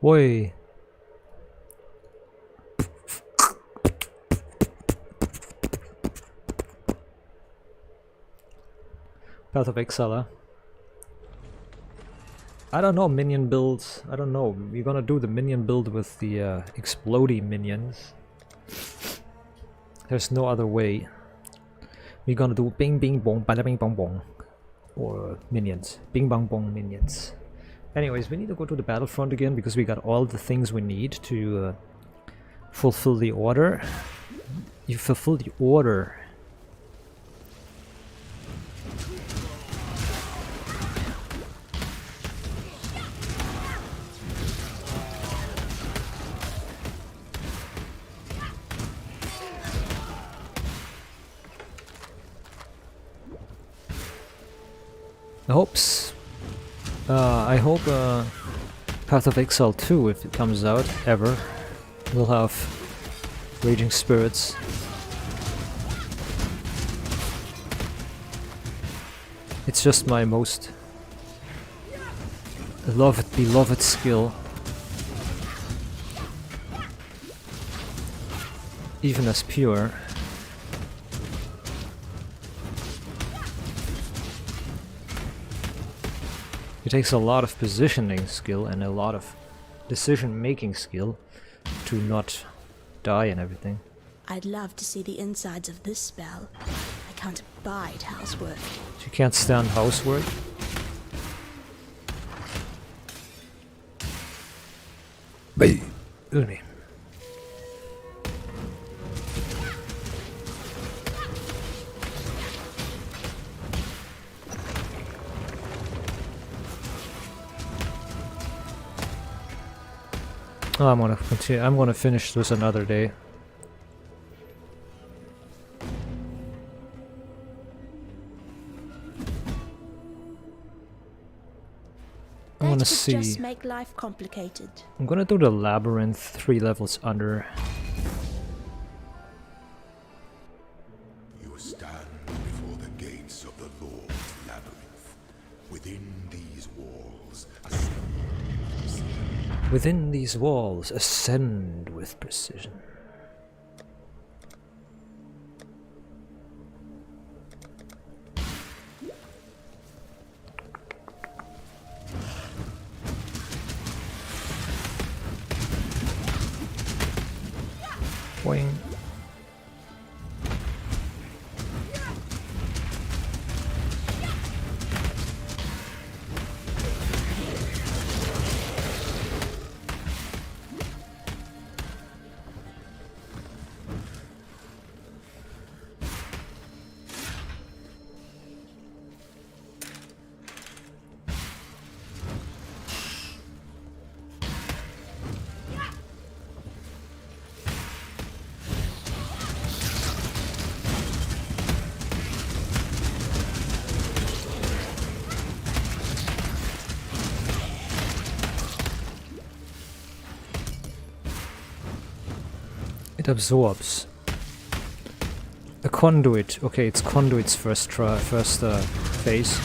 Woi. Path of Exile, huh? I don't know, minion builds. I don't know. We're gonna do the minion build with the exploding minions. There's no other way. We're gonna do bing bing bong, bada bing bong bong. Or minions. Bing bong bong minions. Anyways, we need to go to the battlefront again because we got all the things we need to fulfill the order. You fulfill the order. I hope Path of Exile 2, if it comes out ever, will have Raging Spirits. It's just my most beloved skill. Even as pure. It takes a lot of positioning skill and a lot of decision-making skill to not die and everything. I'd love to see the insides of this spell. I can't abide housework. You can't stand housework? Uni. Oh, I'm gonna continue. I'm gonna finish this another day. I wanna see. Just make life complicated. I'm gonna do the labyrinth 3 levels under. You stand before the gates of the Lord's labyrinth. Within these walls, ascend with precision. Boing. It absorbs. A conduit. Okay, it's conduit's first phase.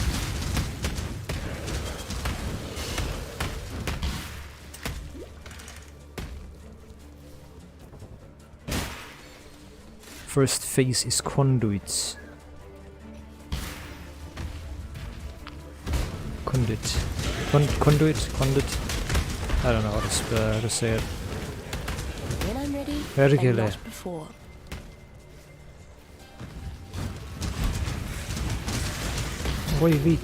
First phase is conduits. Conduit. Conduit. I don't know how to say it. When I'm ready, Vergele. and not before. Oi, vi.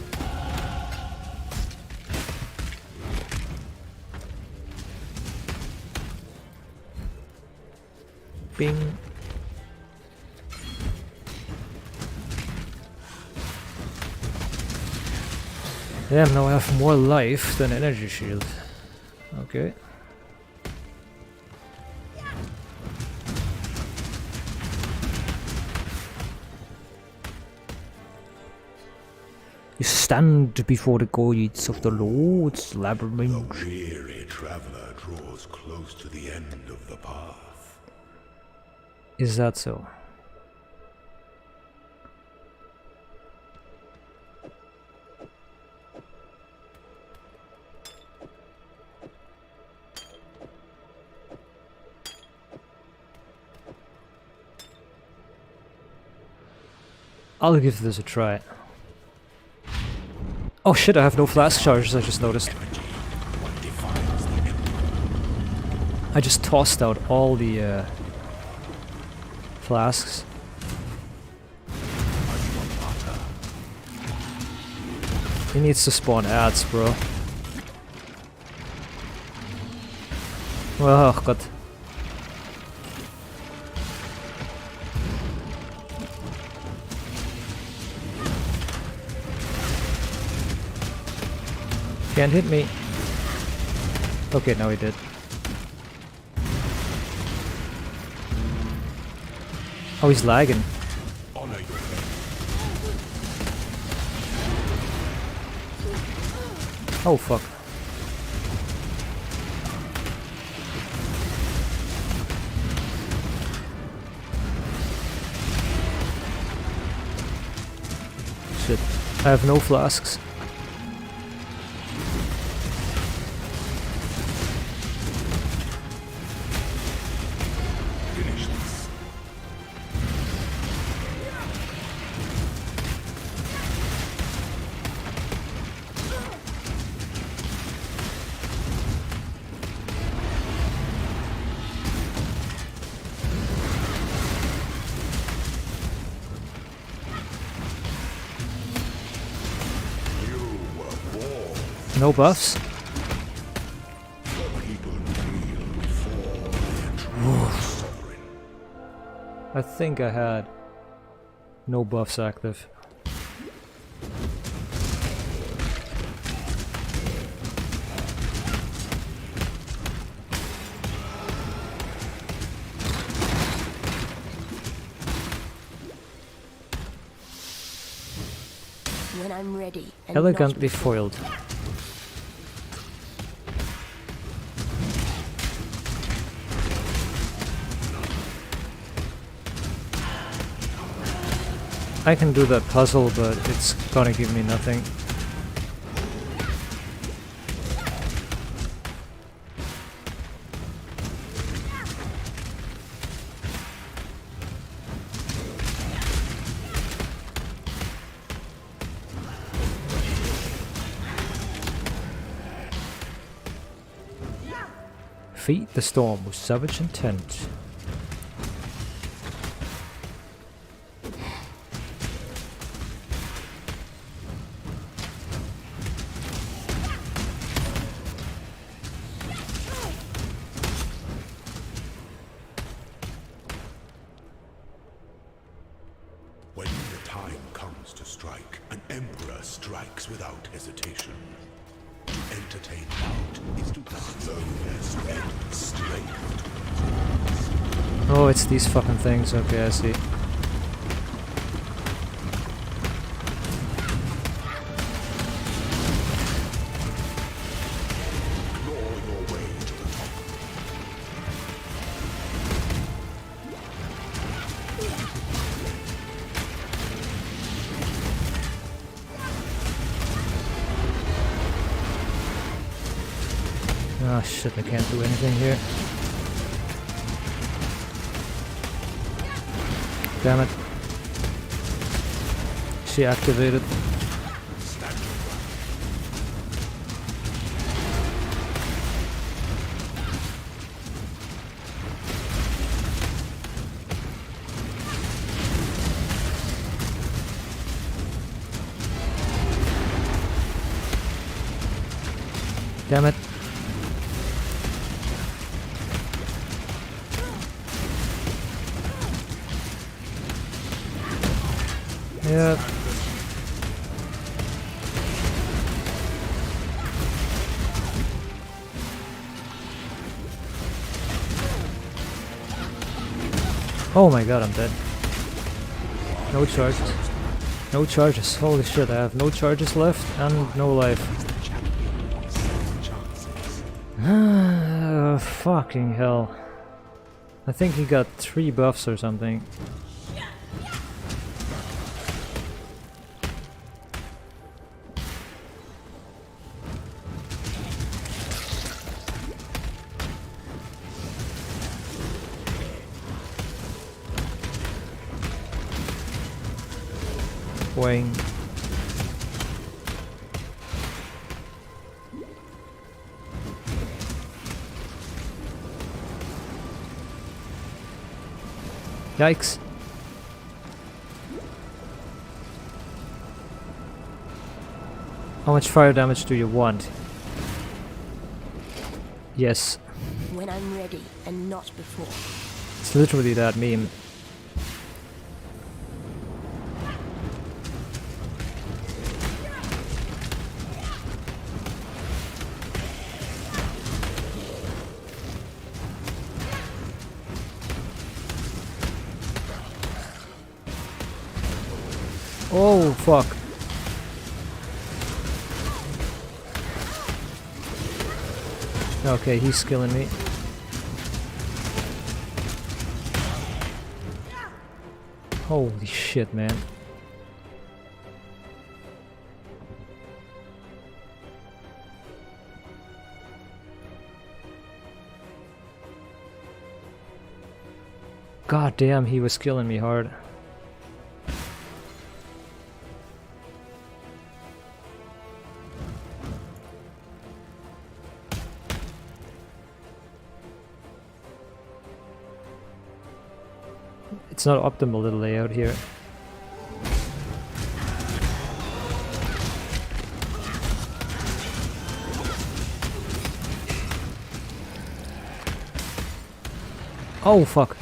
Bing. Damn, now I have more life than energy shield. Okay. You stand before the gates of the Lord's labyrinth. The weary traveler draws close to the end of the path. Is that so? I'll give this a try. Oh shit, I have no flask charges, I just noticed. I just tossed out all the flasks. He needs to spawn ads, bro. Oh god. Can't hit me. Okay, now he did. Oh, he's lagging. Oh fuck. Shit. I have no flasks. No buffs? I think I had no buffs active. When I'm ready. And Elegantly foiled. I can do that puzzle, but it's gonna give me nothing. Feed the storm with savage intent. When the time comes to strike, an emperor strikes without hesitation. To entertain doubt is to slowness and strength. Oh, it's these fucking things. Okay, I see. Claw your way to the top. Ah shit, I can't do anything here. Damn it. She activated. Damn it. Yeah. Oh my god, I'm dead. No charges. No charges. Holy shit, I have no charges left and no life. Fucking hell. I think he got 3 buffs or something. annoying. Yikes. How much fire damage do you want? Yes. When I'm ready and not before. It's literally that meme. Oh, fuck. Okay, he's killing me. Holy shit, man. God damn, he was killing me hard. It's not optimal, the layout here. Oh fuck.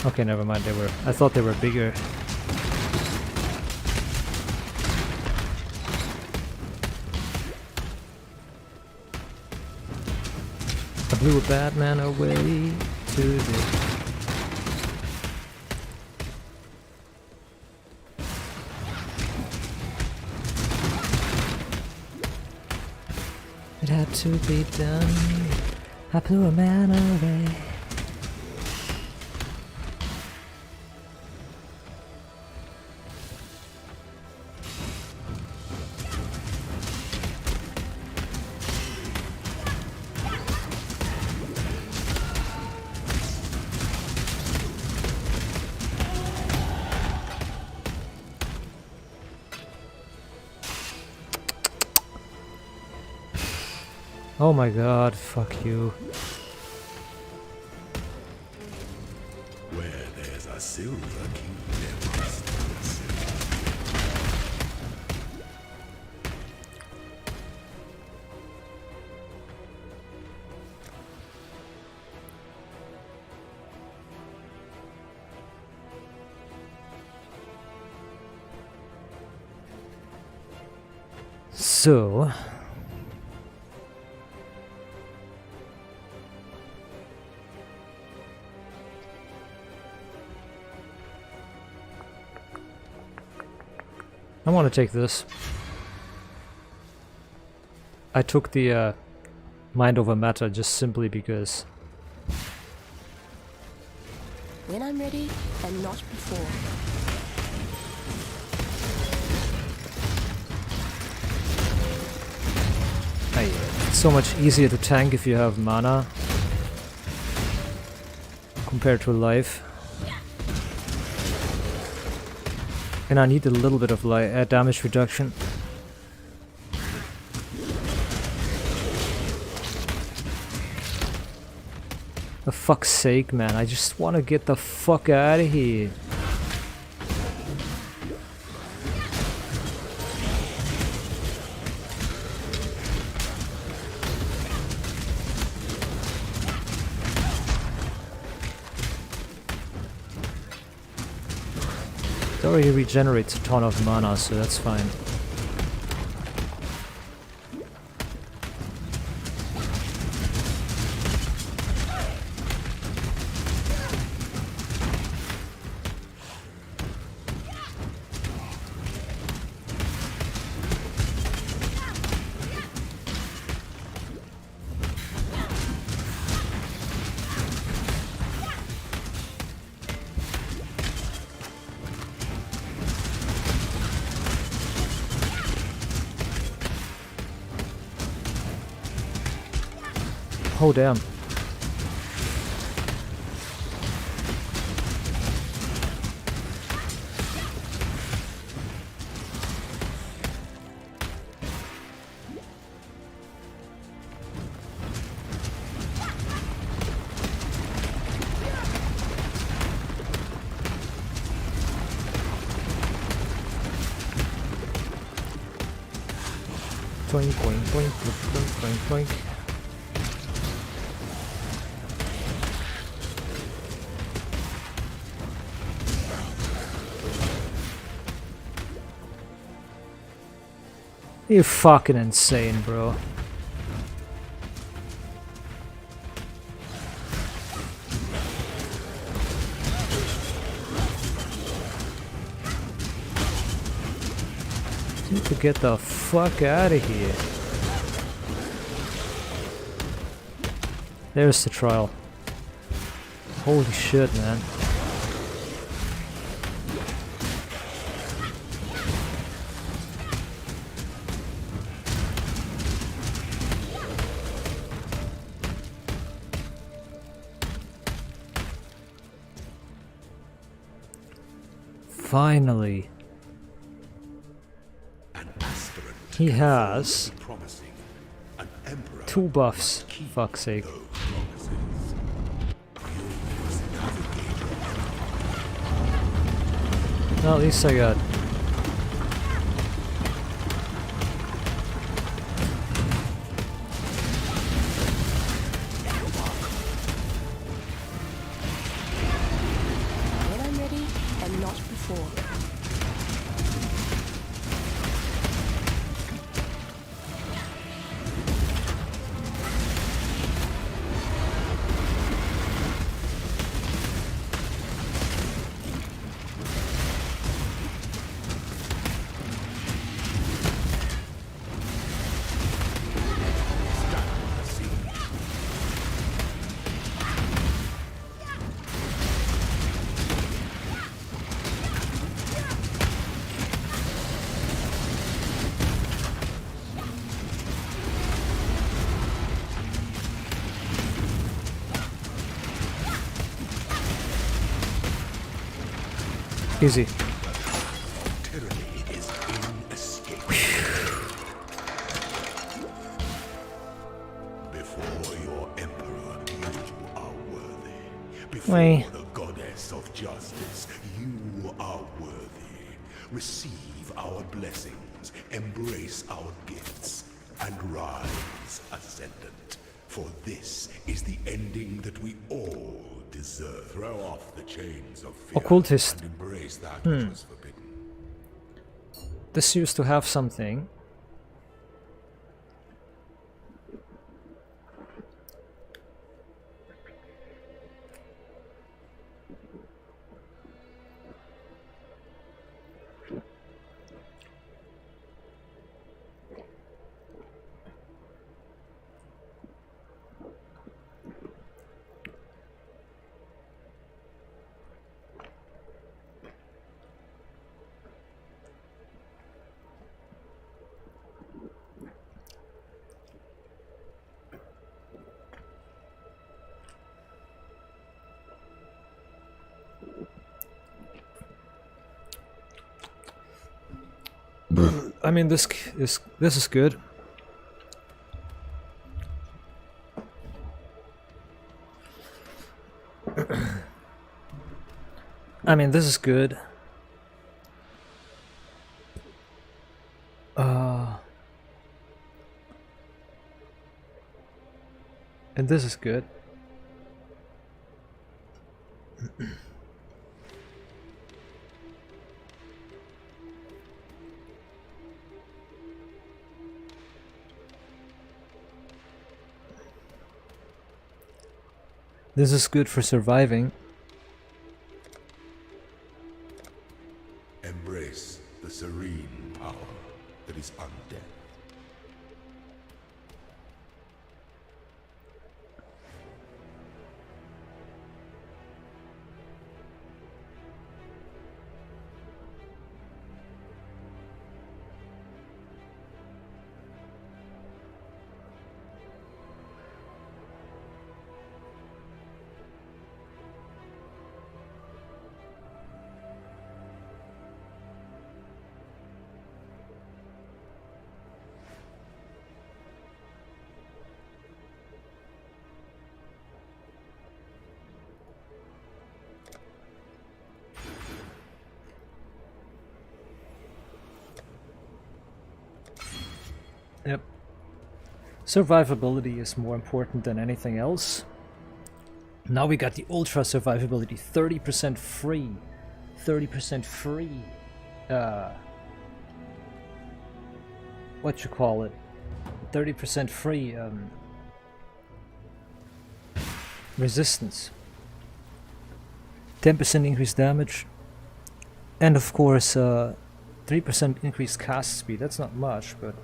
Okay, never mind, I thought they were bigger. I blew a Batman away to the... It had to be done. I blew a man away. Oh my god, fuck you. Where there's a silver king, there must be a silver. So... I want to take this. I took the mind over matter just simply because. When I'm ready and not before. It's so much easier to tank if you have mana compared to life. And I need a little bit of damage reduction. For fuck's sake, man, I just want to get the fuck out of here. It already regenerates a ton of mana, so that's fine. Oh damn. boing, boing, boing, boing, boing, boing. You're fucking insane, bro. Need to get the fuck out of here. There's the trial. Holy shit, man. Finally. He has 2 buffs, fuck's sake. Well, at least I got... When I'm ready, and not before. Easy. Tyranny is inescapable. Before your emperor, you are worthy. Before Wait. the goddess of justice, you are worthy. Receive our blessings, embrace our gifts, and rise ascendant. For this is the ending that we all deserve. Throw off the chains of fear Occultist. and embrace that which was forbidden. This used to have something. I mean, this is good. I mean, this is good. And this is good. This is good for surviving. Embrace the serene power that is undead. Yep. Survivability is more important than anything else. Now we got the ultra survivability, 30% free. 30% free. What you call it? 30% free resistance. 10% increased damage. And of course, 3% increased cast speed. That's not much, but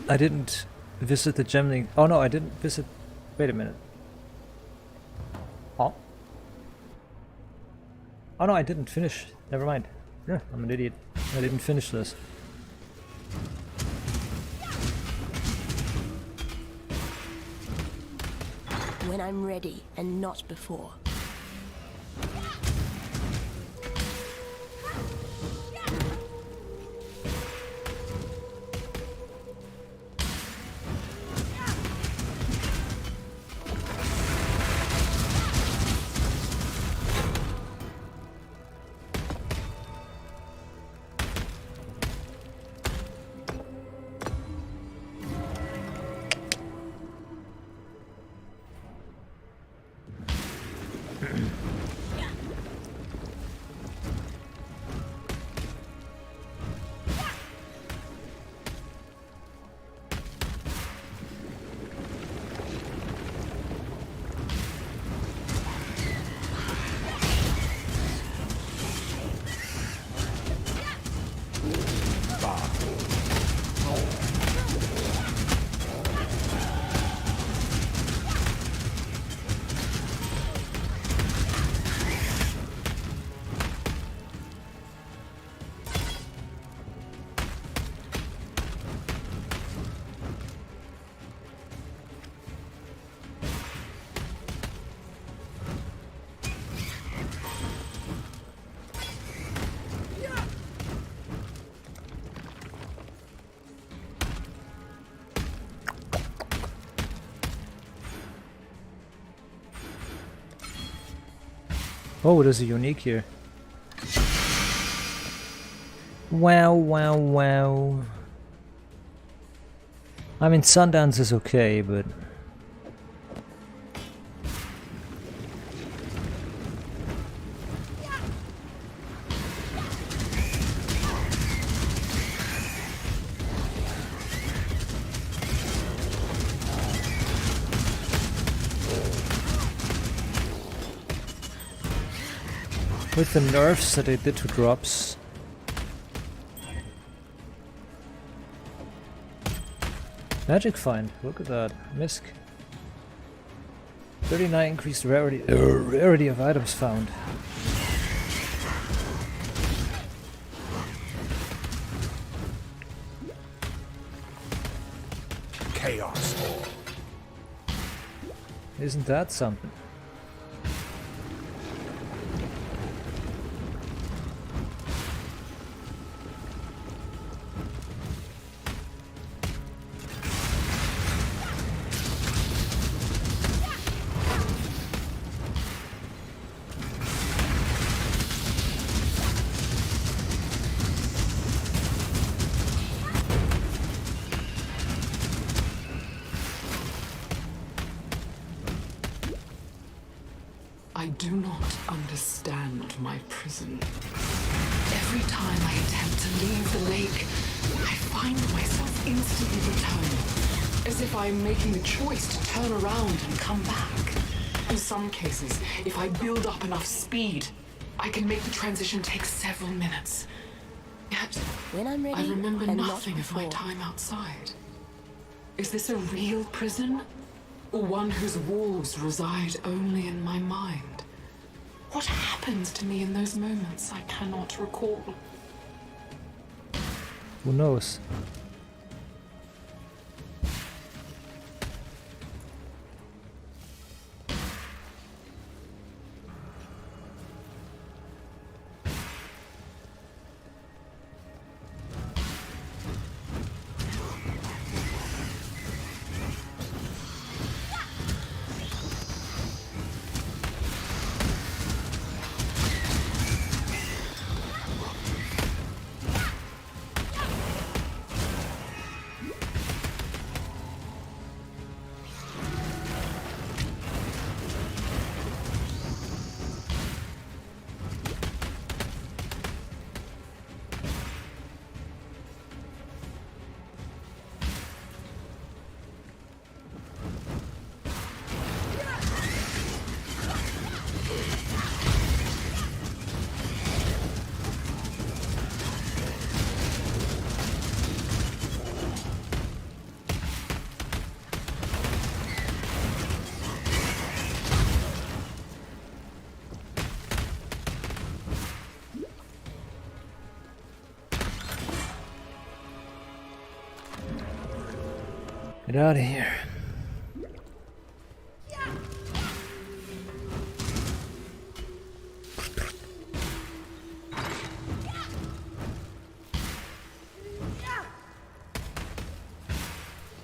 I didn't visit the gem. Oh no, I didn't visit. Wait a minute. Oh. Oh no, I didn't finish. Never mind. Yeah, I'm an idiot. I didn't finish this. When I'm ready, and not before. Oh, there's a unique here. Wow, wow, wow. I mean, Sundance is okay, but... with the nerfs that they did to drops. Magic find, look at that. Misc. 39 increased rarity of items found. Chaos. Isn't that something? I do not understand my prison. Every time I attempt to leave the lake, I find myself instantly returning, as if I am making the choice to turn around and come back. In some cases, if I build up enough speed, I can make the transition take several minutes. Yet, When I'm ready, I remember and not nothing of my before. time outside. Is this a real prison? Or one whose walls reside only in my mind? What happens to me in those moments I cannot recall? Who knows? out of here.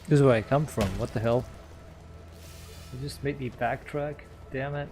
This is where I come from. What the hell? You just made me backtrack. Damn it.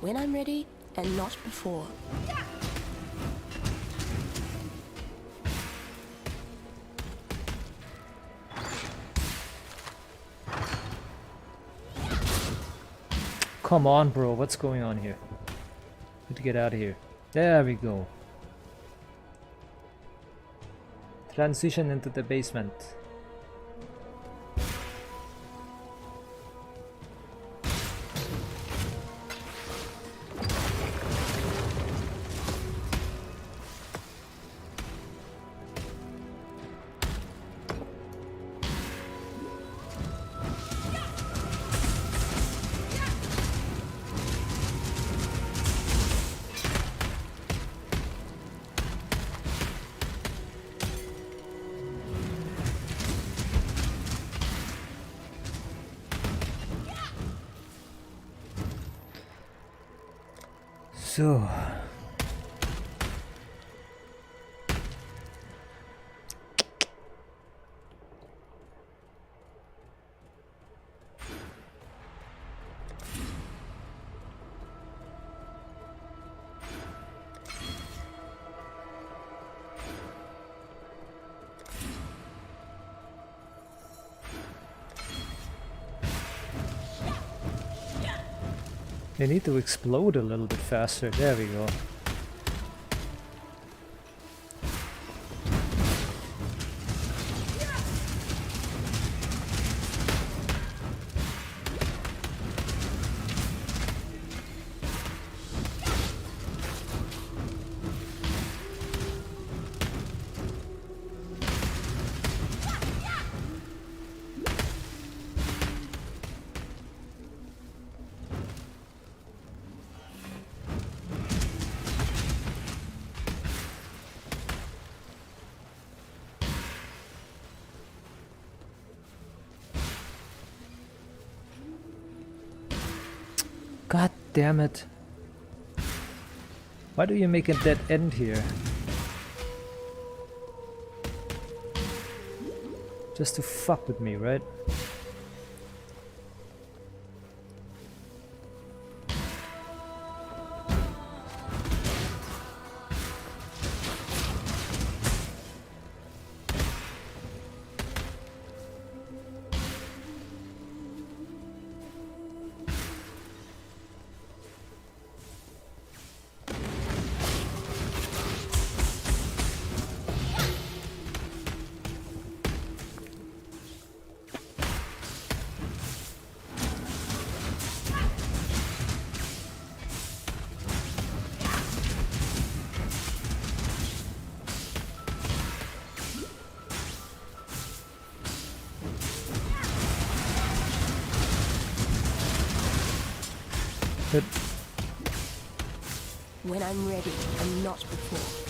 When I'm ready, and not before. Come on, bro. What's going on here? Need to get out of here. There we go. Transition into the basement. So they need to explode a little bit faster. There we go. God damn it. Why do you make a dead end here? Just to fuck with me, right? But When I'm ready, and not before.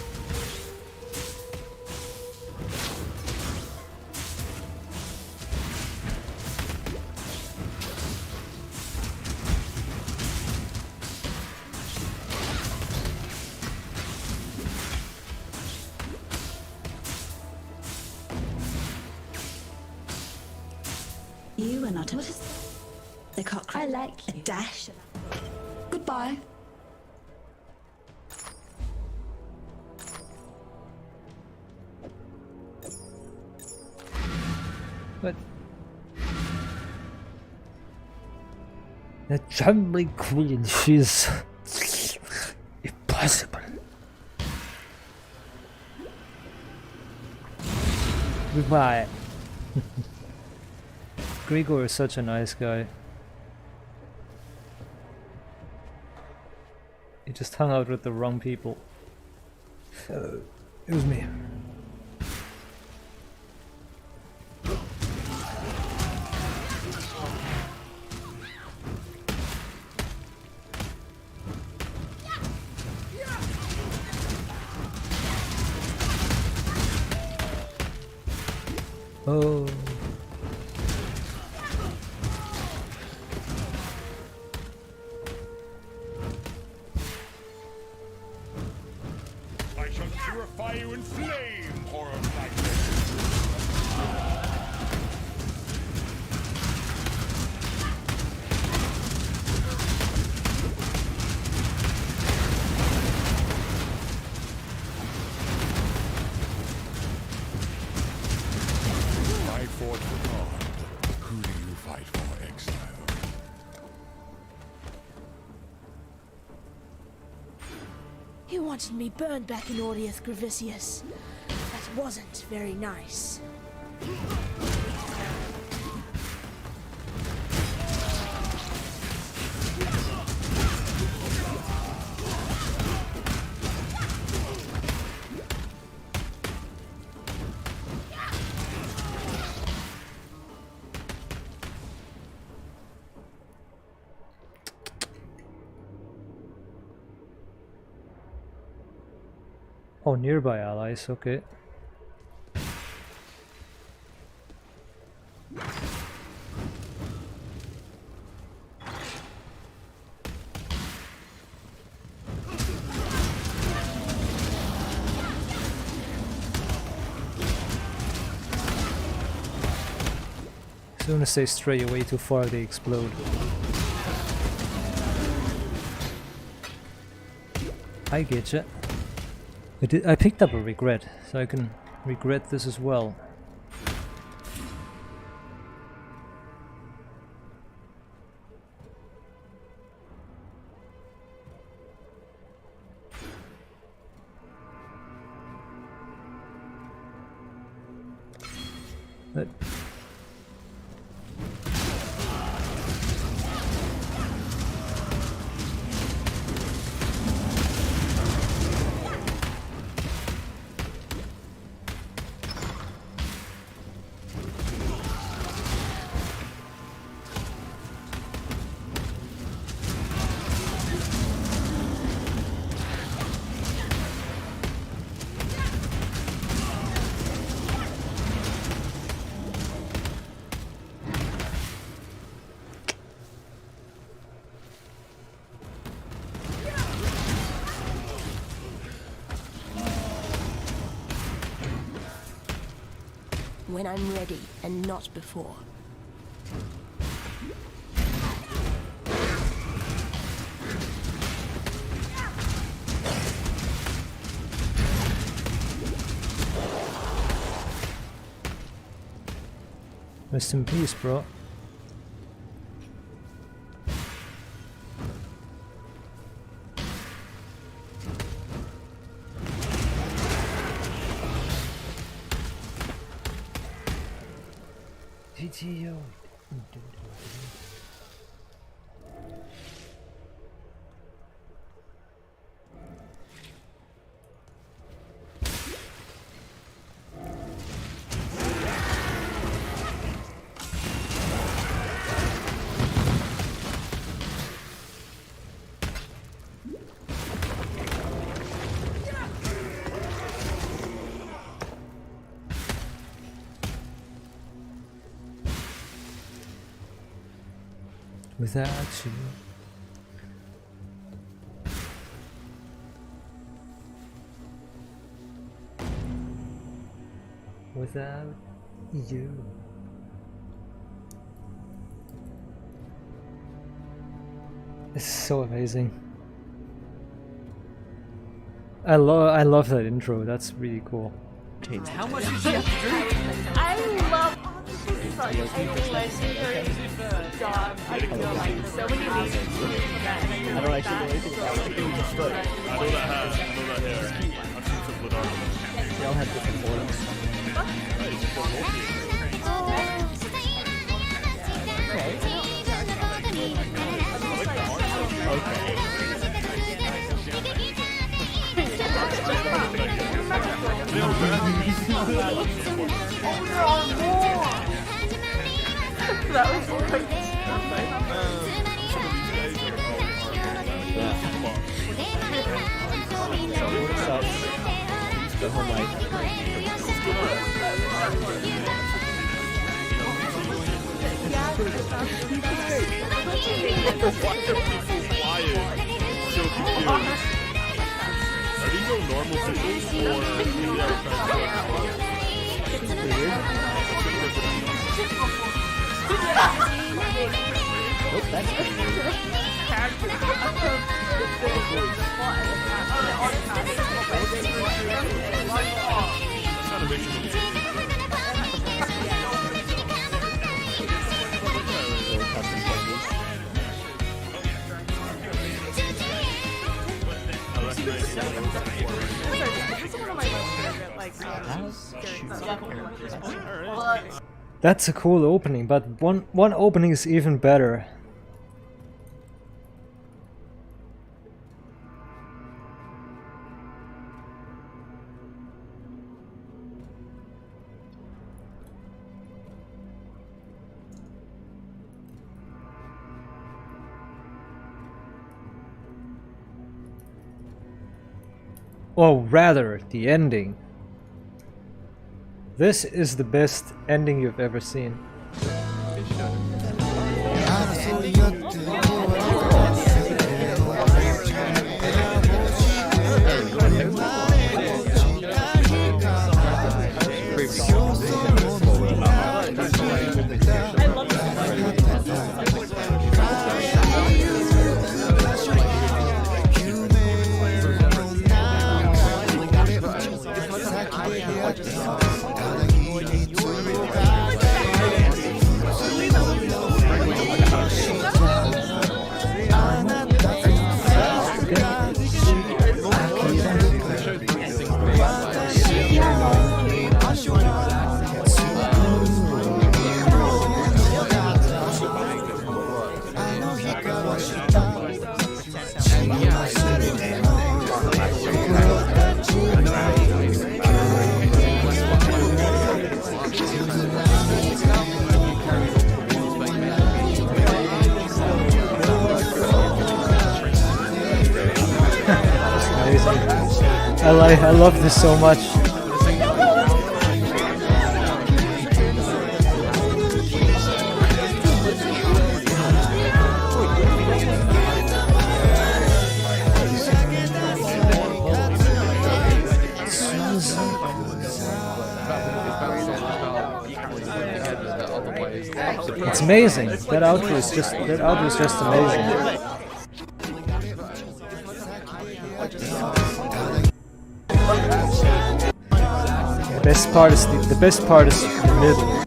You are not a... The cockroach. I like a you. dash. Goodbye. But the trembling queen, she's impossible. Goodbye. Grigor is such a nice guy. He just hung out with the wrong people. It was me. Oh. I shall purify you in flame, horror like I fought for God. Who do you fight for, Exile? You wanted me burned back in Audius Gravicius. That wasn't very nice. Oh, nearby allies, okay. As soon as they stray away too far, they explode. I get ya. I picked up a regret, so I can regret this as well. But When I'm ready, and not before. rest in peace, bro. GTO. Without you. Without you. It's so amazing. I love that intro. That's really cool. How much did she have to drink? I love such a legendary dog. I feel like so many reasons to do that. And I don't actually know anything about it. I know that hat. I know that hair. I've seen some blood on them. They all have different forms. That was great. The whole night. Are these no normal pistols or Nope, that's That's a cool opening, but one opening is even better. Or rather, the ending. This is the best ending you've ever seen. I love this so much. It's amazing. That outro is just amazing. The best part is the middle.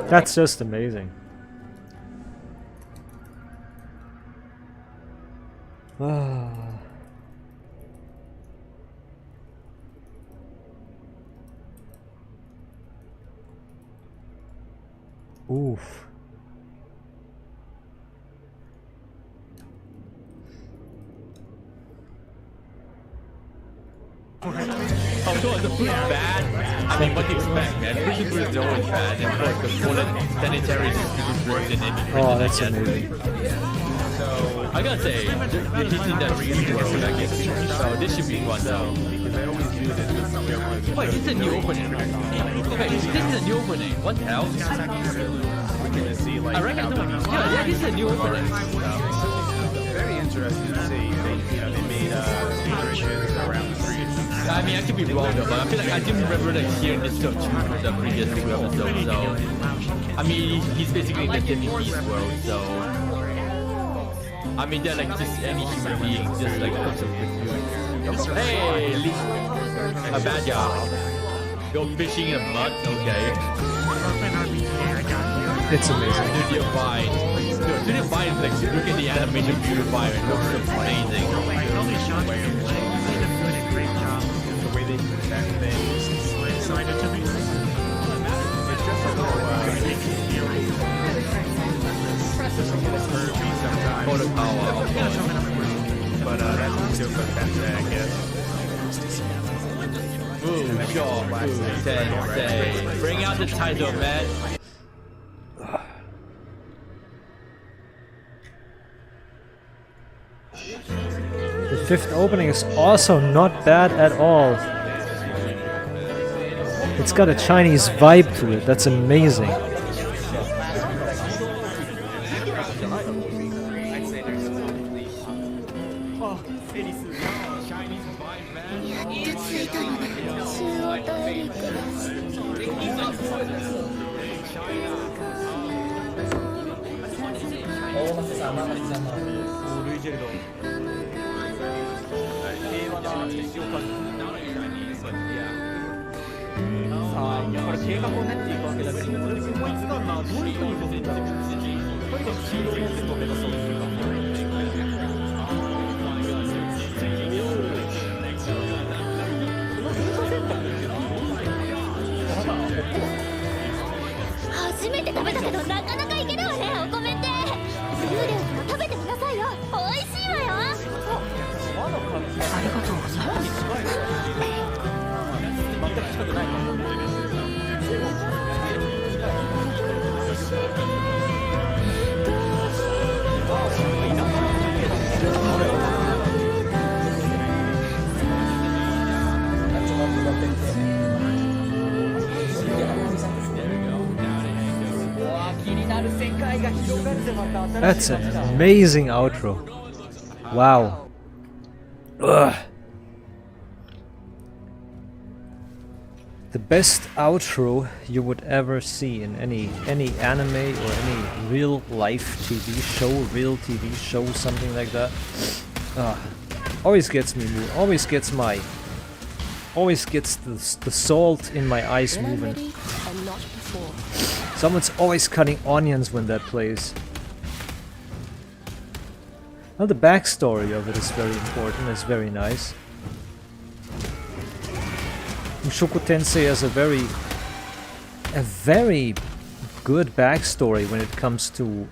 That's just amazing. Oof. Of course, the food is bad. I mean, what do you expect, man? Prison food is always bad. And of course, the toilet sanitary is worse than any prison. Oh, that's I guess. amazing. So, I gotta say, you're hitting that street world, I guess. So, this should be fun, though. Wait, this is a new opening. Okay, this is a new opening. What the hell? I reckon yeah, this is a new opening. Very interesting to see. They made features around the street. I mean, I could be wrong though, but I feel like I didn't remember like hearing this stuff too from the previous two episodes. So, I mean, he's basically in the Disney Beast world. So, I mean, they're like just any human being, just like comes up with food. Hey, a bad job. Go fishing in the mud. Okay. It's amazing. Dude, you're fine. Dude, you're fine. Like, look at the animation, beautify. It looks amazing. The way they present things. It's just a little curvy sometimes. Photo power, of course. But that's still fantastic, I guess. Ooh, sure. Ooh, sensei. Bring out the title, man. The fifth opening is also not bad at all. It's got a Chinese vibe to it. That's amazing. That's an amazing outro. Wow. Ugh. The best outro you would ever see in any anime or any real life TV show, something like that. Always gets me moving. Always gets the salt in my eyes moving. Someone's always cutting onions when that plays. Well, the backstory of it is very important, it's very nice. Mushoku Tensei has a very good backstory when it comes to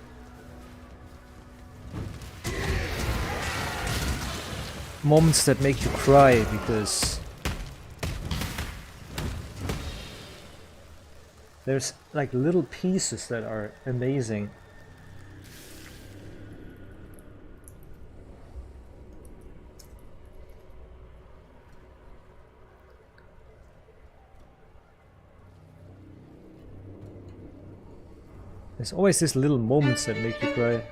moments that make you cry, because there's like little pieces that are amazing. There's always these little moments that make you cry.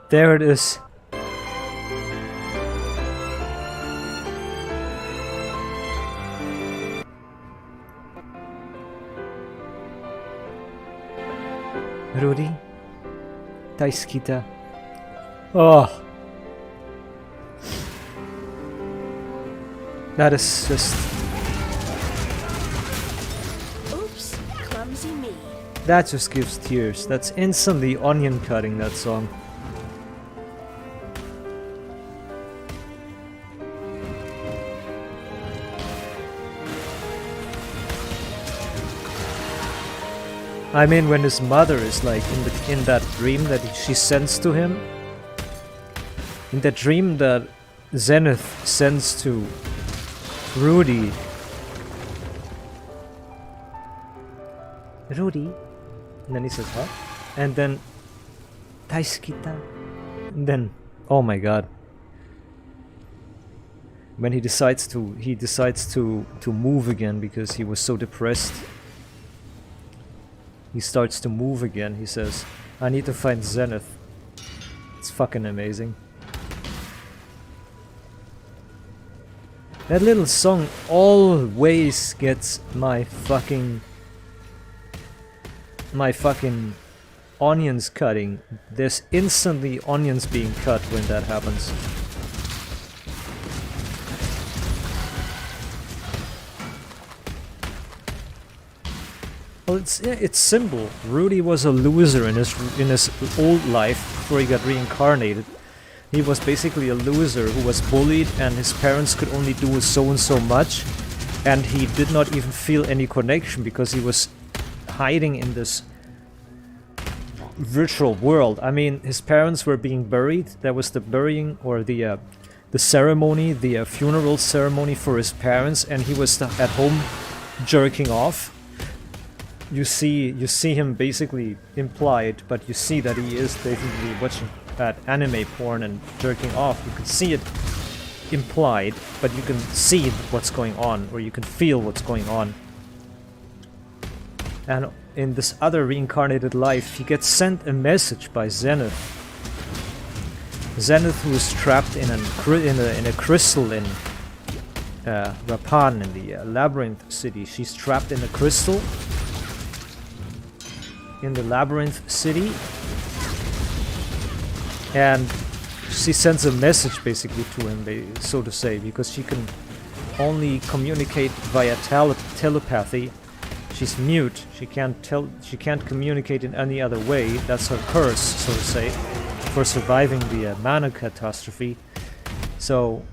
There it is. Rudy, Taiskita. Oh, that is just. Oops, clumsy That just gives tears. That's instantly onion cutting, that song. I mean, when his mother is like in that dream that she sends to him, in that dream that Zenith sends to Rudy. Rudy? And then he says, huh? And then Taiskita. And then, oh my god. When he decides to move again because he was so depressed. He starts to move again. He says, I need to find Zenith. It's fucking amazing. That little song always gets my fucking onions cutting. There's instantly onions being cut when that happens. Well, it's simple. Rudy was a loser in his old life before he got reincarnated. He was basically a loser who was bullied, and his parents could only do so and so much, and he did not even feel any connection because he was hiding in this virtual world. I mean, his parents were being buried. There was the burying or the ceremony, the funeral ceremony for his parents, and he was at home jerking off. You see him basically implied, but you see that he is basically watching that anime porn and jerking off. You can see it implied, but you can see what's going on, or you can feel what's going on. And in this other reincarnated life, he gets sent a message by Zenith. Zenith, who is trapped in a crystal in Rapan, in the Labyrinth City. She's trapped in a crystal in the Labyrinth City, and she sends a message basically to him, so to say, because she can only communicate via telepathy. She's mute. She can't communicate in any other way. That's her curse, so to say, for surviving the mana catastrophe. So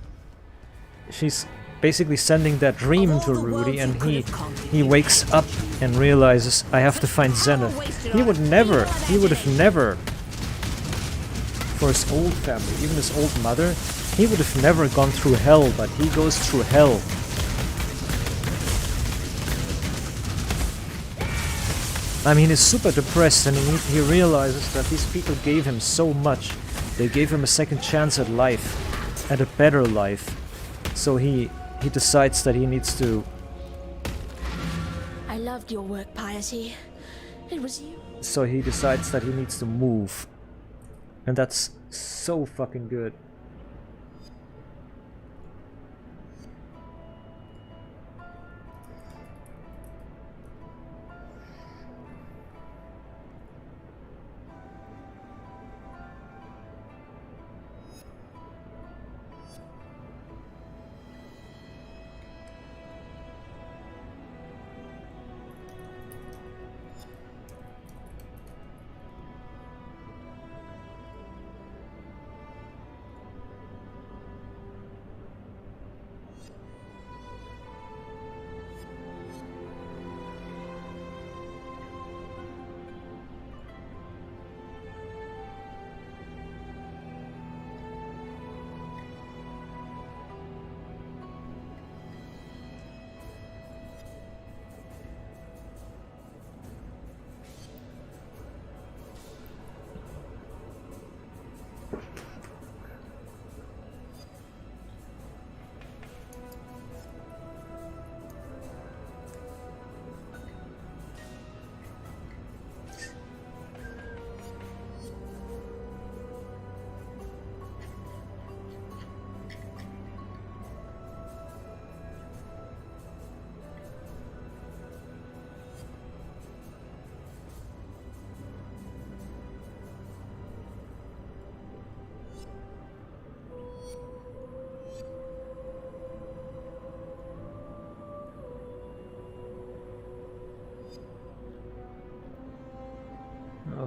she's basically sending that dream to Rudy, and he wakes up and realizes, I have to find Zenith. He would have never, for his old family, even his old mother, he would have never gone through hell, but he goes through hell. I mean, he's super depressed, and he realizes that these people gave him so much. They gave him a second chance at life, at a better life. So he decides that he needs to... I loved your work, Piety. It was you. So he decides that he needs to move. And that's so fucking good.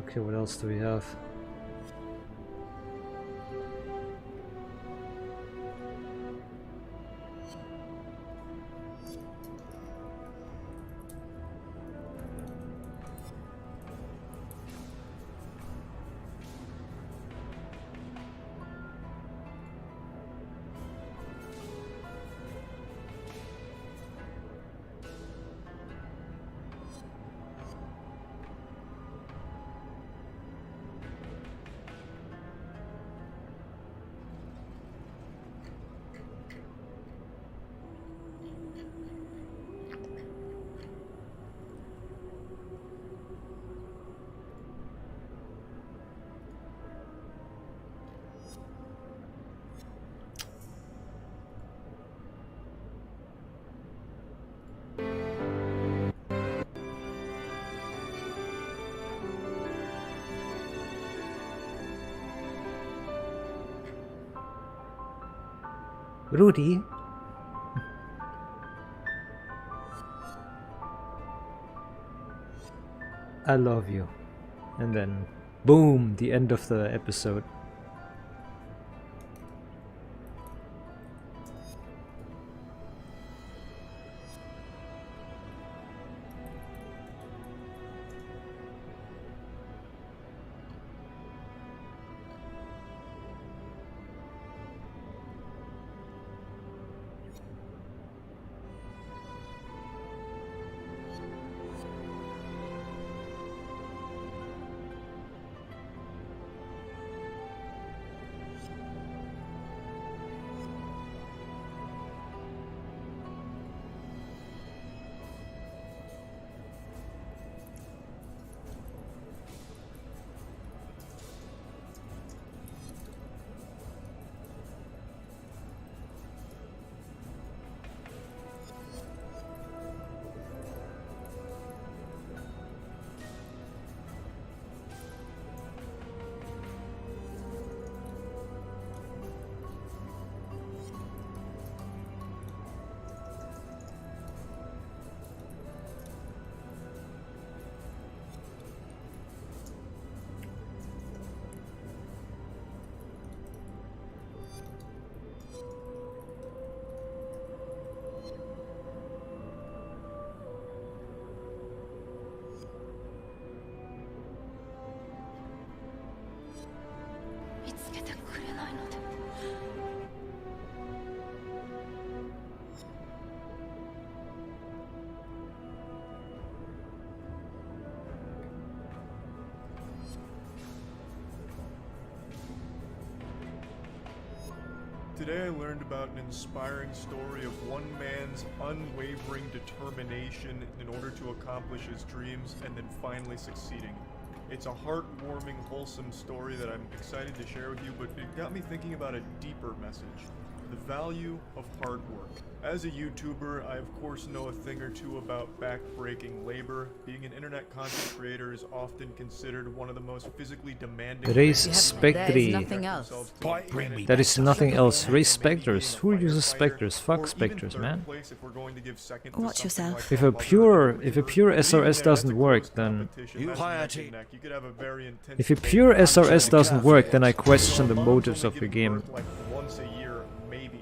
Okay, what else do we have? Rudy? I love you. And then, boom, the end of the episode. Today I learned about an inspiring story of one man's unwavering determination in order to accomplish his dreams and then finally succeeding. It's a heartwarming, wholesome story that I'm excited to share with you, but it got me thinking about a deeper message. The value of hard work. As a YouTuber, I of course know a thing or two about back-breaking labor. Being an internet content creator is often considered one of the most physically demanding. Raise There Spectre. is nothing else. There is nothing else. Raise Spectres. Who uses Spectres? Fuck Spectres, man. Watch yourself. If a pure SRS doesn't work, then if a pure SRS doesn't work, then I question the motives of your game. Like once a year, maybe.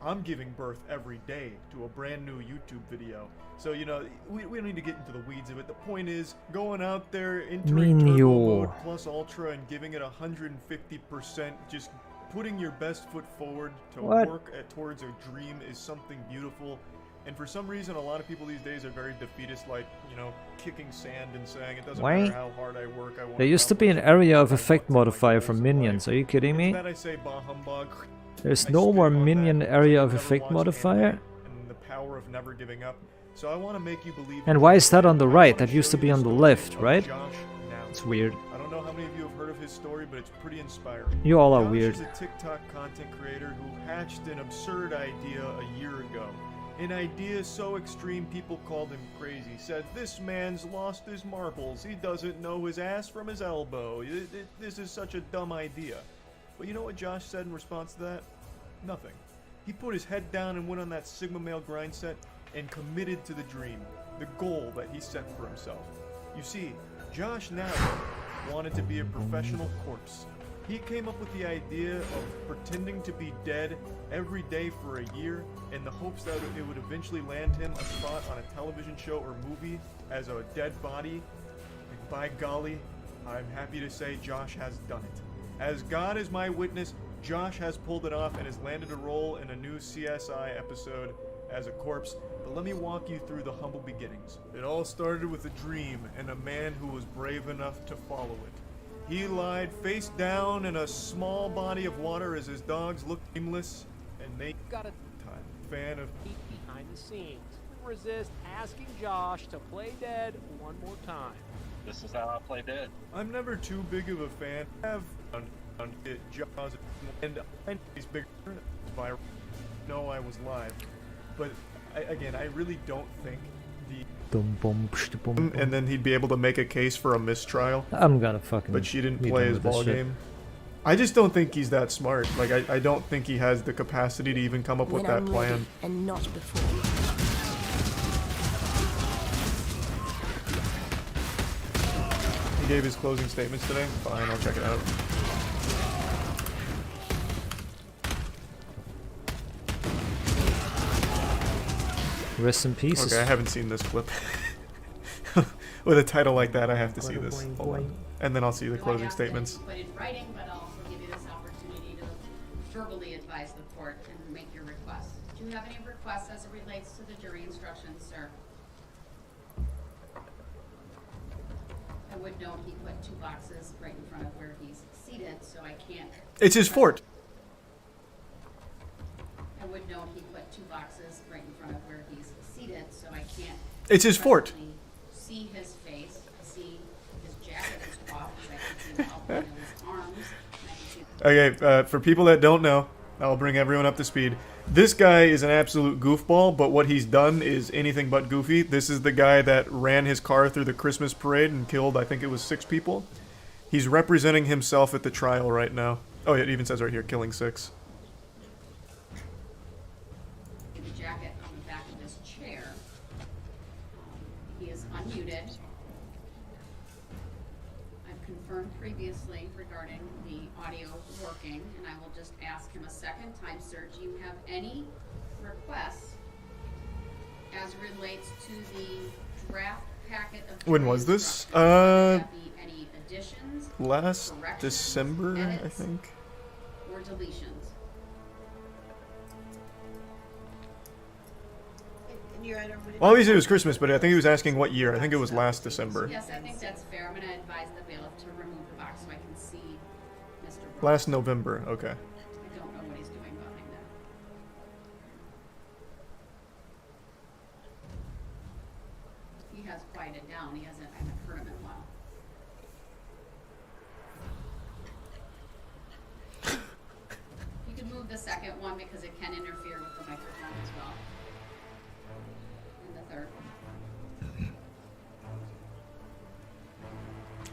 I'm giving birth every day to a brand new YouTube video. So, you know, we don't need to get into the weeds of it. The point is, going out there, entering Turbo Mode plus Ultra and giving it 150%, just putting your best foot forward to work towards a dream is something beautiful. And for some reason, a lot of people these days are very defeatist, like, you know, kicking sand and saying it doesn't matter how hard I work, I want. There used to be an area of effect modifier for minions. Are you kidding me? That I say bah humbug. There's no more minion area of effect modifier? And the power of never giving up. So I want to make you believe. And why is that on the right? That used to be on the left, right? It's weird. I don't know how many of you have heard of his story, but it's pretty inspiring. You all are Josh weird. is a TikTok content creator who hatched an absurd idea a year ago. An idea so extreme people called him crazy. Said, this man's lost his marbles. He doesn't know his ass from his elbow. This is such a dumb idea. But you know what Josh said in response to that? Nothing. He put his head down and went on that Sigma male grind set and committed to the dream, the goal that he set for himself. You see, Josh now wanted to be a professional corpse. He came up with the idea of pretending to be dead every day for a year in the hopes that it would eventually land him a spot on a television show or movie as a dead body. And by golly, I'm happy to say Josh has done it. As God is my witness, Josh has pulled it off and has landed a role in a new CSI episode as a corpse. But let me walk you through the humble beginnings. It all started with a dream and a man who was brave enough to follow it. He lied face down in a small body of water as his dogs looked aimless and naked. Got a Time. Fan of peek behind the scenes. Resist asking Josh to play dead one more time. This is how I play dead. I'm never too big of a fan. Have it Jaws and he's bigger. Viral. No, I was live, but again, I really don't think the. And then he'd be able to make a case for a mistrial. I'm gonna fucking. But she didn't play his ball game. I just don't think he's that smart. Like I don't think he has the capacity to even come up with that plan. And not before. He gave his closing statements today. Fine, I'll check it out. Rest in peace. Okay, I haven't seen this clip. With a title like that, I have to see this. Hold on. And then I'll see the closing statements. Put in writing, but I'll also give you this opportunity to verbally advise the court and make your requests. Do you have any requests as it relates to the jury instructions, sir? I would note he put 2 boxes right in front of where he's seated, so I can't. It's his fort. I would note he put 2 boxes right in front of where he's seated, so I can't. It's his fort. See his face. I see his jacket is off. I can see the outline of his arms. And I can see Okay, for people that don't know, I'll bring everyone up to speed. This guy is an absolute goofball, but what he's done is anything but goofy. This is the guy that ran his car through the Christmas parade and killed, I think it was 6 people. He's representing himself at the trial right now. Oh, yeah, it even says right here, killing 6. the jacket on the back of his chair. He is unmuted. I've confirmed previously regarding the audio working, and I will just ask him a second time, sir, do you have any requests as relates to the draft packet of When was this? There be any additions, Last corrections, December, I edits, think. or deletions? Well, obviously it was Christmas, but I think he was asking what year. I think it was last December. Yes, I think that's fair. I'm going to advise the bailiff to remove the box so I can see Mr. Brooks. Last November, okay. I don't know what he's doing behind that. He has quieted down. I haven't heard him in a while. You can move the second one because it can interfere with the microphone as well. And the third.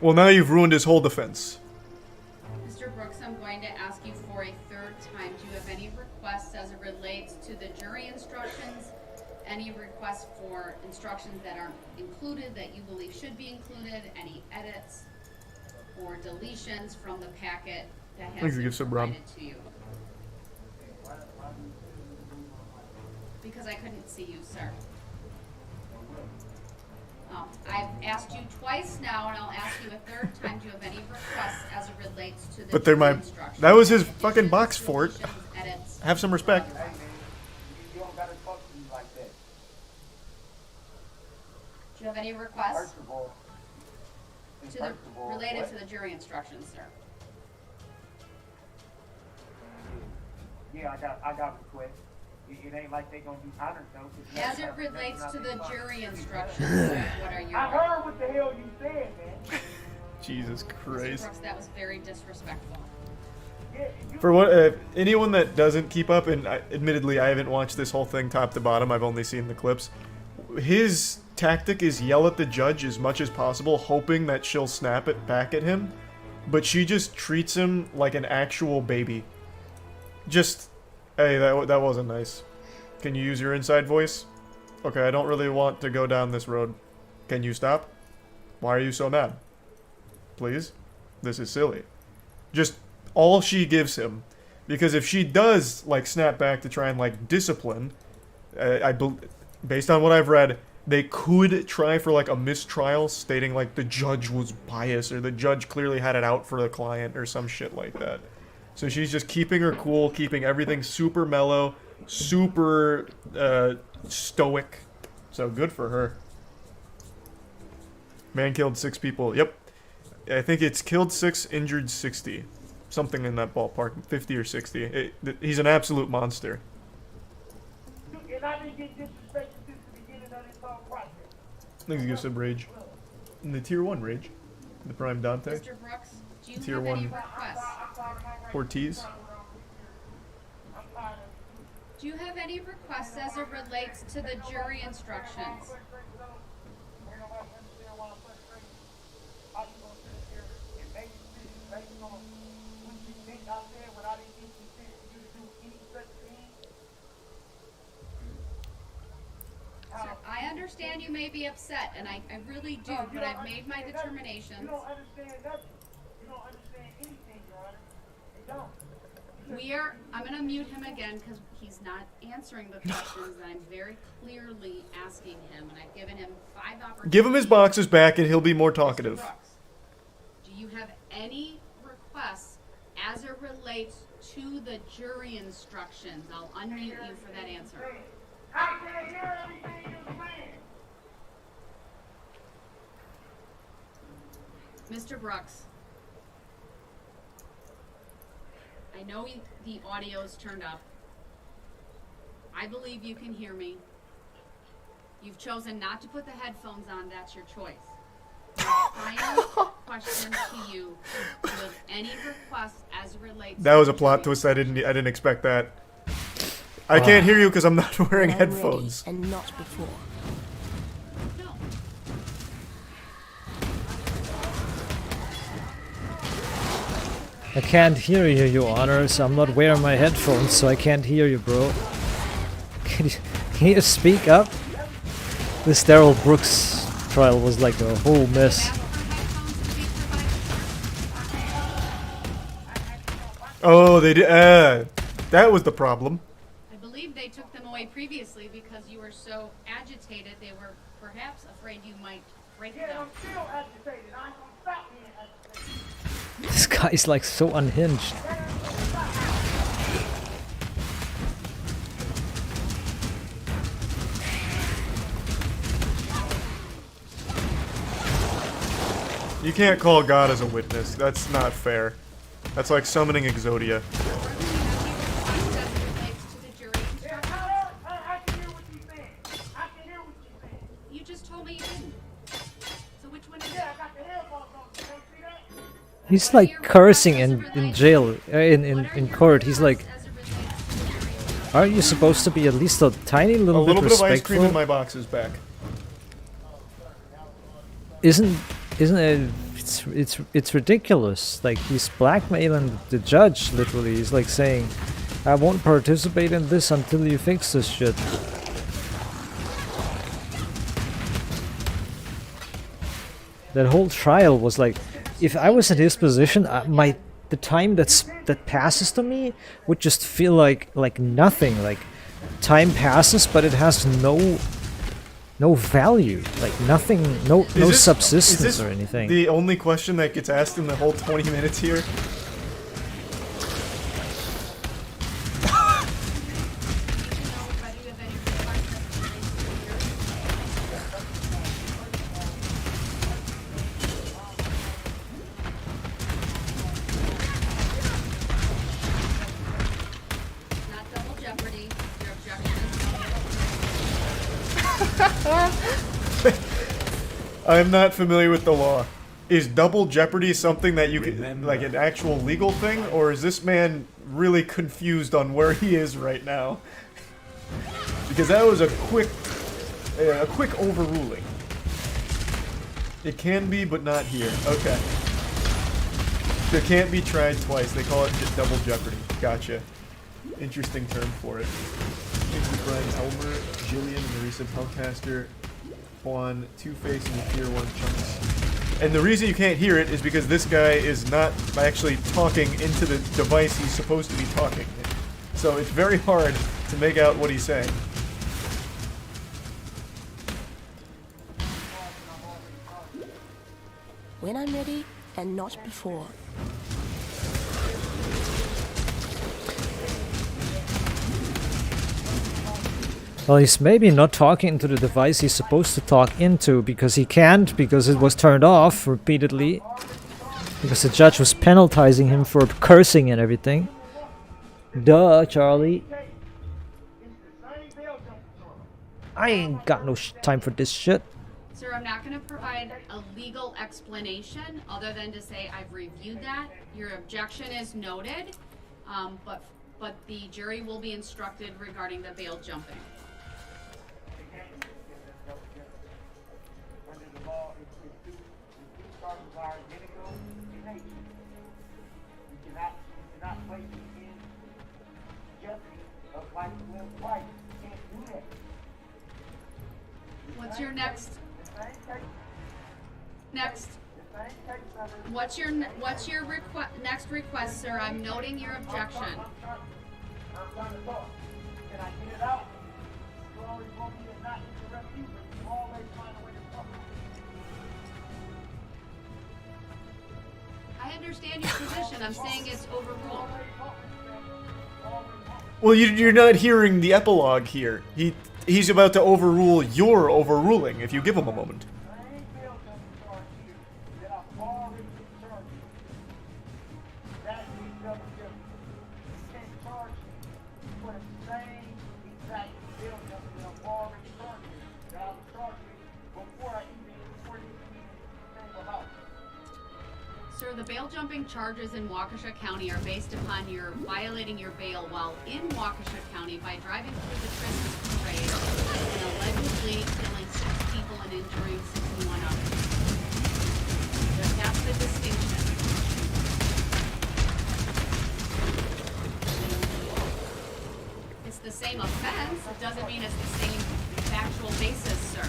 Well, now you've ruined his whole defense. Mr. Brooks, I'm going to ask you for a third time. Do you have any requests as it relates to the jury instructions? Any requests for instructions that aren't included that you believe should be included? Any edits or deletions from the packet that has been provided to you? Because I couldn't see you, sir. I've asked you twice now, and I'll ask you a third time. Do you have any requests as it relates to the But they're my... instructions? That was his fucking box fort. Edits, Have some respect. Do you have any requests related to the jury instructions, sir? Yeah, I got a request. It ain't like they gonna do honors though. As it relates to the jury instructions, sir, what are your... I heard what the hell you said, man. Jesus Mr. Christ. Brooks, that was very disrespectful. For what anyone that doesn't keep up, and admittedly I haven't watched this whole thing top to bottom, I've only seen the clips. His tactic is yell at the judge as much as possible, hoping that she'll snap it back at him, but she just treats him like an actual baby. Just, hey, that wasn't nice. Can you use your inside voice? Okay, I don't really want to go down this road. Can you stop? Why are you so mad? Please? this is silly. Just all she gives him. Because if she does, like, snap back to try and, like, discipline, based on what I've read, they could try for, like, a mistrial, stating, like, the judge was biased, or the judge clearly had it out for the client, or some shit like that. So she's just keeping her cool, keeping everything super mellow, super, stoic. So good for her. Man killed 6 people. Yep. I think it's killed 6, injured 60. Something in that ballpark. 50 or 60. He's an absolute monster. Let's give some rage. In the tier 1 rage. The Prime Dante. Mr. Brooks, do you Tier have 1 any requests? Ortiz. Do you have any requests as it relates to the jury instructions? Sir, I understand you may be upset, and I really do, but I've made my determinations. You don't understand nothing. You don't understand anything, Your Honor. You don't. I'm going to mute him again because he's not answering the questions that I'm very clearly asking him, and I've given him 5 opportunities. Give him his boxes back and he'll be more talkative. Brooks, do you have any requests as it relates to the jury instructions? I'll unmute you for that answer. I can't hear everything you're saying. Mr. Brooks, I know the audio's turned up. I believe you can hear me. You've chosen not to put the headphones on. That's your choice. My final question to you: do you have any requests as it relates? That was a plot twist. I didn't expect that. I can't hear you because I'm not wearing headphones. And not before. No. I can't hear you, Your Honors. I'm not wearing my headphones, so I can't hear you, bro. Can you speak up? This Daryl Brooks trial was like a whole mess. Oh, they did. That was the problem. I believe they took them away previously because you were so agitated. They were perhaps afraid you might break them. I'm still agitated. I ain't gonna stop being agitated. This guy's like so unhinged. You can't call God as a witness. That's not fair. That's like summoning Exodia. You just told me you didn't. So which one is it? He's like cursing in jail, in court. He's like, aren't you supposed to be at least a tiny little bit bit of ice cream in respectful? my box is back. Isn't it? It's ridiculous. Like he's blackmailing the judge. Literally, he's like saying, "I won't participate in this until you fix this shit." That whole trial was like, if I was in his position, the time that passes to me would just feel like nothing. Like time passes, but it has no value, like nothing, no subsistence or anything. The only question that gets asked in the whole 20 minutes here. Not double jeopardy. Your objection I'm not familiar with the law. Is double jeopardy something that you can, like an actual legal thing, or is this man really confused on where he is right now? Because that was a quick overruling. It can be, but not here. Okay. It can't be tried twice. They call it just double jeopardy. Gotcha. Interesting term for it. Thank you, Brian Elmer, Jillian, Marisa Pelcaster, Juan, Two-Face, and the Tier 1 chunks. And the reason you can't hear it is because this guy is not actually talking into the device he's supposed to be talking. So it's very hard to make out what he's saying. When I'm ready, and not before. Well, he's maybe not talking to the device he's supposed to talk into because he can't, because it was turned off repeatedly. Because the judge was penalizing him for cursing and everything. Duh, Charlie. I ain't got no time for this shit. Sir, I'm not going to provide a legal explanation other than to say I've reviewed that. Your objection is noted, but the jury will be instructed regarding the bail jumping. What's your next? What's your next request, sir? I'm noting your objection. I understand your position. I'm saying it's overruled. Well, you're not hearing the epilogue here. He's about to overrule your overruling if you give him a moment. Sir, the bail jumping charges in Waukesha County are based upon your violating your bail while in Waukesha County by driving through the Christmas parade and allegedly killing 6 people and injuring 61 others. That's the distinction. It's the same offense. It doesn't mean it's the same factual basis, sir.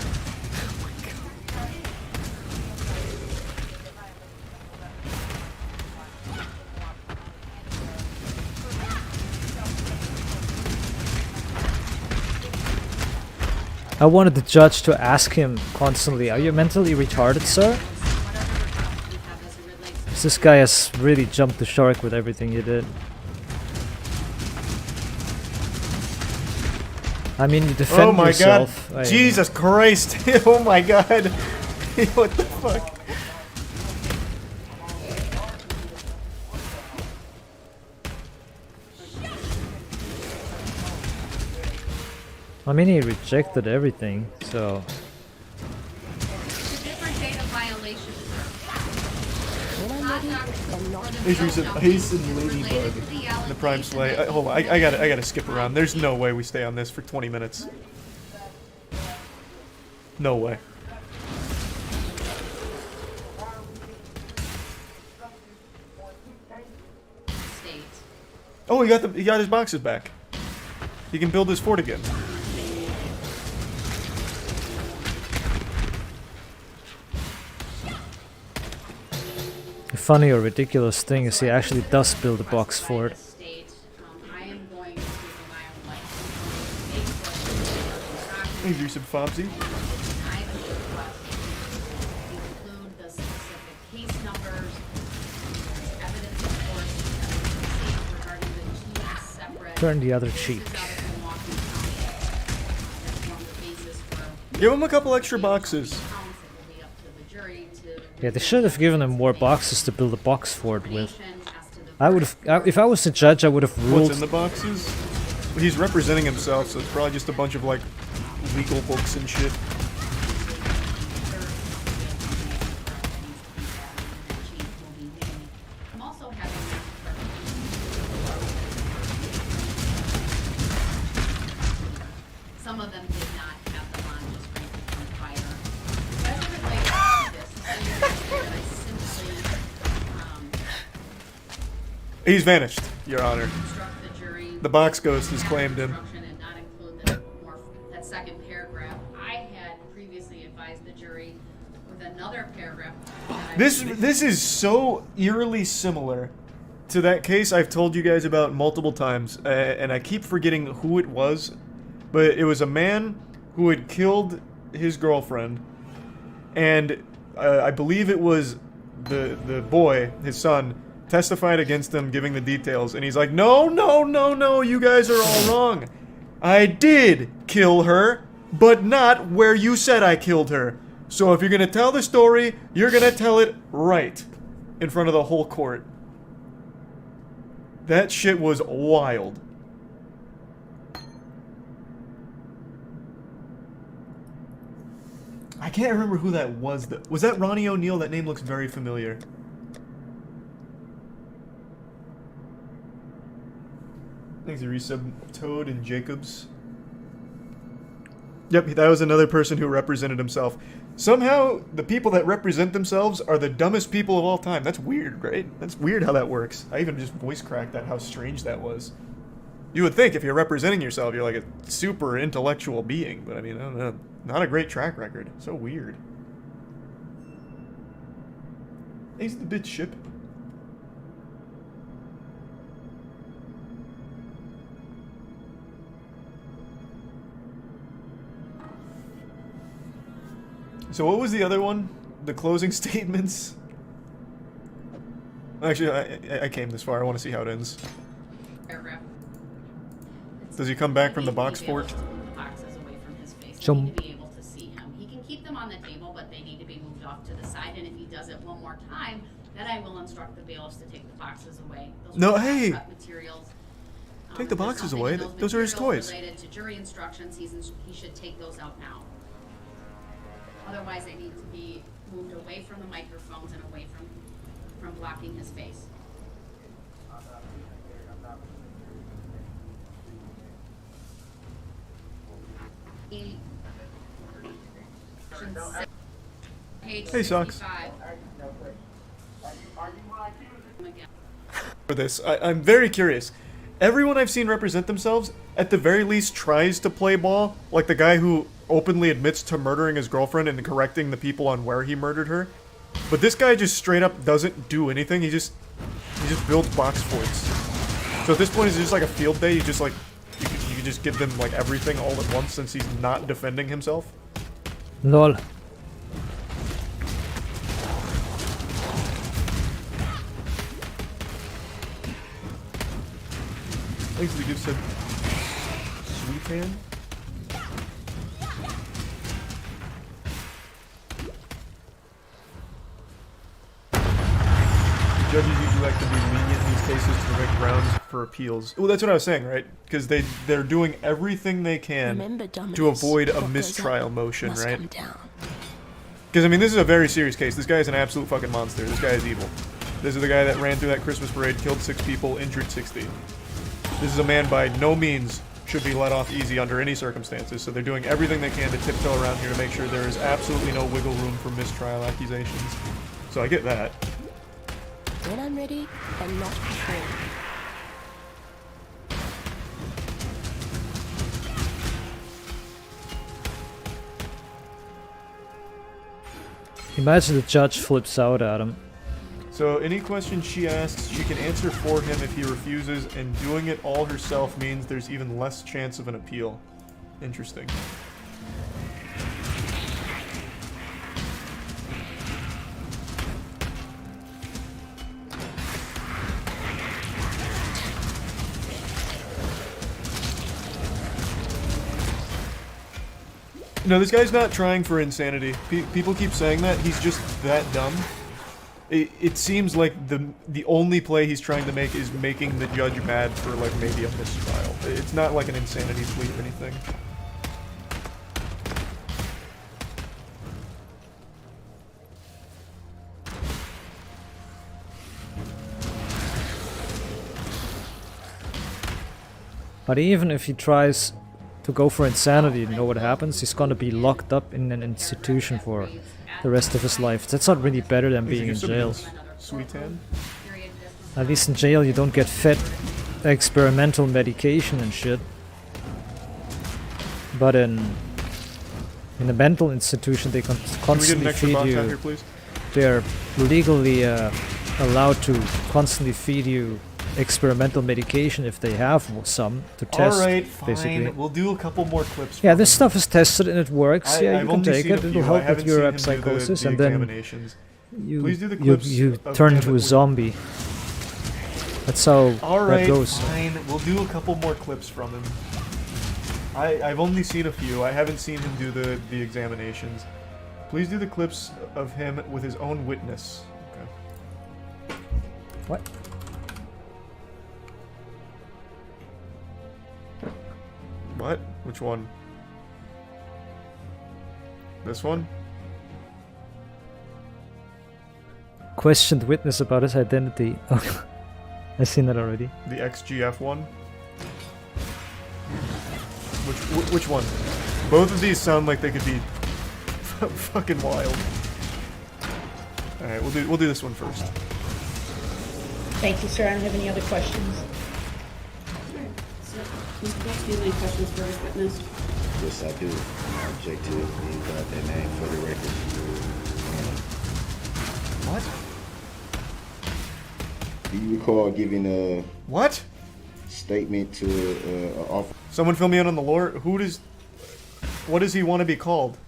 I wanted the judge to ask him constantly, are you mentally retarded, sir? This guy has really jumped the shark with everything you did. I mean, you defend yourself. Oh my god. Jesus Christ. Oh my god. What the fuck? I mean, he rejected everything, so... It's a different date of violation, sir. He's in Ladybug, the Prime Slay. Hold on, I gotta skip around. There's no way we stay on this for 20 minutes. No way. Oh, he got his boxes back. He can build his fort again. The funny or ridiculous thing is he actually does build a box fort. Here's your some Fobsy. Turn the other cheek. Give him a couple extra boxes. Yeah, they should have given him more boxes to build a box fort with. I would have, if I was the judge, I would have ruled. What's in the boxes? He's representing himself, so it's probably just a bunch of like legal books and shit. Some of them did not have them on, just frankly from fire. As it relates to this, I simply He's vanished, Your Honor. The box ghost has claimed him. and not include that second paragraph. I had previously advised the jury with another paragraph that This is so eerily similar to that case I've told you guys about multiple times, and I keep forgetting who it was, but it was a man who had killed his girlfriend, and I believe it was the boy, his son, testified against him, giving the details, and he's like, no, no, no, no, you guys are all wrong. I did kill her, but not where you said I killed her. So if you're gonna tell the story, you're gonna tell it right in front of the whole court. That shit was wild. I can't remember who that was. Was that Ronnie O'Neill? That name looks very familiar. Thanks, Resub, Toad, and Jacobs. Yep, that was another person who represented himself. Somehow, the people that represent themselves are the dumbest people of all time. That's weird, right? That's weird how that works. I even just voice cracked at how strange that was. You would think if you're representing yourself, you're like a super intellectual being, but I mean, I don't know. Not a great track record. So weird. Ace the bitch ship. So what was the other one? The closing statements? Actually, I came this far. I want to see how it ends. Does he come back from the box fort? So need to be able to see him. He can keep them on the table, but they need to be moved off to the side. And if he does it one more time, then I will instruct the bailiffs to take the boxes away. Those no, are hey! materials. Take the boxes away. Those are his toys. Related to jury instructions, he should take those out now. Otherwise, they need to be moved away from the microphones and away from blocking his face. Hey, Socks. For this, I'm very curious. Everyone I've seen represent themselves, at the very least, tries to play ball, like the guy who openly admits to murdering his girlfriend and correcting the people on where he murdered her. But this guy just straight up doesn't do anything. He just builds box forts. So at this point, it's just like a field day. You just like you can just give them like everything all at once since he's not defending himself. Lol. Thanks for the gift, said Sweet Hand. Judges usually like to be lenient in these cases to make grounds for appeals. Well, that's what I was saying, right? Because they're doing everything they can to avoid a mistrial motion, right? Because, I mean, this is a very serious case. This guy is an absolute fucking monster. This guy is evil. This is the guy that ran through that Christmas parade, killed 6 people, injured 60. This is a man by no means should be let off easy under any circumstances, so they're doing everything they can to tiptoe around here to make sure there is absolutely no wiggle room for mistrial accusations. So I get that. When I'm ready, and not before. Imagine the judge flips out at him. So any question she asks, she can answer for him if he refuses, and doing it all herself means there's even less chance of an appeal. Interesting. No, this guy's not trying for insanity. People keep saying that. He's just that dumb. It seems like the only play he's trying to make is making the judge mad for, like, maybe a mistrial. It's not like an insanity plea or anything. But even if he tries to go for insanity, you know what happens? He's gonna be locked up in an institution for the rest of his life. That's not really better than being in jail. Sweet hand. At least in jail you don't get fed experimental medication and shit. But in a mental institution they constantly feed you they're legally allowed to constantly feed you experimental medication if they have some to test. Alright, fine. Basically. We'll do a couple more clips. Yeah, from this him. stuff is tested and it works. Yeah, I've you can only take seen a it. It'll few. I help haven't with your seen him do psychosis, the and then examinations. Please do the you clips of turn him into a with- zombie. That's how Alright, that goes. fine. We'll do a couple more clips from him. I've only seen a few. I haven't seen him do the examinations. Please do the clips of him with his own witness. Okay. What? What? Which one? This one? Questioned witness about his identity. I've seen that already. The XGF one? Which one? Both of these sound like they could be fucking wild. Alright, we'll do this one first. Thank you, sir. I don't have any other questions. Mr. Brooks, do you have any questions for his witness? Yes, I do. I object to being got that name for the record. What? Do you recall giving a what statement to an officer? Someone fill me in on the lore. What does he want to be called?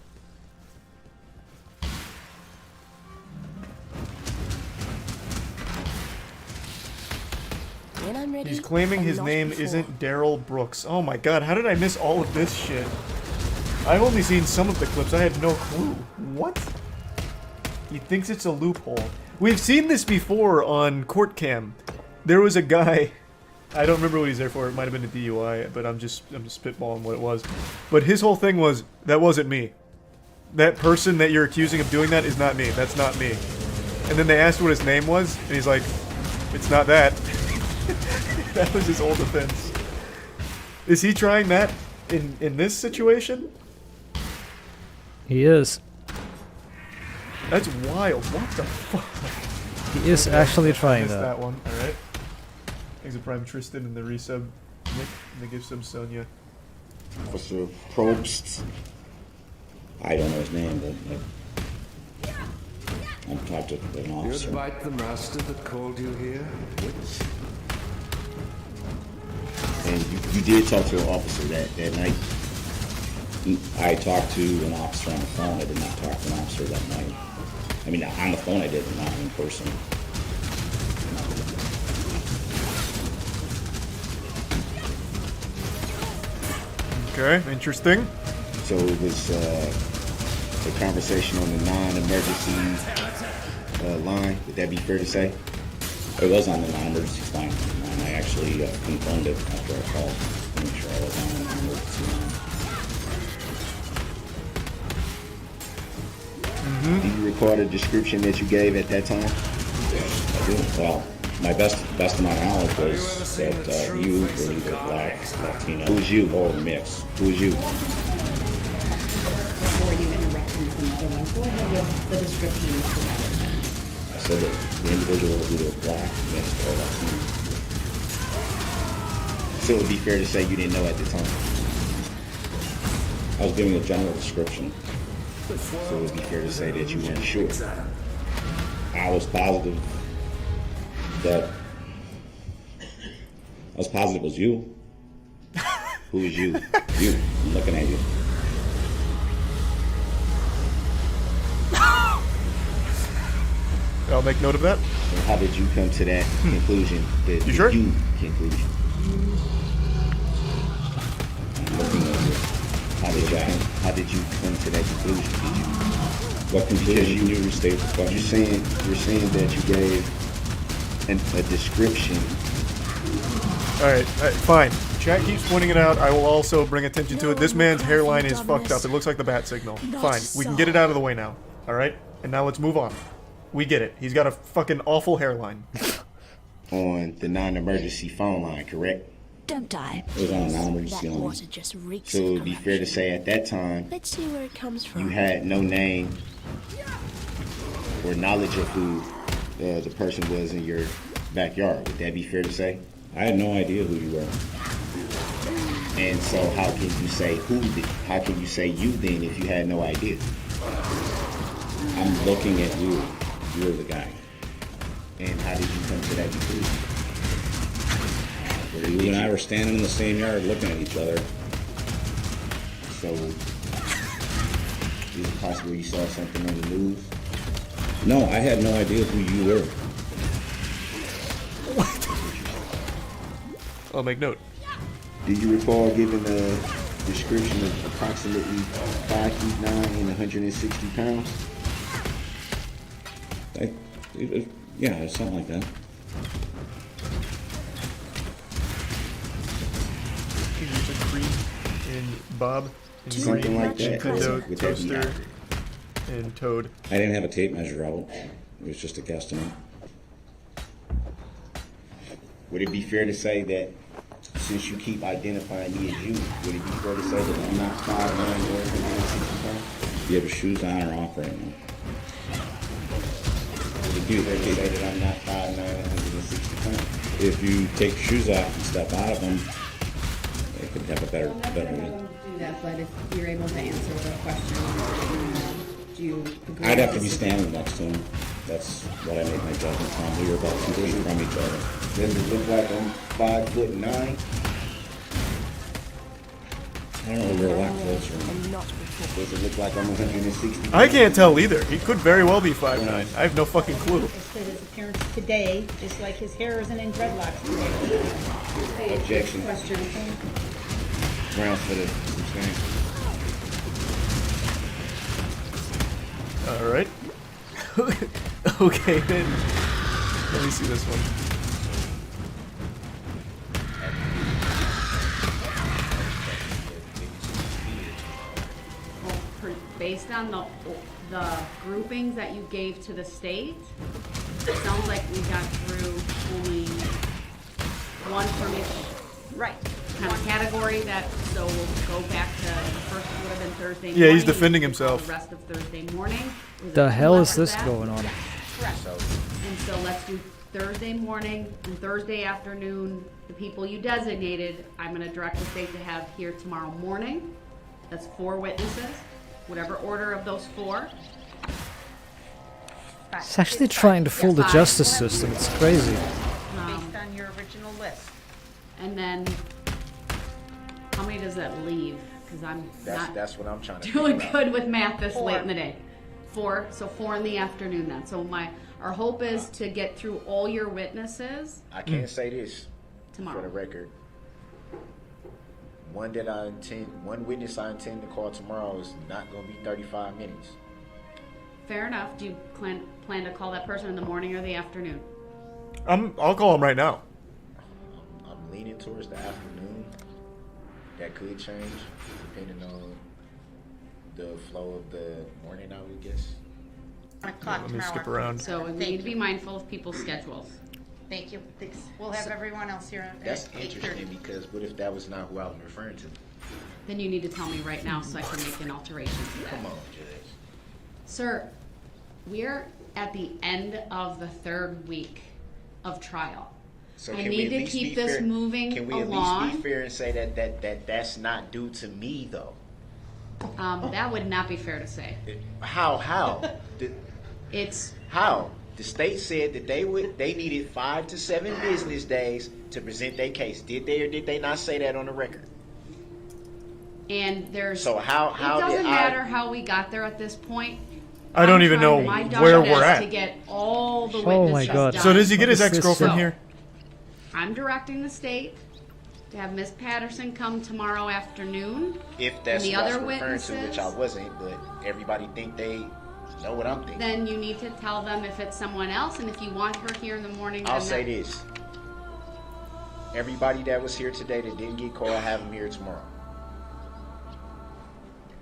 When I'm ready, He's claiming and his not name before. isn't Daryl Brooks. Oh my god, how did I miss all of this shit? I've only seen some of the clips. I had no clue. What? He thinks it's a loophole. We've seen this before on Court Cam. There was a guy, I don't remember what he's there for. It might have been a DUI, but I'm just spitballing what it was. But his whole thing was, that wasn't me. That person that you're accusing of doing that is not me. That's not me. And then they asked what his name was, and he's like, it's not that. That was his whole defense. Is he trying that in this situation? He is. That's wild. What the fuck? He is actually trying missed that. that one. Alright. Thanks to Prime Tristan and the resub Nick and the gift sub Sonia. Officer Probst. I don't know his name, but I'm talking to an officer. You'd bite the master that called you here, witch. And you did talk to an officer that night. I talked to an officer on the phone. I did not talk to an officer that night. I mean, on the phone I did, but not in person. Okay, interesting. So it was a conversation on the non-emergency line. Would that be fair to say? It was on the non-emergency line. And I actually confirmed it after I called to make sure I was on the non-emergency line. Do you record a description that you gave at that time? I do. Well, my best of my knowledge was that you were either black, Latino. Who was you? Or mixed. Who was you? Before you interrupt me with another one, go ahead with the description, Mr. Weatherman. I said that the individual was either black, mixed, or Latino. So it would be fair to say you didn't know at the time. I was giving a general description. So it would be fair to say that you weren't sure. I was positive that it was you. Who is you? You. I'm looking at you. I'll make note of that. So how did you come to that conclusion? That You sure? You conclusion. I'm looking at you. How did you come to that conclusion? What conclusion? You restate the question. You're saying that you gave a description. Alright, fine. Chat keeps pointing it out. I will also bring attention to it. This man's hairline is fucked up. It looks like the bat signal. Fine. We can get it out of the way now. Alright? And now let's move on. We get it. He's got a fucking awful hairline. On the non-emergency phone line, correct? Don't die. It was on a non-emergency That line. water just reeks So it of would be fair to say at that time, Let's see where it comes from. you had no name or knowledge of who the person was in your backyard. Would that be fair to say? I had no idea who you were. And so how can you say how can you say you then if you had no idea? I'm looking at you. You were the guy. And how did you come to that conclusion? Where you and I were standing in the same yard looking at each other. So, is it possible you saw something on the news? No, I had no idea who you were. I'll make note. Do you recall giving a description of approximately 5'9" and 160 pounds? Yeah, something like that. You took cream and Bob and Something like that. Nintendo, Would that be Toaster, accurate? and Toad. I didn't have a tape measure out. It was just a guesstimate. Would it be fair to say that since you keep identifying me as you, would it be fair to say that I'm not 5'9" or 160 pounds? Do you have your shoes on or off right now? Would it be fair to say that I'm not 5'9" and 160 pounds? If you take your shoes off and step out of them, it could have a better do that, but if you're able to answer the question, do you agree? I'd have to be standing next to him. That's what I make my judgment from. We were about 2 feet from each other. Does it look like I'm 5'9"? I don't know, we're a lot closer. Does it look like I'm 160? I can't tell either. He could very well be 5'9". I have no fucking clue. They said his appearance today, just like his hair isn't in dreadlocks today. Objection. Question. Grounds for the sustain. All right. Okay, then. Let me see this one. Based on the groupings that you gave to the state, it sounds like we got through only one from each kind of category. That so we'll go back to the first would have been Thursday morning. Yeah, he's defending himself. The rest of Thursday morning. The hell is this going on? Correct. And so let's do Thursday morning and Thursday afternoon. The people you designated, I'm going to direct the state to have here tomorrow morning. That's 4 witnesses. Whatever order of those 4. It's actually trying to fool the justice system. It's crazy. Based on your original list. And then, how many does that leave? Because That's what I'm trying to doing figure out. good with math this 4. late in the day. 4, so 4 in the afternoon then. So our hope is to get through all your witnesses. I can't say this tomorrow. For the record. One witness I intend to call tomorrow is not going to be 35 minutes. Fair enough. Do you plan to call that person in the morning or the afternoon? I'll call him right now. I'm leaning towards the afternoon. That could change depending on the flow of the morning, I would guess. 1 o'clock Let me tomorrow. skip around. So we need to be mindful of people's schedules. Thank you. We'll have everyone else here at That's 8:30. interesting because what if that was not who I was referring to? Then you need to tell me right now so I can make an alteration to that. Come on, Judge. Sir, we're at the end of the 3rd week of trial. So I can we need at to least keep be this fair? moving Can we along. at least be fair and say that's not due to me though? That would not be fair to say. How? It's how? The state said that they needed 5 to 7 business days to present their case. Did they or did they not say that on the record? And there's So how it doesn't did matter how we got there at this point. I don't even know My where job we're is at. to get all the Oh witnesses my God. done. So does he get his What is this ex-girlfriend shit? here? I'm directing the state to have Miss Patterson come tomorrow afternoon. If that's and the what I other was referring witnesses, to, which I wasn't, but everybody think they know what I'm thinking. then you need to tell them if it's someone else, and if you want her here in the morning. I'll then say that- this. Everybody that was here today that didn't get called, I have them here tomorrow.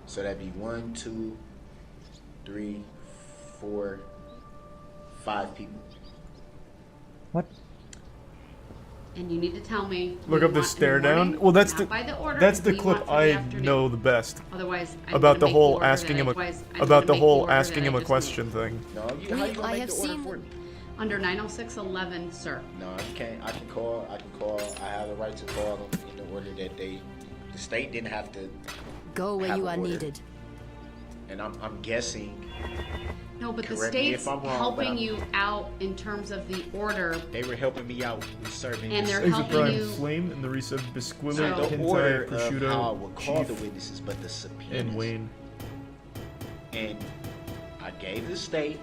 So that'd be 1, 2, 3, 4, 5 people. What? And you need to tell me. who Look you up the want in stare morning, down. Well, that's not by the order, that's who the you clip want for the I afternoon. know the best. Otherwise, I'm about gonna the make whole order asking that him otherwise I'm about gonna the make whole order asking that him I a just question made. thing. No, how you gonna make the order for me? Under 906.11, sir. No, you can't. I can call. I have the right to call them in the order that the state didn't have to. Go where have you an are order. needed. And I'm guessing No, but the Correct me state's if I'm wrong, but helping I'm- you out in terms of the order. They were helping me out with serving. And this- they're Eggs helping of prime you. flame and the Risa Bisquillo, So the order Hentai, of how I Prosciutto, would call the Chief, witnesses, but the subpoenas. and Wayne. And I gave the state.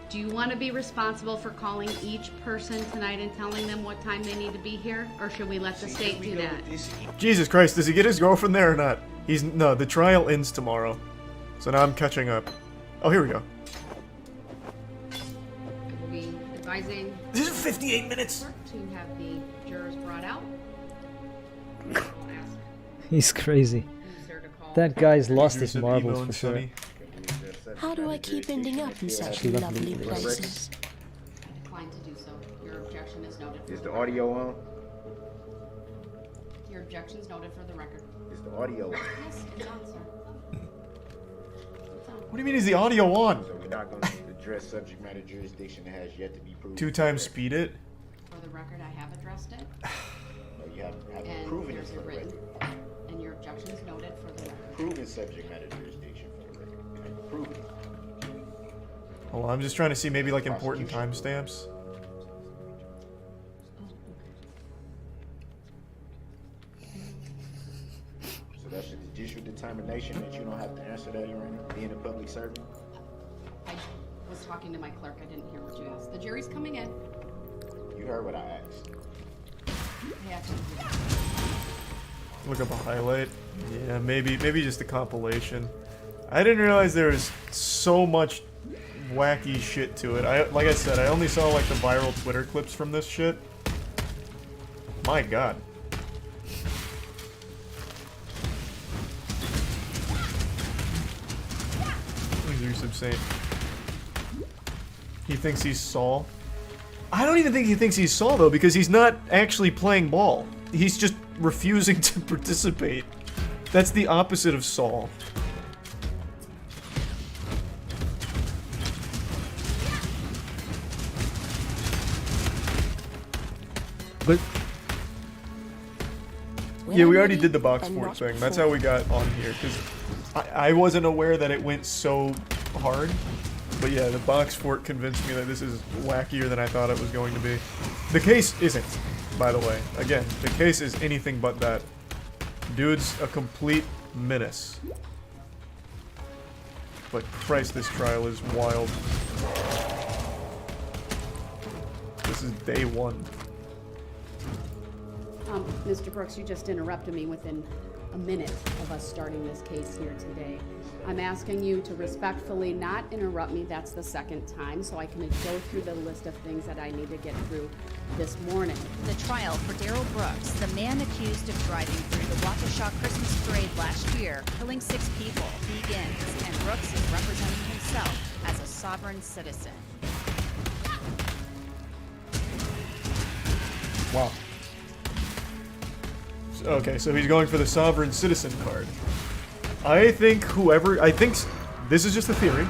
Do you want to be responsible for calling each person tonight and telling them what time they need to be here? Or should we let the state do that? Jesus Christ, does he get his girlfriend there or not? No, the trial ends tomorrow. So now I'm catching up. Oh, here we go. I will be advising. This is 58 minutes. To have the jurors brought out. He's crazy. That guy's lost his marbles for sure. How do I keep ending up in such lovely places? Declined to do so. Your objection is noted. Is the audio on? Your objection is noted for the record. Is the audio on? Yes, it's on, sir. What do you mean is the audio on? So we're not going to address subject matter jurisdiction that has yet to be proven. 2 times speed it? For the record, I have addressed it. No, you haven't And proven it there's for a the written. record. And your objection is noted for the record. Proven subject matter jurisdiction for the record. And I proven it. Hold on, I'm just trying to see maybe like important timestamps. So that's a judicial determination that you don't have to answer that, Your Honor, being a public servant? I was talking to my clerk. I didn't hear what you asked. The jury's coming in. You heard what I asked. I actually did. Look up a highlight. Yeah, maybe just a compilation. I didn't realize there was so much wacky shit to it. Like I said, I only saw like the viral Twitter clips from this shit. My god. Elusive Saint. He thinks he's Saul. I don't even think he thinks he's Saul though, because he's not actually playing ball. He's just refusing to participate. That's the opposite of Saul. But yeah, we already did the box fort thing. That's how we got on here, because I wasn't aware that it went so hard. But yeah, the box fort convinced me that this is wackier than I thought it was going to be. The case isn't, by the way. Again, the case is anything but that. Dude's a complete menace. But Christ, this trial is wild. This is day 1. Mr. Brooks, you just interrupted me within a minute of us starting this case here today. I'm asking you to respectfully not interrupt me. That's the second time, so I can go through the list of things that I need to get through this morning. The trial for Daryl Brooks, the man accused of driving through the Waukesha Christmas parade last year, killing 6 people, begins, and Brooks is representing himself as a sovereign citizen. Wow. Okay, so he's going for the sovereign citizen card. I think this is just a theory.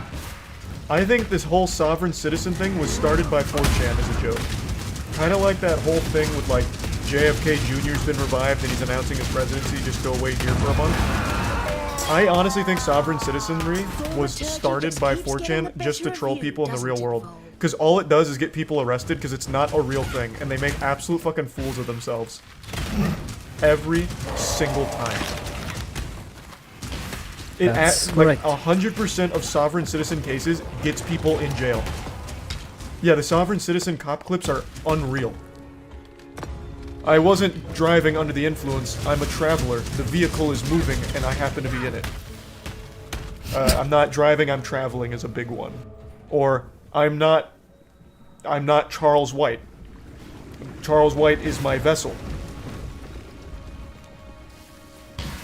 I think this whole sovereign citizen thing was started by 4chan as a joke. Kind of like that whole thing with like JFK Jr.'s been revived and he's announcing his presidency, just go wait here for a month. I honestly think sovereign citizenry was started by 4chan just to troll people in the real world. Because all it does is get people arrested because it's not a real thing and they make absolute fucking fools of themselves. Every single time. That's like 100% of sovereign citizen cases gets people in jail. Yeah, the sovereign citizen cop clips are unreal. I wasn't driving under the influence, I'm a traveler. The vehicle is moving and I happen to be in it. I'm not driving, I'm traveling is a big one. Or, I'm not Charles White. Charles White is my vessel.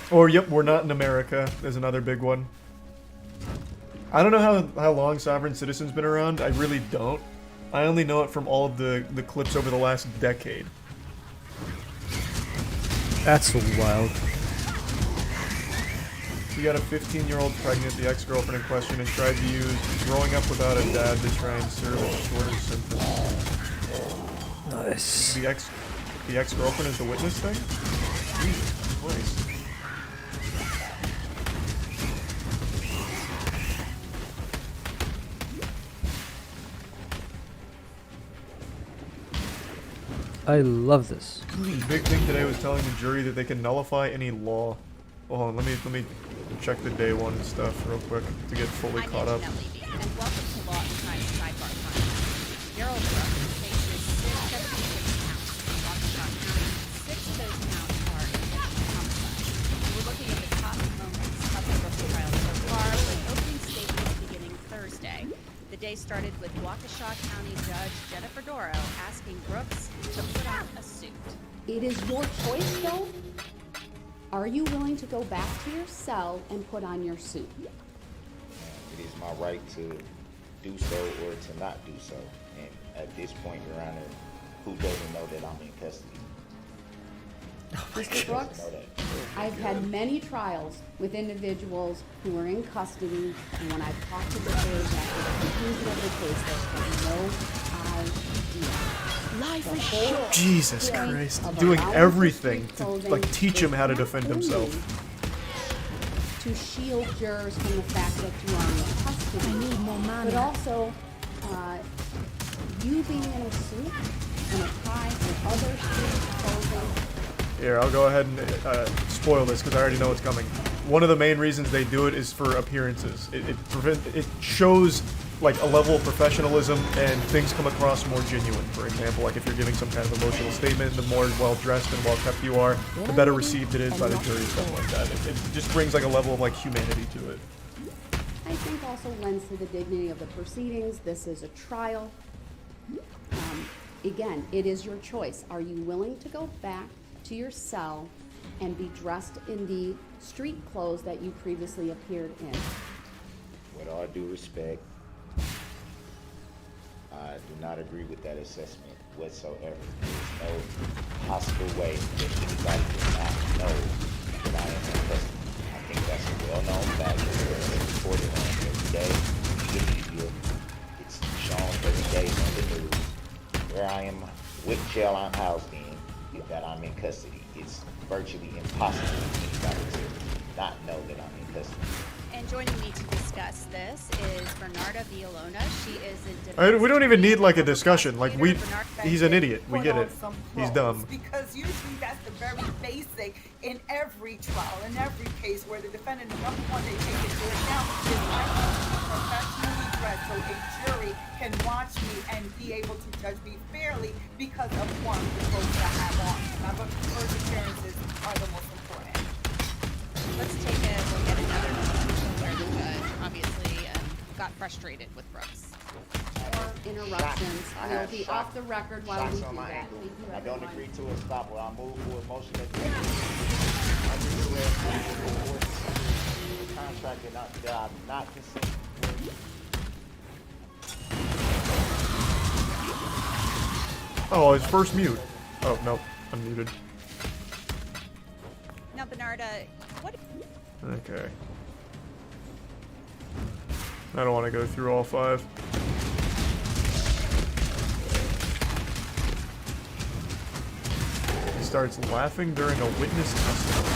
Or, yep, we're not in America, is another big one. I don't know how long Sovereign Citizen's been around, I really don't. I only know it from all of the clips over the last decade. That's so wild. She got a 15-year-old pregnant, the ex-girlfriend in question, and tried to use growing up without a dad to try and serve as shorter sentence. Nice. The ex-girlfriend is the witness thing? Jesus Christ. I love this. The big thing today was telling the jury that they can nullify any law. Hold on, let me check the day one and stuff real quick to get fully caught up. And welcome to Law and Crime Sidebar Time. Daryl Brooks faces 76 counts. Waukesha County, 6 of those counts are intentional homicide. We're looking at the top moments of the Brooks trial so far, with opening statements beginning Thursday. The day started with Waukesha County Judge Jennifer Doro asking Brooks to put on a suit. It is your choice, though. Are you willing to go back to your cell and put on your suit? It is my right to do so or to not do so. And at this point, Your Honor, who doesn't know that I'm in custody? Mr. Brooks, I've had many trials with individuals who are in custody, and when I've talked to the jurors after the conclusion of the case, they have no idea. Life is short. Jesus Christ. Doing everything to like teach him how to defend himself. To shield jurors from the fact that you are in custody. I need more money. But also, you being in a suit and a tie with other street clothing. Here, I'll go ahead and spoil this because I already know what's coming. One of the main reasons they do it is for appearances. It shows like a level of professionalism and things come across more genuine. For example, like if you're giving some kind of emotional statement, the more well-dressed and well-kept you are, the better received it is by the jury, stuff like that. It just brings like a level of like humanity to it. I think also lends to the dignity of the proceedings. This is a trial. Again, it is your choice. Are you willing to go back to your cell and be dressed in the street clothes that you previously appeared in? With all due respect, I do not agree with that assessment whatsoever. There's no possible way that anybody does not know that I am in custody. I think that's a well-known fact. It's reported on every day in the media. It's shown every day on the news. Where I am, what jail I'm housed in, that I'm in custody. It's virtually impossible for anybody to not know that I'm in custody. And joining me to discuss this is Bernarda Villalona. She is a We don't even need like a discussion. Like he's an idiot. We get it. He's dumb. Because usually that's the very basic in every trial, in every case where the defendant, number one, they take into account is I must be professionally dressed so a jury can watch me and be able to judge me fairly because of one, the clothes that I have on. My first appearances are the most important. Let's take a look at another situation where the judge obviously got frustrated with Brooks. Or interruptions. We'll be off the record while we do that. I don't agree to a stop where I move for a motion that contract that I'm not consenting. Oh, his first mute. Oh, no. Unmuted. Now, Bernarda, what... Okay. I don't want to go through all 5. He starts laughing during a witness testimony.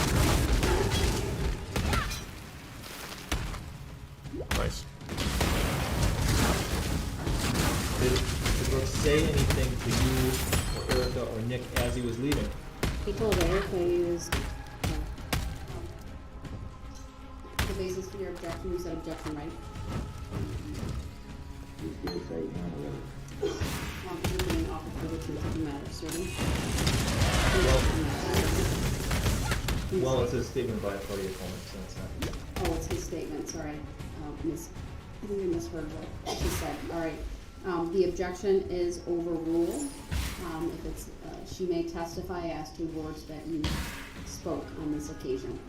Nice. Did Brooks say anything to you or Erica or Nick as he was leaving? He told Erica he was... The basis for your objection, you said objection, right? Well, it's a statement by a party opponent, so it's not... Oh, it's his statement, sorry. I think I misheard what she said. All right. The objection is overruled. If it's, she may testify as to words that you spoke on this occasion.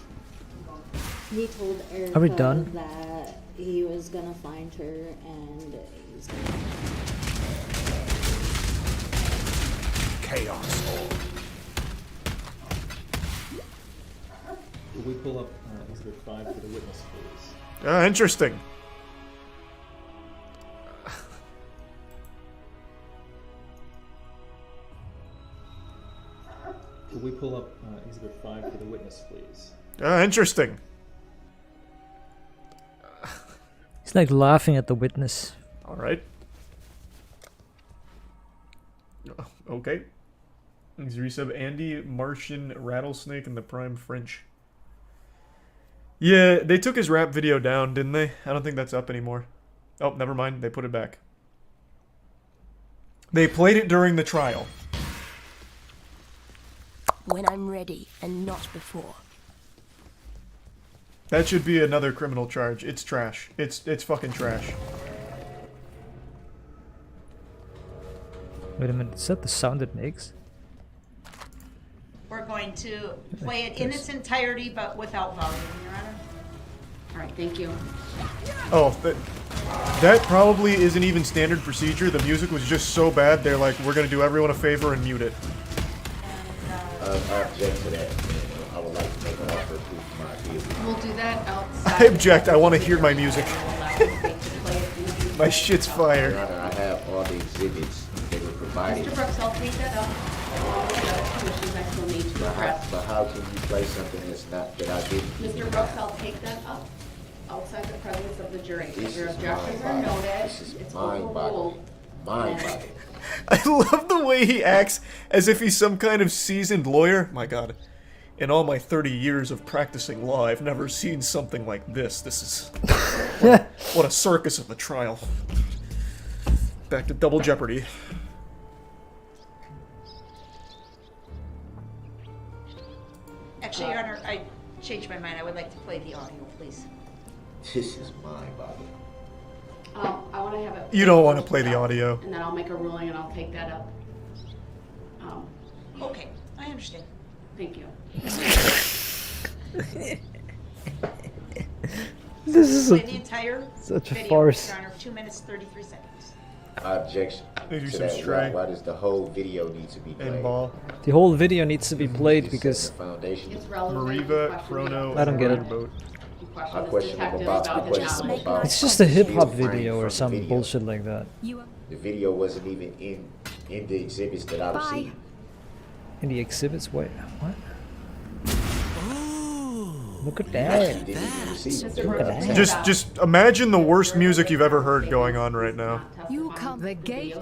He told Are we Erica done? that he was gonna find her and he was gonna... Chaos. Will we pull up Exhibit 5 for the witness, please? Interesting. Will we pull up Exhibit 5 for the witness, please? Interesting. He's like laughing at the witness. All right. Okay. He's resub Andy, Martian, Rattlesnake, and the Prime French. Yeah, they took his rap video down, didn't they? I don't think that's up anymore. Oh, never mind. They put it back. They played it during the trial. When I'm ready, and not before. That should be another criminal charge. It's trash. It's fucking trash. Wait a minute, is that the sound it makes? We're going to play it in its entirety, but without volume, Your Honor. All right, thank you. Oh, that probably isn't even standard procedure. The music was just so bad, they're like, we're gonna do everyone a favor and mute it. I object to that. I would like to make an offer of proof of my appeal. We'll do that outside. I object. I want to hear my music. My shit's fire. Your Honor, I have all the exhibits they were provided. Mr. Brooks, I'll take that up. Along with the other commissions I still need to address. But how can you play something that's not, that I didn't? Mr. Brooks, I'll take that up outside the presence of the jury. This Your is objections are mind-boggling. noted. This is It's mind-boggling. overruled. Mind-boggling. I love the way he acts as if he's some kind of seasoned lawyer. My god. In all my 30 years of practicing law, I've never seen something like this. This is... what a circus of a trial. Back to Double Jeopardy. Actually, Your Honor, I changed my mind. I would like to play the audio, please. This is mind-boggling. I want to have it. You don't want to play the audio. And then I'll make a ruling and I'll take that up. Okay, I understand. Thank you. This is Play the entire such a video, farce. Your Honor, 2 minutes, 33 seconds. Objection They do to some that. stray. Why does the whole video need to be played? And ball. The whole video needs to be played because Foundation. It's relevant. Mariva, Chrono, I don't get it. and Boat. I question him about it's just a hip hop video or some bullshit like that. The video wasn't even in the exhibits that I received. In the exhibits? Wait, what? Look at that. Look at that. Just imagine the worst music you've ever heard going on right now. You come. The gate.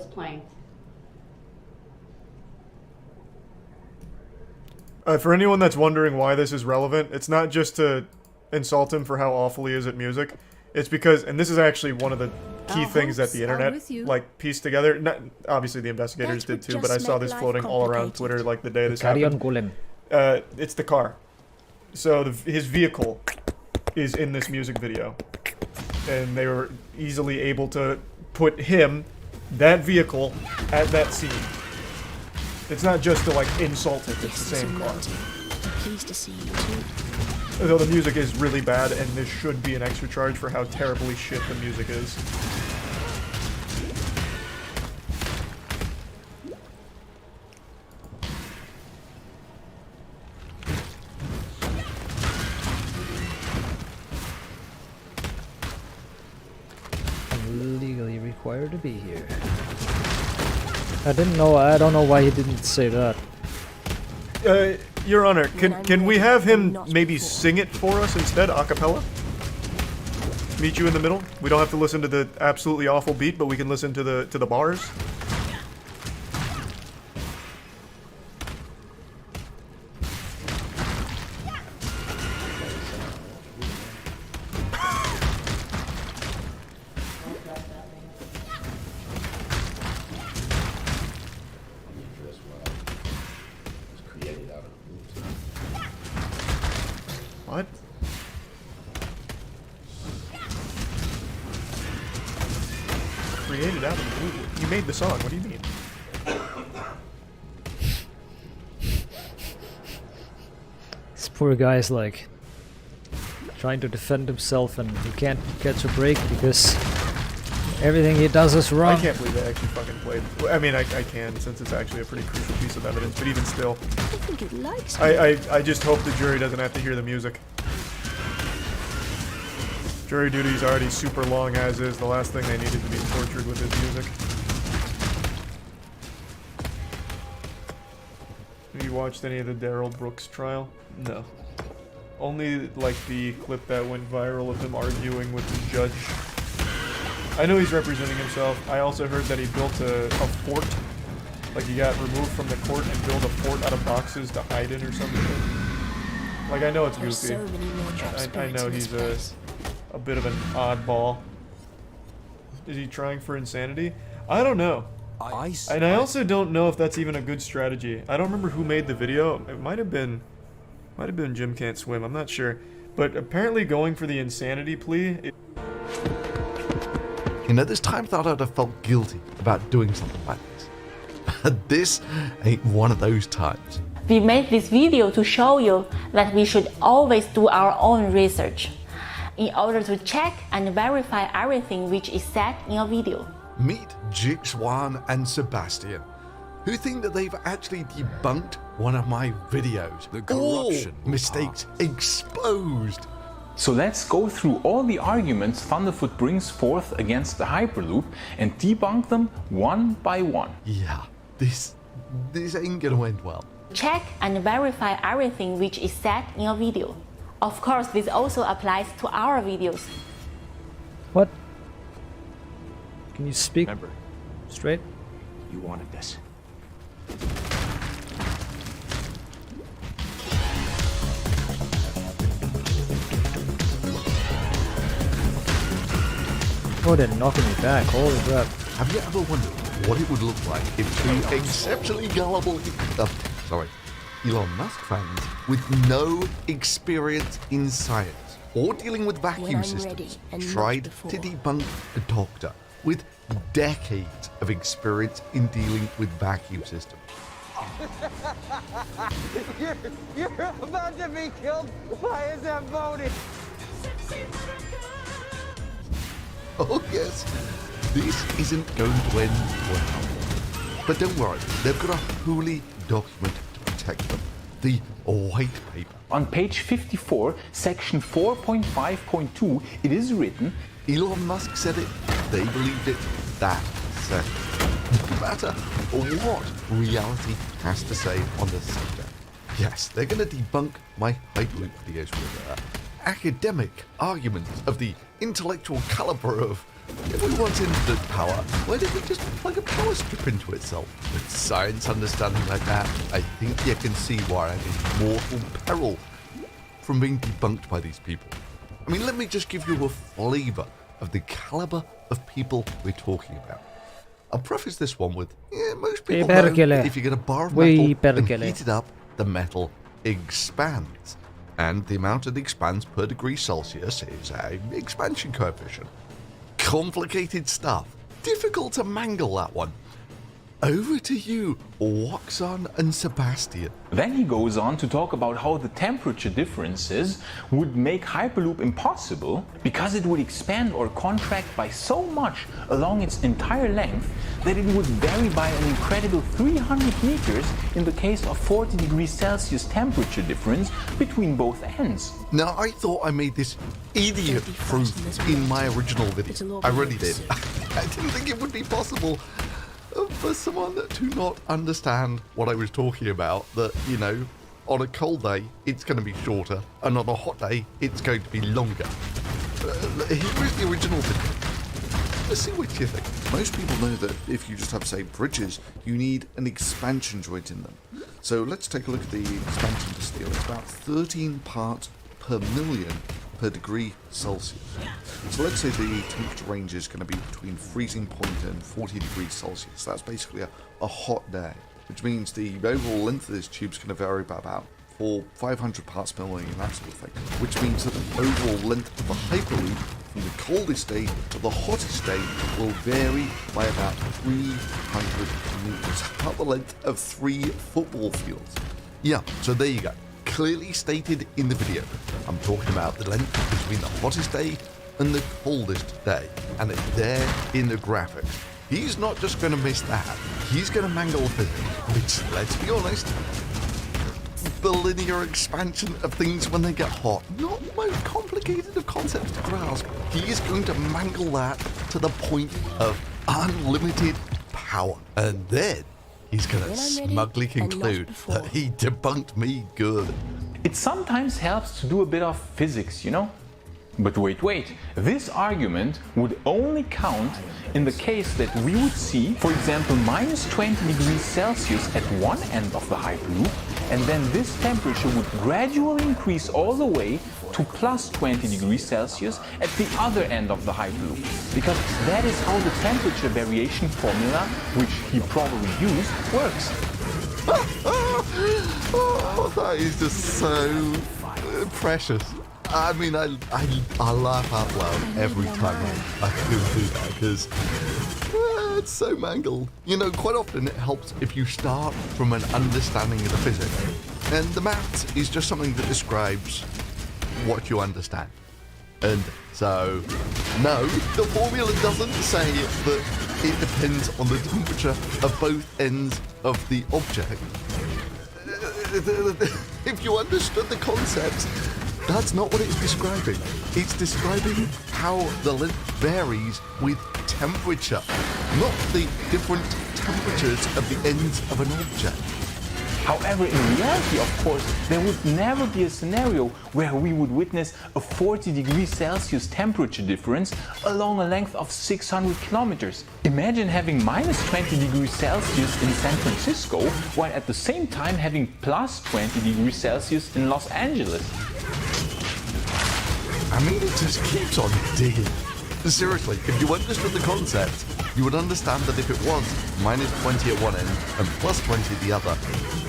For anyone that's wondering why this is relevant, it's not just to insult him for how awful he is at music. It's because, and this is actually one of the key things that the internet like pieced together. Not, obviously the investigators did too, but I saw this floating all around Twitter like the day this happened. It's the car. So his vehicle is in this music video, and they were easily able to put that vehicle, at that scene. It's not just to like insult it; it's the same car. Pleased to see you too. Though the music is really bad, and this should be an extra charge for how terribly shit the music is. I'm legally required to be here. I don't know why he didn't say that. Your Honor, can we have him maybe sing it for us instead, a cappella? Meet you in the middle? We don't have to listen to the absolutely awful beat, but we can listen to the bars. What? Created out of the blue. You made the song, what do you mean? This poor guy's like trying to defend himself and he can't catch a break because everything he does is wrong. I can't believe they actually fucking played. I mean, I can, since it's actually a pretty crucial piece of evidence, but even still. I think it likes me. I just hope the jury doesn't have to hear the music. Jury duty's already super long as is. The last thing they needed to be tortured with is music. Have you watched any of the Daryl Brooks trial? No. Only, like, the clip that went viral of him arguing with the judge. I know he's representing himself. I also heard that he built a fort Like he got removed from the court and built a fort out of boxes to hide in or something. Like I know it's goofy. So many more I know he's a bit of an oddball. Is he trying for insanity? I don't know. And I also don't know if that's even a good strategy. I don't remember who made the video. It might have been Jim Can't Swim. I'm not sure. But apparently going for the insanity plea. You know, there's times that I'd have felt guilty about doing something like this. But this ain't one of those times. We made this video to show you that we should always do our own research in order to check and verify everything which is said in a video. Meet Jixwan and Sebastian, who think that they've actually debunked one of my videos. The corruption. All mistakes exposed. So let's go through all the arguments Thunderfoot brings forth against the Hyperloop and debunk them one by one. Yeah, this ain't gonna end well. Check and verify everything which is said in a video. Of course, this also applies to our videos. What? Can you speak straight? You wanted this. Oh, they're knocking me back. Holy crap. Have you ever wondered what it would look like if two exceptionally gullible Elon Musk fans with no experience in science or dealing with vacuum systems tried to debunk a doctor with decades of experience in dealing with vacuum systems? You're about to be killed by a Zamboni. Oh yes, this isn't going to end well. But don't worry, they've got a fully document to protect them. The white paper. On page 54, section 4.5.2, it is written, Elon Musk said it, they believed it, that said it. No matter what reality has to say on the subject. Yes, they're going to debunk my Hyperloop videos with academic arguments of the intellectual caliber of, if we want infinite power, why don't we just plug a power strip into itself? With science understanding like that, I think you can see why I'm in mortal peril from being debunked by these people. I mean, let me just give you a flavour of the caliber of people we're talking about. I'll preface this one with, most people know that if you get a bar of metal and heat it up, the metal expands. And the amount it expands per degree Celsius is an expansion coefficient. Complicated stuff. Difficult to mangle, that one. Over to you, Waxon and Sebastian. Then he goes on to talk about how the temperature differences would make Hyperloop impossible because it would expand or contract by so much along its entire length that it would vary by an incredible 300 meters in the case of 40 degrees Celsius temperature difference between both ends. Now, I thought I made this idiot proof in my original video. I really did. I didn't think it would be possible for someone to not understand what I was talking about, that, you know, on a cold day, it's going to be shorter, and on a hot day, it's going to be longer. Here is the original video. Let's see what you think. Most people know that if you just have, say, bridges, you need an expansion joint in them. So let's take a look at the expansion to steel. It's about 13 parts per million per degree Celsius. So let's say the temperature range is going to be between freezing point and 40 degrees Celsius. That's basically a hot day, which means the overall length of this tube is going to vary by about 500 parts per million, that sort of thing. Which means that the overall length of the Hyperloop from the coldest day to the hottest day will vary by about 300 meters, about the length of 3 football fields. Yeah, so there you go. Clearly stated in the video. I'm talking about the length between the hottest day and the coldest day, and it's there in the graphics. He's not just going to miss that, he's going to mangle physics, which, let's be honest, the linear expansion of things when they get hot, not the most complicated of concepts to grasp. He is going to mangle that to the point of unlimited power, and then he's going to smugly conclude that he debunked me good. It sometimes helps to do a bit of physics, you know? But wait, this argument would only count in the case that we would see, for example, minus 20 degrees Celsius at one end of the Hyperloop, and then this temperature would gradually increase all the way to plus 20 degrees Celsius at the other end of the Hyperloop. Because that is how the temperature variation formula, which he probably used, works. Oh, that is just so precious. I mean, I laugh out loud every time I do that because it's so mangled. You know, quite often it helps if you start from an understanding of the physics. And the maths is just something that describes what you understand. And so, no, the formula doesn't say that it depends on the temperature of both ends of the object. If you understood the concepts, that's not what it's describing. It's describing how the length varies with temperature, not the different temperatures of the ends of an object. However, in reality, of course, there would never be a scenario where we would witness a 40 degrees Celsius temperature difference along a length of 600 kilometers. Imagine having minus 20 degrees Celsius in San Francisco, while at the same time having plus 20 degrees Celsius in Los Angeles. I mean, it just keeps on digging. Seriously, if you understood the concept, you would understand that if it was minus 20 at one end and plus 20 at the other,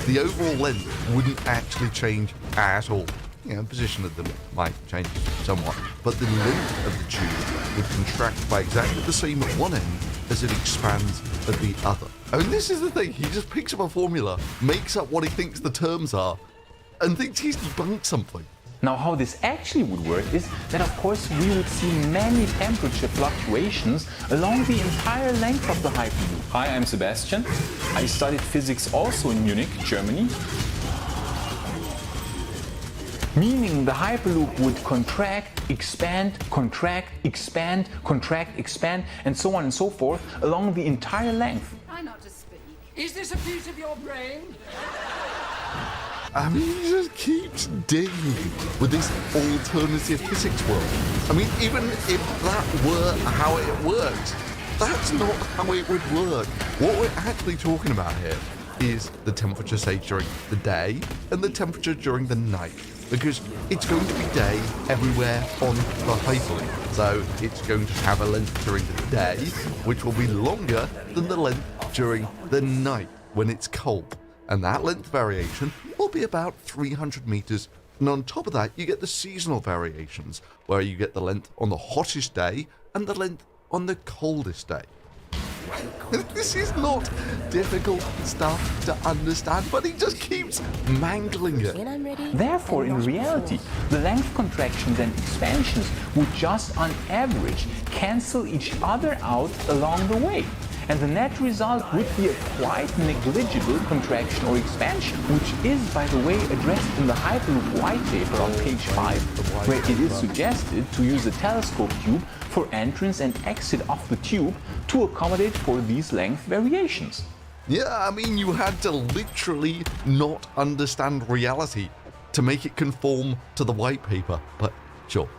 the overall length wouldn't actually change at all. You know, the position of them might change somewhat, but the length of the tube would contract by exactly the same at one end as it expands at the other. I mean, this is the thing. He just picks up a formula, makes up what he thinks the terms are, and thinks he's debunked something. Now, how this actually would work is that, of course, we would see many temperature fluctuations along the entire length of the Hyperloop. Hi, I'm Sebastian. I studied physics also in Munich, Germany. Meaning the Hyperloop would contract, expand, expand, and so on and so forth along the entire length. Try not to speak. Is this a piece of your brain? I mean, he just keeps digging with this alternative physics world. I mean, even if that were how it works, that's not how it would work. What we're actually talking about here is the temperature, say, during the day and the temperature during the night. Because it's going to be day everywhere on the Hyperloop. So it's going to have a length during the day, which will be longer than the length during the night when it's cold. And that length variation will be about 300 meters. And on top of that, you get the seasonal variations, where you get the length on the hottest day and the length on the coldest day. This is not difficult stuff to understand, but he just keeps mangling it. Therefore, in reality, the length contractions and expansions would just on average cancel each other out along the way. And the net result would be a quite negligible contraction or expansion, which is, by the way, addressed in the Hyperloop white paper on page 5, where it is suggested to use a telescope tube for entrance and exit of the tube to accommodate for these length variations. Yeah, I mean, you had to literally not understand reality to make it conform to the white paper, but sure,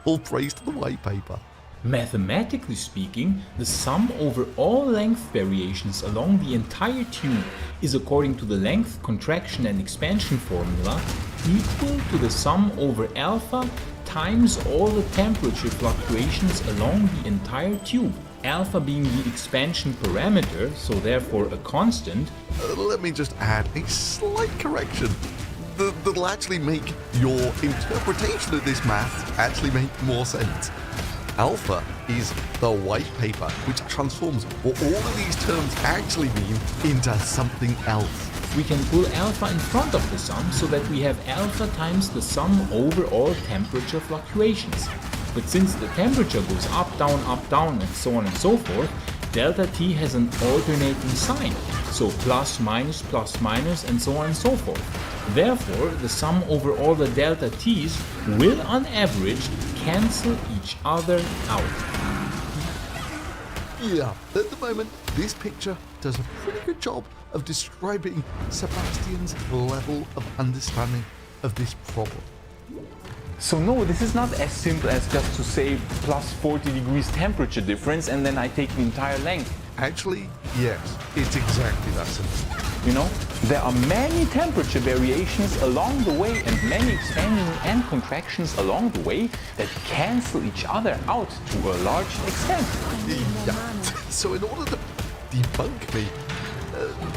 all praise to the white paper. Mathematically speaking, the sum over all length variations along the entire tube is, according to the length contraction and expansion formula, equal to the sum over alpha times all the temperature fluctuations along the entire tube. Alpha being the expansion parameter, so therefore a constant. Let me just add a slight correction that'll actually make your interpretation of this math actually make more sense. Alpha is the white paper, which transforms what all of these terms actually mean into something else. We can pull alpha in front of the sum so that we have alpha times the sum over all temperature fluctuations. But since the temperature goes up, down, and so on and so forth, delta T has an alternating sign, so plus, minus, and so on and so forth. Therefore, the sum over all the delta T's will, on average, cancel each other out. Yeah, at the moment, this picture does a pretty good job of describing Sebastian's level of understanding of this problem. So no, this is not as simple as just to say plus 40 degrees temperature difference and then I take the entire length. Actually, yes, it's exactly that simple. You know, there are many temperature variations along the way and many expansions and contractions along the way that cancel each other out to a large extent. Yeah. So in order to debunk me,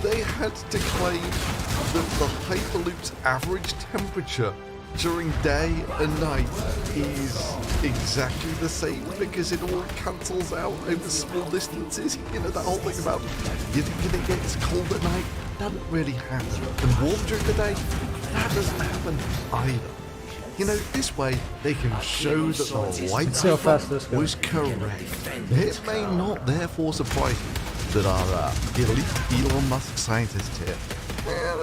they had to claim that the Hyperloop's average temperature during day and night is exactly the same because it all cancels out over small distances. You know, that whole thing about you thinking it gets cold at night doesn't really happen. And warm during the day, that doesn't happen either. You know, this way they can show that the white paper was correct. It may not therefore surprise you that our elite Elon Musk scientists here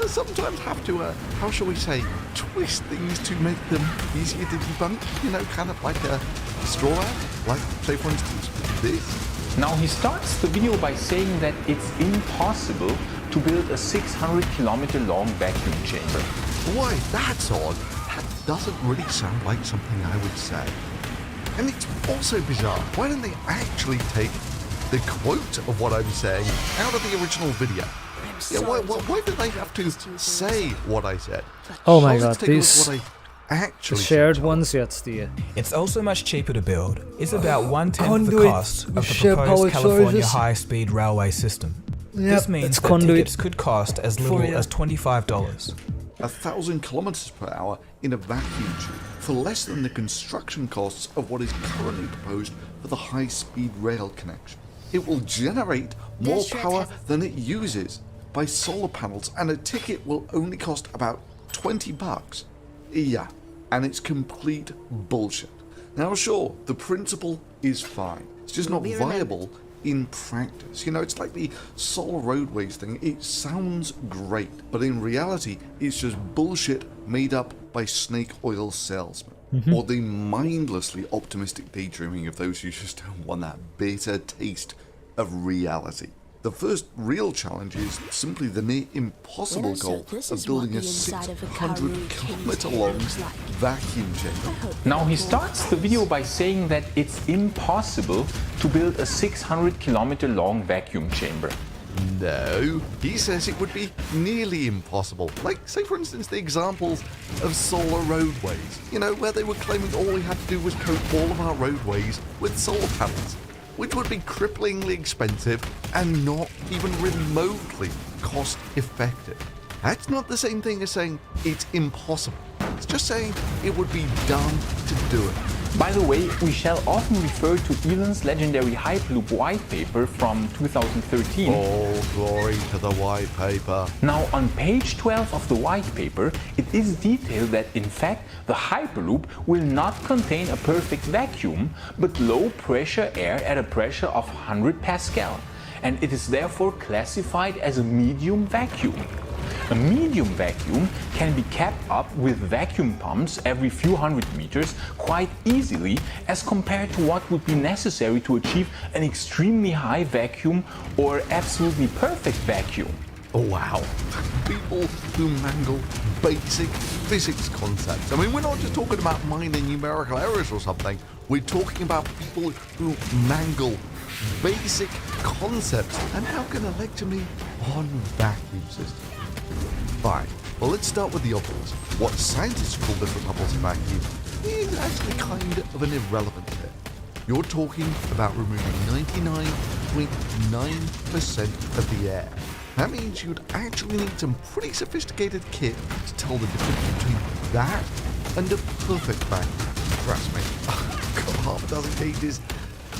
sometimes have to, how shall we say, twist things to make them easier to debunk, you know, kind of like a straw ad, like, say for instance, this. Now he starts the video by saying that it's impossible to build a 600-kilometer long vacuum chamber. Why, that's odd. That doesn't really sound like something I would say. And it's also bizarre. Why don't they actually take the quote of what I'm saying out of the original video? Yeah, why did they have to say what I said? Oh my god, these actually shared ones, yes, the... It's also much cheaper to build. It's about 1/10 the cost of the proposed California high-speed railway system. This means that tickets could cost as little as $25. 1,000 kilometers per hour in a vacuum tube for less than the construction costs of what is currently proposed for the high-speed rail connection. It will generate more power than it uses by solar panels, and a ticket will only cost about $20. Yeah, and it's complete bullshit. Now sure, the principle is fine. It's just not viable in practice. You know, it's like the solar roadways thing. It sounds great, but in reality, it's just bullshit made up by snake oil salesmen. Or the mindlessly optimistic daydreaming of those who just don't want that bitter taste of reality. The first real challenge is simply the near impossible goal of building a 600-kilometer long vacuum chamber. Now he starts the video by saying that it's impossible to build a 600-kilometer long vacuum chamber. No, he says it would be nearly impossible. Like, say for instance, the examples of solar roadways. You know, where they were claiming all we had to do was coat all of our roadways with solar panels, which would be cripplingly expensive and not even remotely cost effective. That's not the same thing as saying it's impossible. It's just saying it would be dumb to do it. By the way, we shall often refer to Elon's legendary Hyperloop white paper from 2013. All glory to the white paper. Now, on page 12 of the white paper, it is detailed that in fact the Hyperloop will not contain a perfect vacuum, but low pressure air at a pressure of 100 Pascal, and it is therefore classified as a medium vacuum. A medium vacuum can be kept up with vacuum pumps every few hundred meters quite easily as compared to what would be necessary to achieve an extremely high vacuum or absolutely perfect vacuum. Oh wow, people who mangle basic physics concepts. I mean, we're not just talking about minor numerical errors or something, we're talking about people who mangle basic concepts and now gonna lecture me on vacuum systems. Fine. Well, let's start with the obvious. What scientists call different levels of vacuum is actually kind of an irrelevant bit. You're talking about removing 99.9% of the air. That means you'd actually need some pretty sophisticated kit to tell the difference between that and a perfect vacuum. Trust me, I've got half a dozen cages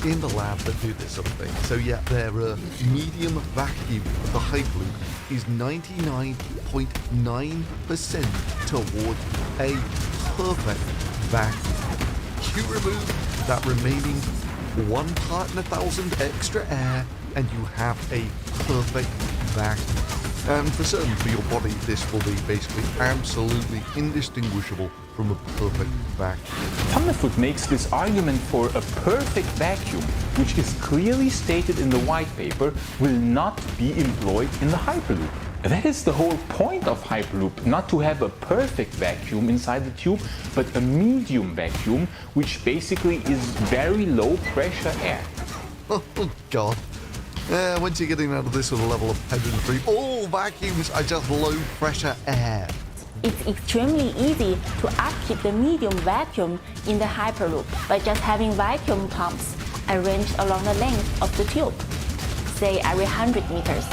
in the lab that do this sort of thing. So yeah, their medium vacuum of the Hyperloop is 99.9% towards a perfect vacuum. You remove that remaining 1 part in 1,000 extra air and you have a perfect vacuum. And for certain, for your body, this will be basically absolutely indistinguishable from a perfect vacuum. Thunderfoot makes this argument for a perfect vacuum, which is clearly stated in the white paper, will not be employed in the Hyperloop. That is the whole point of Hyperloop, not to have a perfect vacuum inside the tube, but a medium vacuum, which basically is very low pressure air. Oh god. Once you're getting out of this sort of level of pedantry, all vacuums are just low pressure air. It's extremely easy to upkeep the medium vacuum in the Hyperloop by just having vacuum pumps arranged along the length of the tube, say every 100 meters.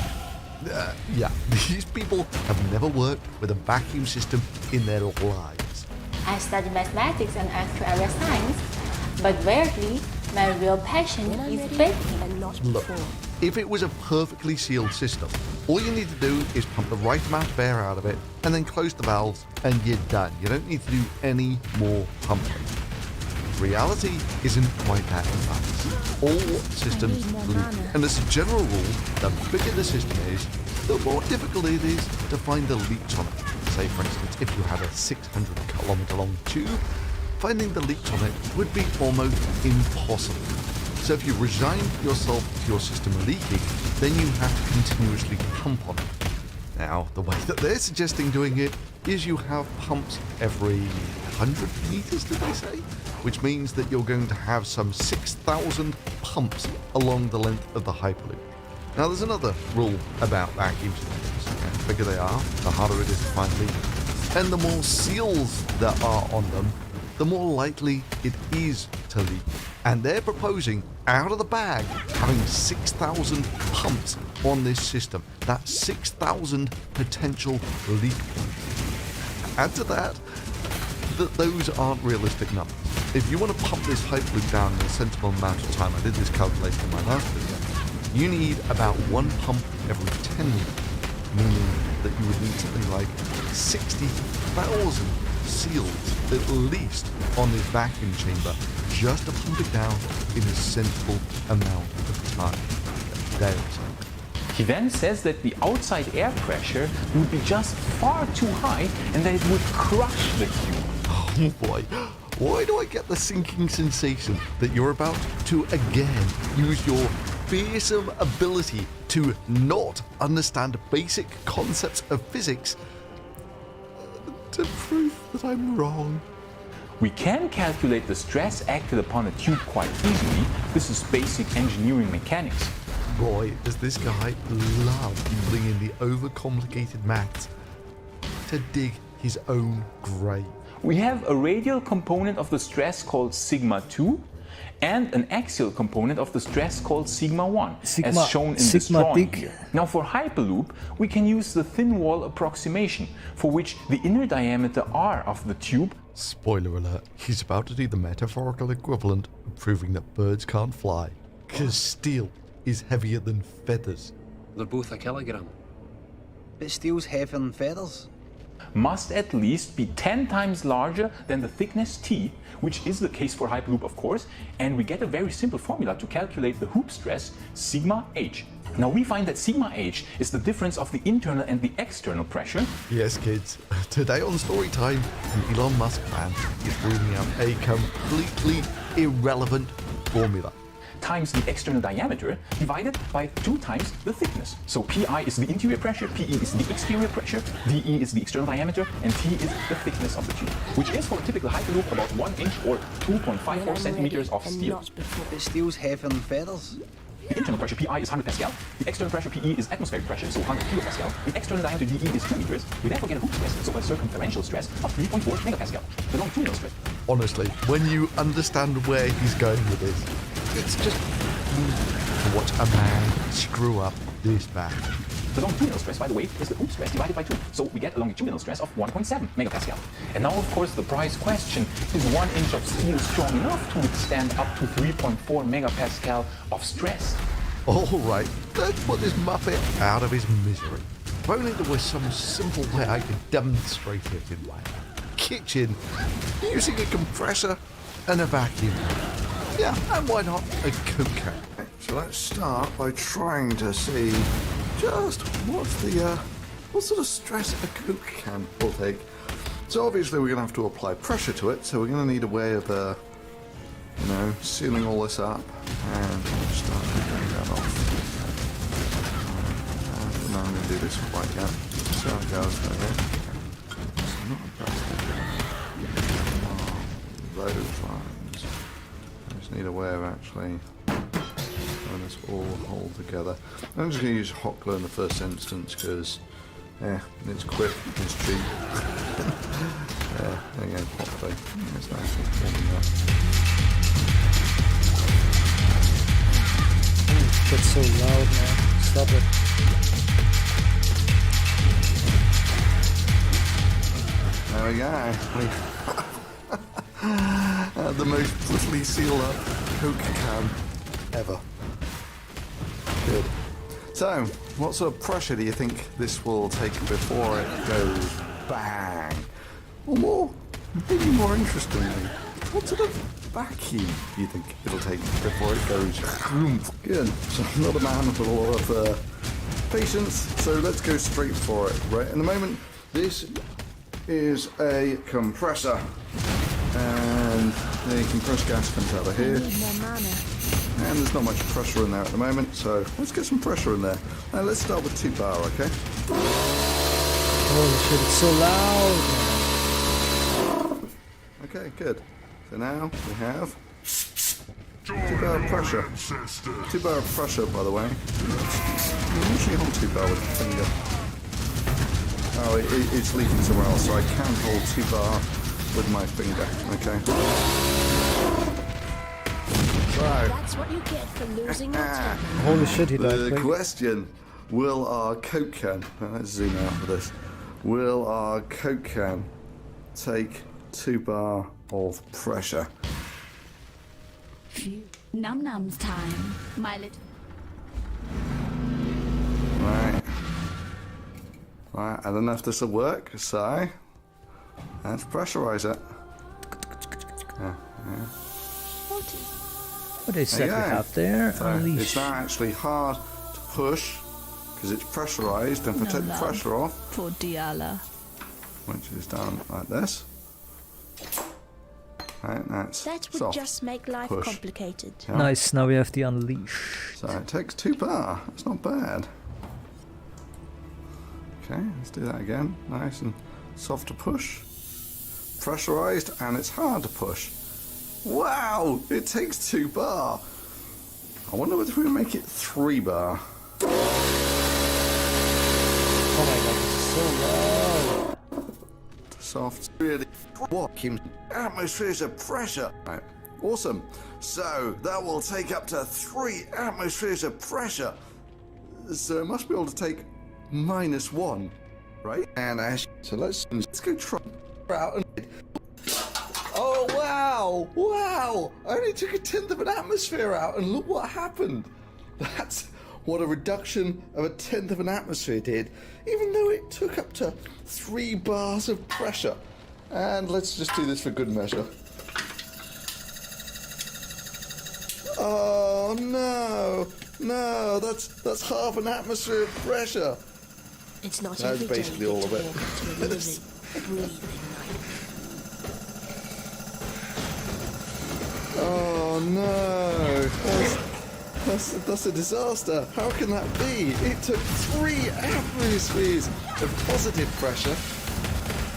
Yeah, these people have never worked with a vacuum system in their lives. I study mathematics and actuarial science, but weirdly, my real passion is baking. Look, if it was a perfectly sealed system, all you need to do is pump the right amount of air out of it and then close the valves and you're done. You don't need to do any more pumping. Reality isn't quite that nice. All systems leak, and as a general rule, the bigger the system is, the more difficult it is to find the leaks on it. Say, for instance, if you had a 600-kilometer long tube, finding the leaks on it would be almost impossible. So if you resign yourself to your system leaking, then you have to continuously pump on it. Now, the way that they're suggesting doing it is you have pumps every 100 meters, did they say? Which means that you're going to have some 6,000 pumps along the length of the Hyperloop. Now, there's another rule about vacuum systems. The bigger they are, the harder it is to find leaks. And the more seals that are on them, the more likely it is to leak. And they're proposing, out of the bag, having 6,000 pumps on this system. That's 6,000 potential leak points. Add to that, those aren't realistic numbers. If you want to pump this Hyperloop down in a sensible amount of time, I did this calculation in my last video, you need about one pump every 10 minutes, meaning that you would need something like 60,000 seals at least on this vacuum chamber just to pump it down in a sensible amount of time. He then says that the outside air pressure would be just far too high and that it would crush the tube. Oh boy, why do I get the sinking sensation that you're about to again use your fearsome ability to not understand basic concepts of physics to prove that I'm wrong? We can calculate the stress acted upon a tube quite easily. This is basic engineering mechanics. Boy, does this guy love using in the overcomplicated maths to dig his own grave. We have a radial component of the stress called sigma 2 and an axial component of the stress called sigma 1, as shown in this drawing here. Now for Hyperloop, we can use the thin wall approximation, for which the inner diameter r of the tube... Spoiler alert, he's about to do the metaphorical equivalent of proving that birds can't fly, because steel is heavier than feathers. They're both a kilogram. But steel's heavier than feathers. Must at least be 10 times larger than the thickness T, which is the case for Hyperloop, of course, and we get a very simple formula to calculate the hoop stress, sigma h. Now we find that sigma h is the difference of the internal and the external pressure. Yes, kids. Today on Storytime, an Elon Musk fan is reading out a completely irrelevant formula. Times the external diameter divided by 2 times the thickness. So Pi is the interior pressure, Pe is the exterior pressure, Ve is the external diameter, and T is the thickness of the tube, which is for a typical Hyperloop about 1 inch or 2.54 centimeters of steel. But steel's heavier than feathers. The internal pressure Pi is 100 Pascal, the external pressure Pe is atmospheric pressure, so 100 kilopascal, the external diameter De is 2 meters, we therefore get a hoop stress, so a circumferential stress of 3.4 megapascal, the longitudinal stress. Honestly, when you understand where he's going with this, it's just to watch a man screw up this bad. The longitudinal stress, by the way, is the hoop stress divided by 2, so we get a longitudinal stress of 1.7 megapascal. And now, of course, the prize question, is 1 inch of steel strong enough to withstand up to 3.4 megapascal of stress? Alright, let's put this Muppet out of his misery. If only there was some simple way I could demonstrate it in my kitchen, using a compressor and a vacuum. Yeah, and why not a Coke can? So let's start by trying to see just what sort of stress a Coke can will take. So obviously we're going to have to apply pressure to it, so we're going to need a way of, sealing all this up. And I'll start taking that off. No, I'm going to do this right yet. see how it goes for here. It's not a bad those lines. I just need a way of actually putting this all hold together. I'm just going to use hot glue in the first instance because, yeah, it's quick, it's cheap. Yeah, there you go, hot glue. It's nice and warming up. That's so loud, man. Stop it. There we go. The most brutally sealed up Coke can ever. Good. So, what sort of pressure do you think this will take before it goes bang? Or maybe more interestingly, what sort of vacuum do you think it'll take before it goes oomph? Good. So I'm not a man with a lot of patience, so let's go straight for it. Right, in the moment, this is a compressor, and the compressed gas comes out of here. And there's not much pressure in there at the moment, so let's get some pressure in there. Now let's start with 2 bar, okay? Holy shit, it's so loud, man. Okay, good. So now we have 2 bar of pressure. 2 bar of pressure, by the way. You usually hold 2 bar with the finger. Oh, it's leaking somewhere else, so I can hold 2 bar with my finger, okay? That's what you get for losing your temper. Holy shit, he died. The question, will our Coke can, let's zoom out for this, will our Coke can take 2 bar of pressure? Num-nums time, my little... Right. Right, I don't know if this will work, so let's pressurize it. Yeah. What is that we have there? So it's not actually hard to push because it's pressurized, and if I take the pressure off, for Diala, which is done like this, right, that's that would soft. just make life Push. complicated. Yeah. Nice, now we have the unleash. So it takes 2 bar. It's not bad. Okay, let's do that again. Nice and soft to push. Pressurized, and it's hard to push. Wow, it takes 2 bar. I wonder whether we make it 3 bar. Oh my god, this is so loud. Soft, really vacuum atmospheres of pressure. Right, awesome. So that will take up to 3 atmospheres of pressure. So it must be able to take -1, right? And so let's go try out and. Oh wow! Wow! I only took 1/10 of an atmosphere out, and look what happened. That's what a reduction of 1/10 of an atmosphere did, even though it took up to 3 bars of pressure. And let's just do this for good measure. Oh no! No, that's half an atmosphere of pressure. It's not That's every day basically you all get of to it. walk into a living, breathing life. Oh no! That's a disaster. How can that be? It took 3 atmospheres of positive pressure.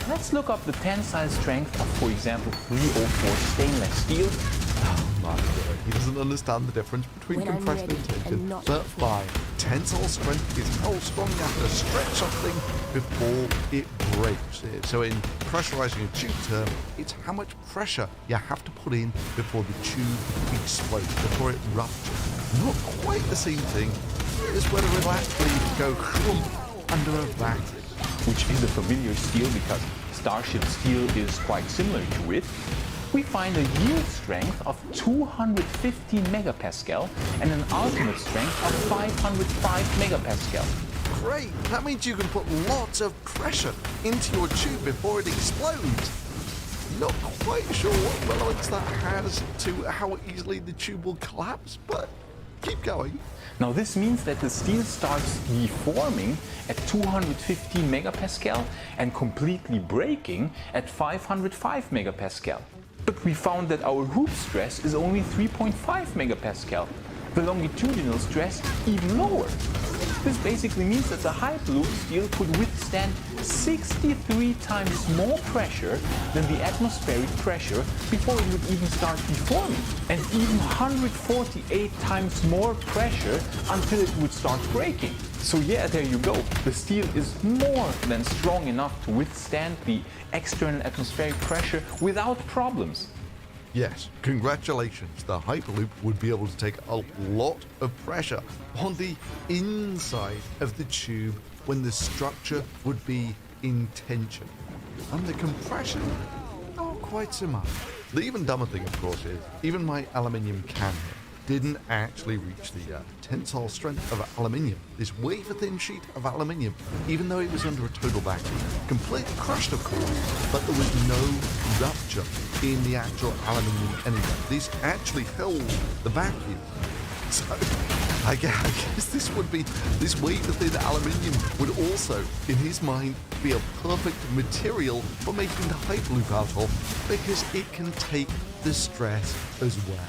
Let's look up the tensile strength of, for example, 304 stainless steel. Oh my god, he doesn't understand the difference between When I'm compression ready and and tension. not But before. fine, tensile strength is how strong you have to stretch something before it breaks. So in pressurizing a tube term, it's how much pressure you have to put in before the tube explodes, before it ruptures. Not quite the same thing as whether it'll actually go under a vacuum. Which is a familiar steel because Starship steel is quite similar to it. We find a yield strength of 250 megapascal and an ultimate strength of 505 megapascal. Great, that means you can put lots of pressure into your tube before it explodes. Not quite sure what relevance that has to how easily the tube will collapse, but keep going. Now this means that the steel starts deforming at 250 megapascal and completely breaking at 505 megapascal. But we found that our hoop stress is only 3.5 megapascal. The longitudinal stress even lower. This basically means that the Hyperloop steel could withstand 63 times more pressure than the atmospheric pressure before it would even start deforming, and even 148 times more pressure until it would start breaking. So yeah, there you go. The steel is more than strong enough to withstand the external atmospheric pressure without problems. Yes, congratulations. The Hyperloop would be able to take a lot of pressure on the inside of the tube when the structure would be in tension. And the compression, not quite so much. The even dumber thing, of course, is even my aluminium can here didn't actually reach the tensile strength of aluminium. This wafer-thin sheet of aluminium, even though it was under a total vacuum, completely crushed, of course, but there was no rupture in the actual aluminium anyway. This actually held the vacuum. So I guess this wafer-thin aluminium would also, in his mind, be a perfect material for making the Hyperloop out of, because it can take the stress as well.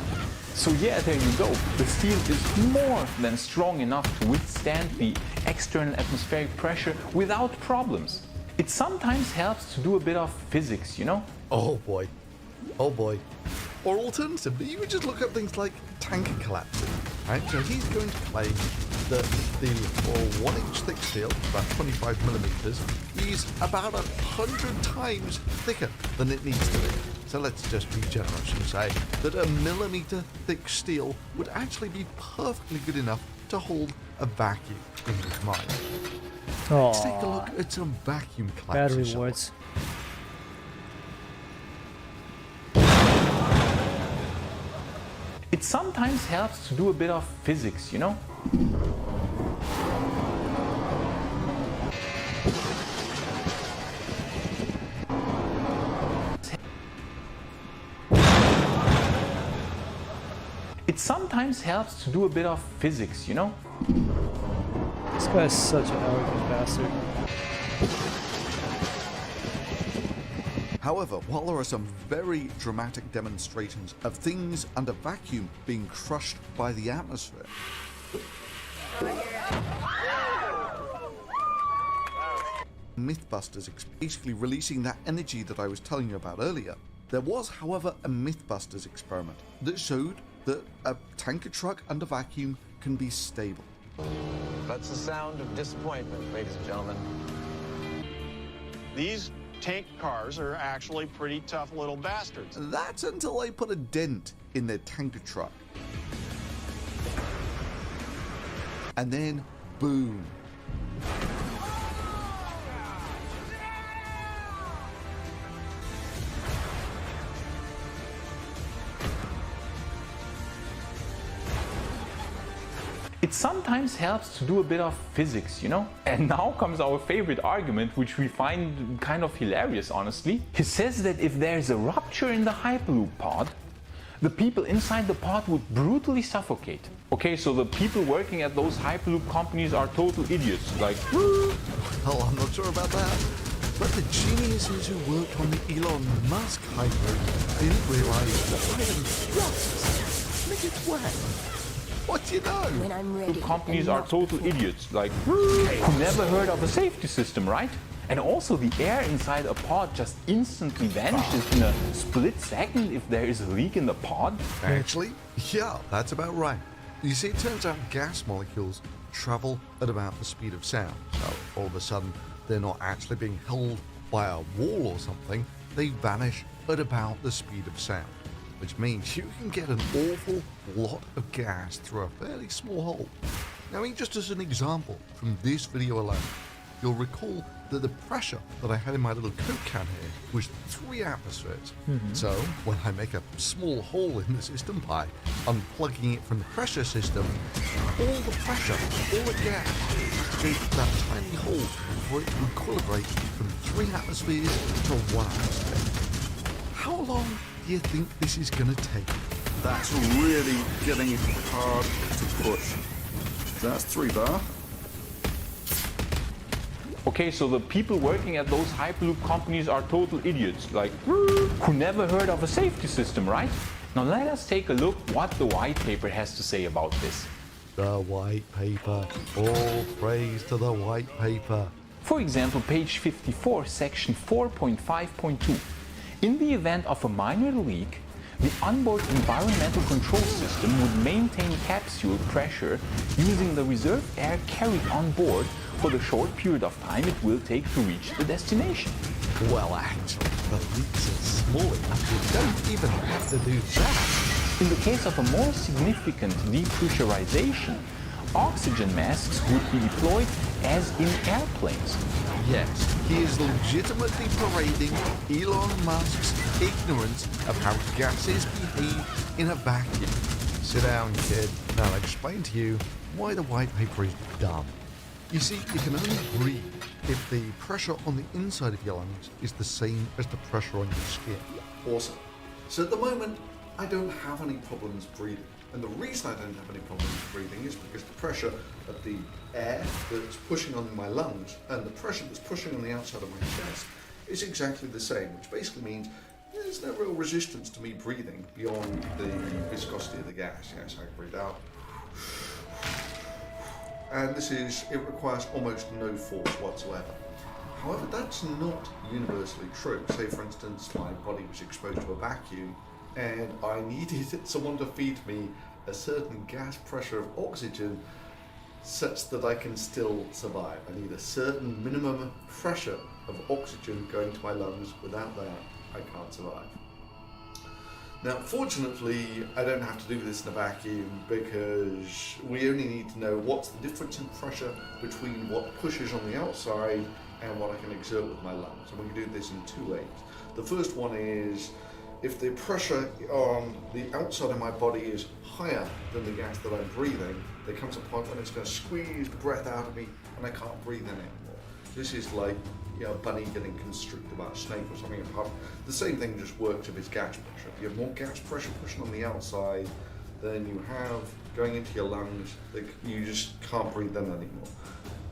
So yeah, there you go. The steel is more than strong enough to withstand the external atmospheric pressure without problems. It sometimes helps to do a bit of physics, you know? Oh boy. Oh boy. Or alternatively, you could just look up things like tanker collapsing. Right? So he's going to claim that the 1-inch thick steel, about 25 millimeters, is about 100 times thicker than it needs to be. So let's just be generous and say that a millimeter thick steel would actually be perfectly good enough to hold a vacuum in his mind. Let's take a look at some vacuum collapses. Bad rewards. It sometimes helps to do a bit of physics, you know? It sometimes helps to do a bit of physics, you know? This guy is such an arrogant bastard. However, while there are some very dramatic demonstrations of things under vacuum being crushed by the atmosphere, Mythbusters basically releasing that energy that I was telling you about earlier, there was, however, a Mythbusters experiment that showed that a tanker truck under vacuum can be stable. That's the sound of disappointment, ladies and gentlemen. These tank cars are actually pretty tough little bastards. That's until they put a dent in their tanker truck. And then, boom. It sometimes helps to do a bit of physics, you know? And now comes our favorite argument, which we find kind of hilarious, honestly. He says that if there's a rupture in the Hyperloop pod, the people inside the pod would brutally suffocate. Okay, so the people working at those Hyperloop companies are total idiots, like... Well, I'm not sure about that. But the geniuses who worked on the Elon Musk Hyperloop didn't realize that iron thrusts make it wet. What do you know? When I'm ready. The companies are total idiots, like, who never heard of a safety system, right? And also the air inside a pod just instantly vanishes in a split second if there is a leak in the pod. Actually, yeah, that's about right. You see, it turns out gas molecules travel at about the speed of sound. So all of a sudden, they're not actually being held by a wall or something. They vanish at about the speed of sound, which means you can get an awful lot of gas through a fairly small hole. Now, just as an example from this video alone, you'll recall that the pressure that I had in my little Coke can here was 3 atmospheres. So when I make a small hole in the system by unplugging it from the pressure system, all the pressure, all the gas goes to that tiny hole before it can equilibrate from 3 atmospheres to 1 atmosphere. How long do you think this is going to take? That's really getting hard to push. That's 3 bar. Okay, so the people working at those Hyperloop companies are total idiots, like, who never heard of a safety system, right? Now let us take a look what the white paper has to say about this. The white paper. All praise to the white paper. For example, page 54, section 4.5.2. In the event of a minor leak, the onboard environmental control system would maintain capsule pressure using the reserve air carried on board for the short period of time it will take to reach the destination. Well, actually, the leaks are small enough you don't even have to do that. In the case of a more significant depressurization, oxygen masks would be deployed as in airplanes. Yes, he is legitimately parading Elon Musk's ignorance of how gases behave in a vacuum. Sit down, kid, and I'll explain to you why the white paper is dumb. You see, you can only breathe if the pressure on the inside of your lungs is the same as the pressure on your skin. Awesome. So at the moment, I don't have any problems breathing. And the reason I don't have any problems breathing is because the pressure of the air that's pushing on my lungs and the pressure that's pushing on the outside of my chest is exactly the same, which basically means there's no real resistance to me breathing beyond the viscosity of the gas. Yes, I breathe out. And it requires almost no force whatsoever. However, that's not universally true. Say, for instance, my body was exposed to a vacuum and I needed someone to feed me a certain gas pressure of oxygen such that I can still survive. I need a certain minimum pressure of oxygen going to my lungs. Without that, I can't survive. Now, fortunately, I don't have to do this in a vacuum because we only need to know what's the difference in pressure between what pushes on the outside and what I can exert with my lungs. And we can do this in two ways. The first one is if the pressure on the outside of my body is higher than the gas that I'm breathing, there comes a point when it's going to squeeze the breath out of me and I can't breathe in anymore. This is like a bunny getting constricted by a snake or something. The same thing just works if it's gas pressure. If you have more gas pressure pushing on the outside than you have going into your lungs, you just can't breathe in anymore.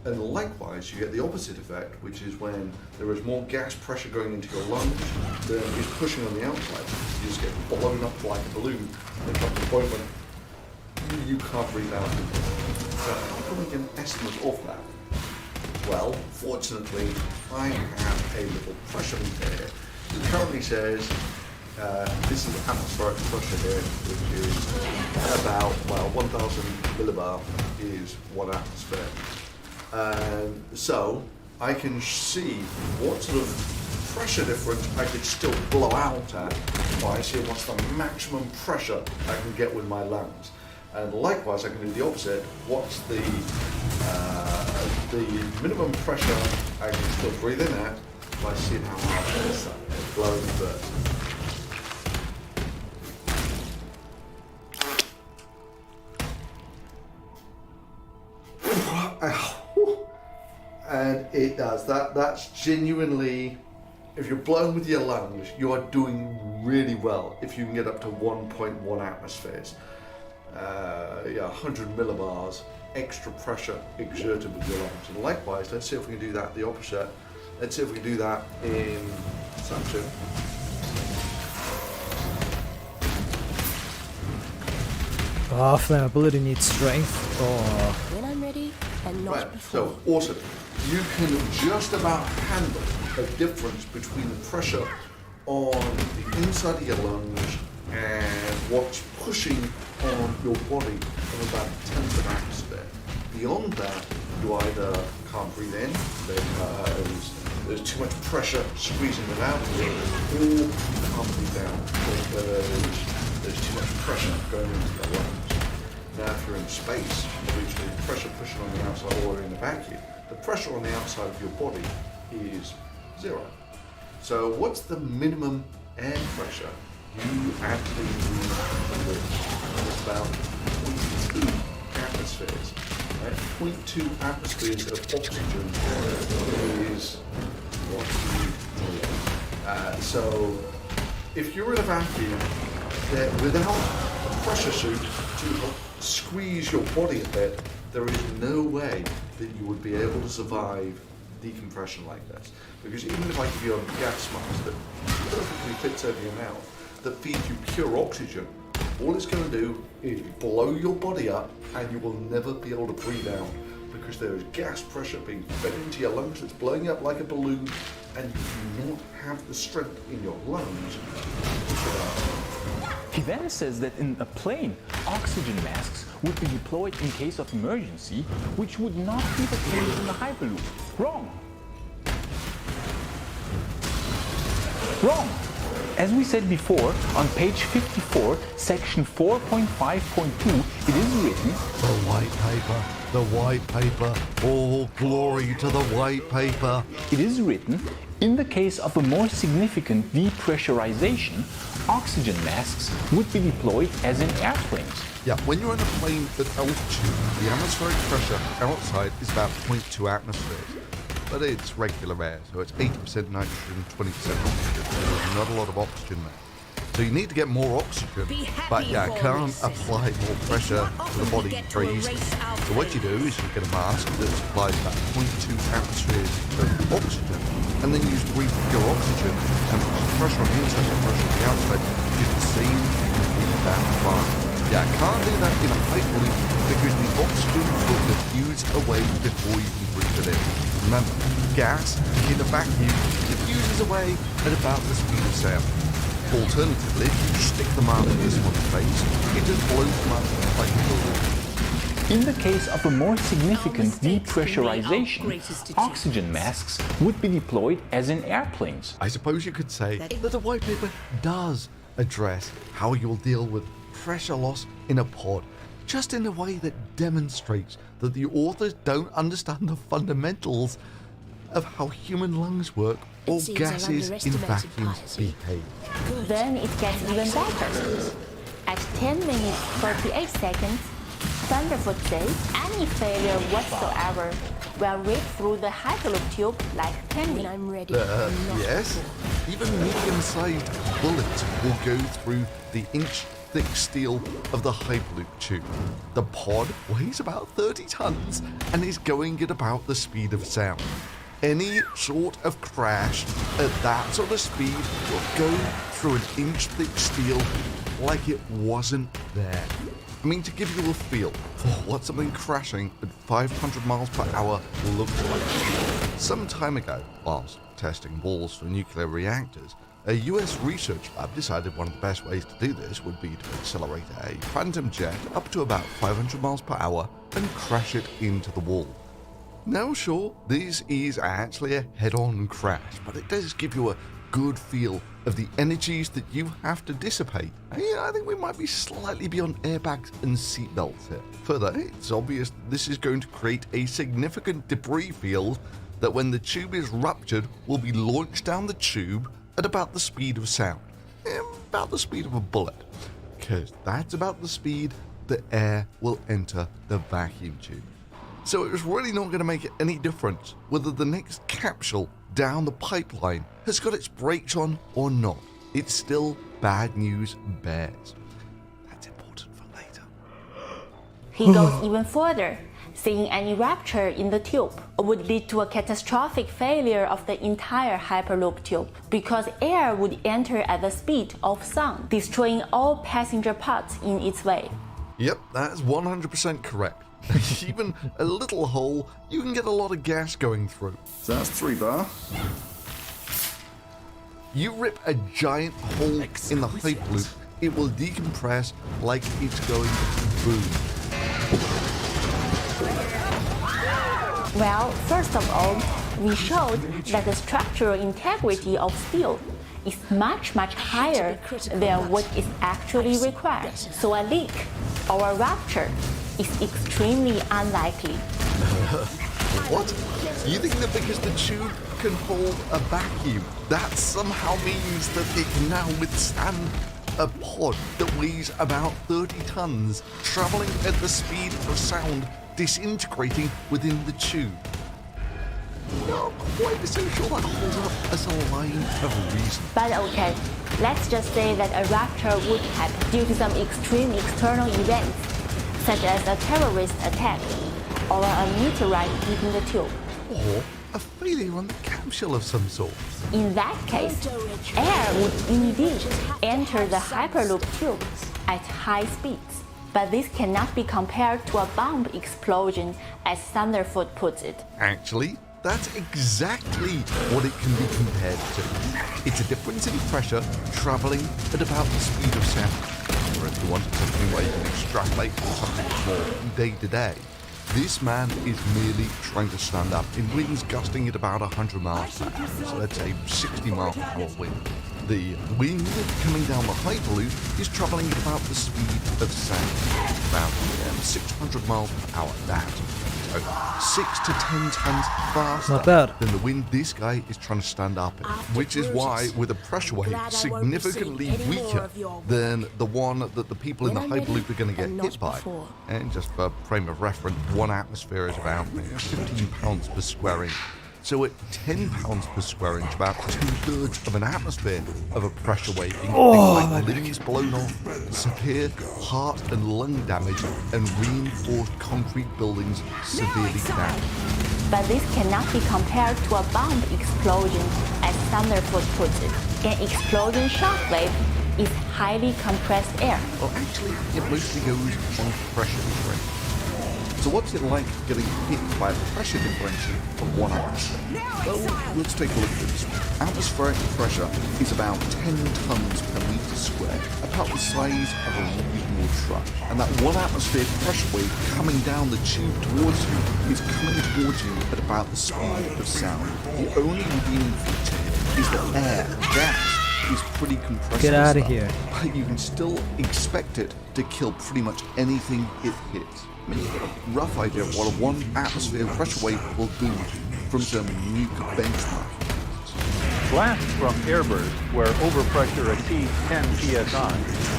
And likewise, you get the opposite effect, which is when there is more gas pressure going into your lungs than is pushing on the outside. You just get blown up like a balloon. And it comes to the point when you can't breathe out anymore. So how can we get an estimate of that? Well, fortunately, I have a little pressure meter here. It currently says this is atmospheric pressure here, which is about, 1,000 millibar is 1 atmosphere. So I can see what sort of pressure difference I could still blow out at by seeing what's the maximum pressure I can get with my lungs. And likewise, I can do the opposite. What's the minimum pressure I can still breathe in at by seeing how hard it blows first. And it does. That's genuinely, if you're blowing with your lungs, you are doing really well if you can get up to 1.1 atmospheres. 100 millibars extra pressure exerted with your lungs. And likewise, let's see if we can do that the opposite. Let's see if we can do that in suction. Oh, flammability needs strength. Oh. When I'm ready, and not right, before. so awesome. You can just about handle a difference between the pressure on the inside of your lungs and what's pushing on your body of about 1/10 of an atmosphere. Beyond that, you either can't breathe in because there's too much pressure squeezing it out of you, or you can't breathe out because there's too much pressure going into your lungs. Now, if you're in space, which is pressure pushing on the outside or in a vacuum, the pressure on the outside of your body is 0. So what's the minimum air pressure you actually need to live? It's about 0.2 atmospheres. Right? 0.2 atmospheres of oxygen is what you need to live. So if you're in a vacuum, without a pressure suit to squeeze your body a bit, there is no way that you would be able to survive decompression like this. Because even if I give you a gas mask that perfectly fits over your mouth, that feeds you pure oxygen, all it's going to do is blow your body up and you will never be able to breathe out because there is gas pressure being fed into your lungs that's blowing up like a balloon and you do not have the strength in your lungs to push it out. He then says that in a plane, oxygen masks would be deployed in case of emergency, which would not be the case in the Hyperloop. Wrong. Wrong. As we said before, on page 54, section 4.5.2, it is written, The white paper, the white paper, all glory to the white paper. It is written, in the case of a more significant depressurization, oxygen masks would be deployed as in airplanes. Yeah, when you're in a plane at altitude, the atmospheric pressure outside is about 0.2 atmospheres. But it's regular air, so it's 80% nitrogen, 20% oxygen. There's not a lot of oxygen there. So you need to get more oxygen, but yeah, can't apply more pressure to the body very easily. So what you do is you get a mask that supplies about 0.2 atmospheres of oxygen, and then you just breathe your oxygen, and pressure on the inside and pressure on the outside is the same in that fine. Yeah, can't do that in a hyperloop because the oxygen will diffuse away before you can breathe it in. Remember, gas in a vacuum diffuses away at about the speed of sound. Alternatively, if you stick the mask in someone's face, it just blows them up like a balloon. In the case of a more significant depressurization, oxygen masks would be deployed as in airplanes. I suppose you could say that the white paper does address how you'll deal with pressure loss in a pod, just in a way that demonstrates that the authors don't understand the fundamentals of how human lungs work or gases in vacuums behave. Then it gets even better. At 10 minutes 48 seconds, Thunderfoot says any failure whatsoever will rip through the Hyperloop tube like candy. I'm ready. Yes, even medium-sized bullets will go through the inch-thick steel of the Hyperloop tube. The pod weighs about 30 tons and is going at about the speed of sound. Any sort of crash at that sort of speed will go through an inch-thick steel like it wasn't there. I mean, to give you a feel for what something crashing at 500 miles per hour looks like. Some time ago, whilst testing balls for nuclear reactors, a US research lab decided one of the best ways to do this would be to accelerate a phantom jet up to about 500 miles per hour and crash it into the wall. Now sure, this is actually a head-on crash, but it does give you a good feel of the energies that you have to dissipate. And, I think we might be slightly beyond airbags and seatbelts here. Further, it's obvious this is going to create a significant debris field that when the tube is ruptured will be launched down the tube at about the speed of sound. About the speed of a bullet. Because that's about the speed the air will enter the vacuum tube. So it's really not going to make any difference whether the next capsule down the pipeline has got its brakes on or not. It's still bad news bears. That's important for later. He goes even further, saying any rupture in the tube would lead to a catastrophic failure of the entire Hyperloop tube because air would enter at the speed of sound, destroying all passenger parts in its way. Yep, that's 100% correct. Even a little hole, you can get a lot of gas going through. So that's 3 bar. You rip a giant hole in the Hyperloop, it will decompress like it's going to boom. Well, first of all, we showed that the structural integrity of steel is much higher than what is actually required. So a leak or a rupture is extremely unlikely. What? You think that because the tube can hold a vacuum, that somehow means that it can now withstand a pod that weighs about 30 tons, travelling at the speed of sound, disintegrating within the tube? Not quite so sure that holds up as a line of reason. But okay, let's just say that a rupture would happen due to some extreme external events, such as a terrorist attack or a meteorite hitting the tube. Or a failure on the capsule of some sort. In that case, air would indeed enter the Hyperloop tube, at high speeds. But this cannot be compared to a bomb explosion, as Thunderfoot puts it. Actually, that's exactly what it can be compared to. It's a difference in pressure travelling at about the speed of sound. Or if you want something where you can extrapolate from something more day to day, this man is merely trying to stand up in winds gusting at about 100 miles per hour, so let's say 60 mile per hour wind. The wind coming down the Hyperloop is travelling at about the speed of sound, about 600 miles per hour. That's 6 to 10 times faster than the wind this guy is trying to stand up in, which is why with a pressure wave significantly weaker than the one that the people in the Hyperloop are going to get hit by. And just for frame of reference, 1 atmosphere is about 15 pounds per square inch. So at 10 pounds per square inch, about 2/3 of an atmosphere of a pressure wave, like limbs blown off, severe heart and lung damage, and reinforced concrete buildings severely damaged. But this cannot be compared to a bomb explosion, as Thunderfoot puts it. An explosion shockwave is highly compressed air. Well, actually, it mostly goes on pressure differential. So what's it like getting hit by a pressure differential of 1 atmosphere? Well, let's take a look at this. Atmospheric pressure is about 10 tons per meter squared, about the size of a reasonable truck. And that 1 atmosphere pressure wave coming down the tube towards you is coming towards you at about the speed of sound. The only redeeming feature is that air, gas, is pretty compressed. Get out of here. But you can still expect it to kill pretty much anything it hits. I mean, you get a rough idea of what a 1 atmosphere pressure wave will do from some nuke benchmark. Blasts from airbursts where overpressure exceeds 10 psi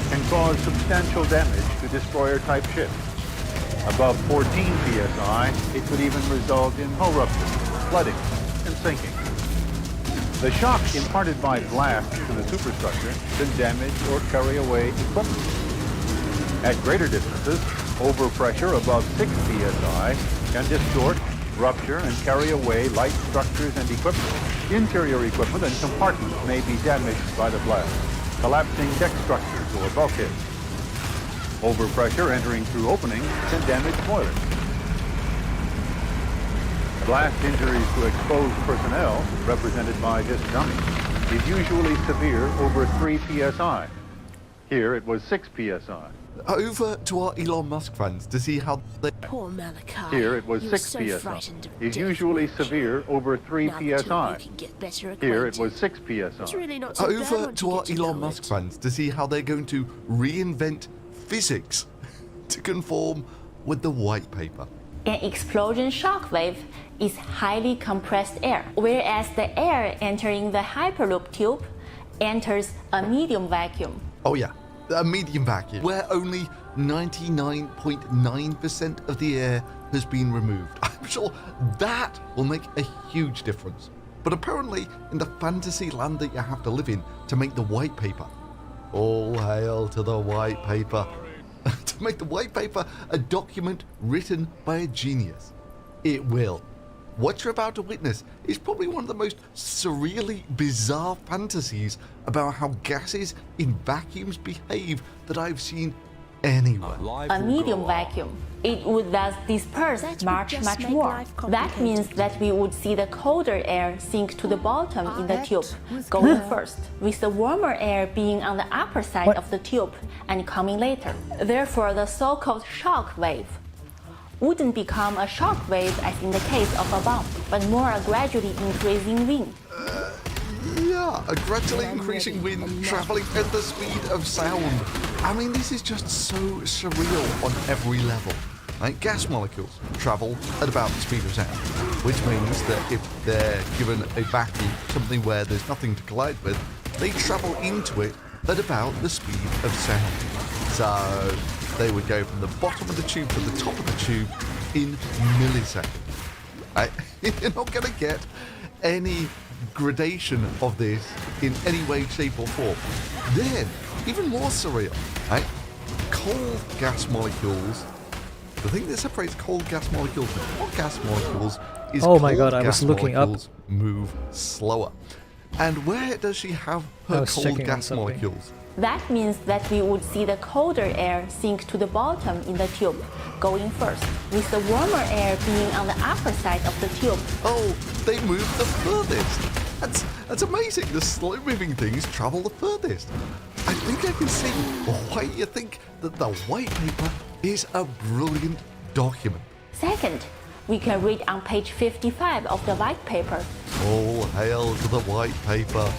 can cause substantial damage to destroyer-type ships. Above 14 psi, it could even result in hull rupture, flooding, and sinking. The shock imparted by blasts to the superstructure can damage or carry away equipment. At greater distances, overpressure above 6 psi can distort, rupture, and carry away light structures and equipment. Interior equipment and compartments may be damaged by the blast, collapsing deck structures or bulkheads. Overpressure entering through openings can damage boilers. Blast injuries to exposed personnel, represented by this dummy, is usually severe over 3 psi. Here it was 6 psi. Over to our Elon Musk fans to see how they... Poor Malachi. Here it was 6 psi. Is usually severe over 3 psi. Here it was 6 psi. Really over to our Elon Musk fans to see how they're going to reinvent physics to conform with the white paper. An explosion shockwave is highly compressed air, whereas the air entering the Hyperloop tube enters a medium vacuum. Oh yeah, a medium vacuum, where only 99.9% of the air has been removed. I'm sure that will make a huge difference. But apparently, in the fantasy land that you have to live in to make the white paper, all hail to the white paper. To make the white paper a document written by a genius. It will. What you're about to witness is probably one of the most surreally bizarre fantasies about how gases in vacuums behave that I've seen anywhere. A medium vacuum. It would thus disperse much more. That means that we would see the colder air sink to the bottom in the tube, going first, with the warmer air being on the upper side of the tube and coming later. Therefore, the so-called shock wave wouldn't become a shock wave as in the case of a bomb, but more a gradually increasing wind. Yeah, a gradually increasing wind travelling at the speed of sound. I mean, this is just so surreal on every level. Like, gas molecules travel at about the speed of sound, which means that if they're given a vacuum, something where there's nothing to collide with, they travel into it at about the speed of sound. So they would go from the bottom of the tube to the top of the tube in milliseconds. Right? You're not going to get any gradation of this in any way, shape or form. Then, even more surreal, right? Cold gas molecules. The thing that separates cold gas molecules from hot gas molecules is oh my god, I was looking up. Move slower. And where does she have her cold gas molecules? That means that we would see the colder air sink to the bottom in the tube, going first, with the warmer air being on the upper side of the tube. Oh, they moved the furthest. That's amazing. The slow-moving things travel the furthest. I think I can see why you think that the white paper is a brilliant document. Second, we can read on page 55 of the white paper. All hail to the white paper.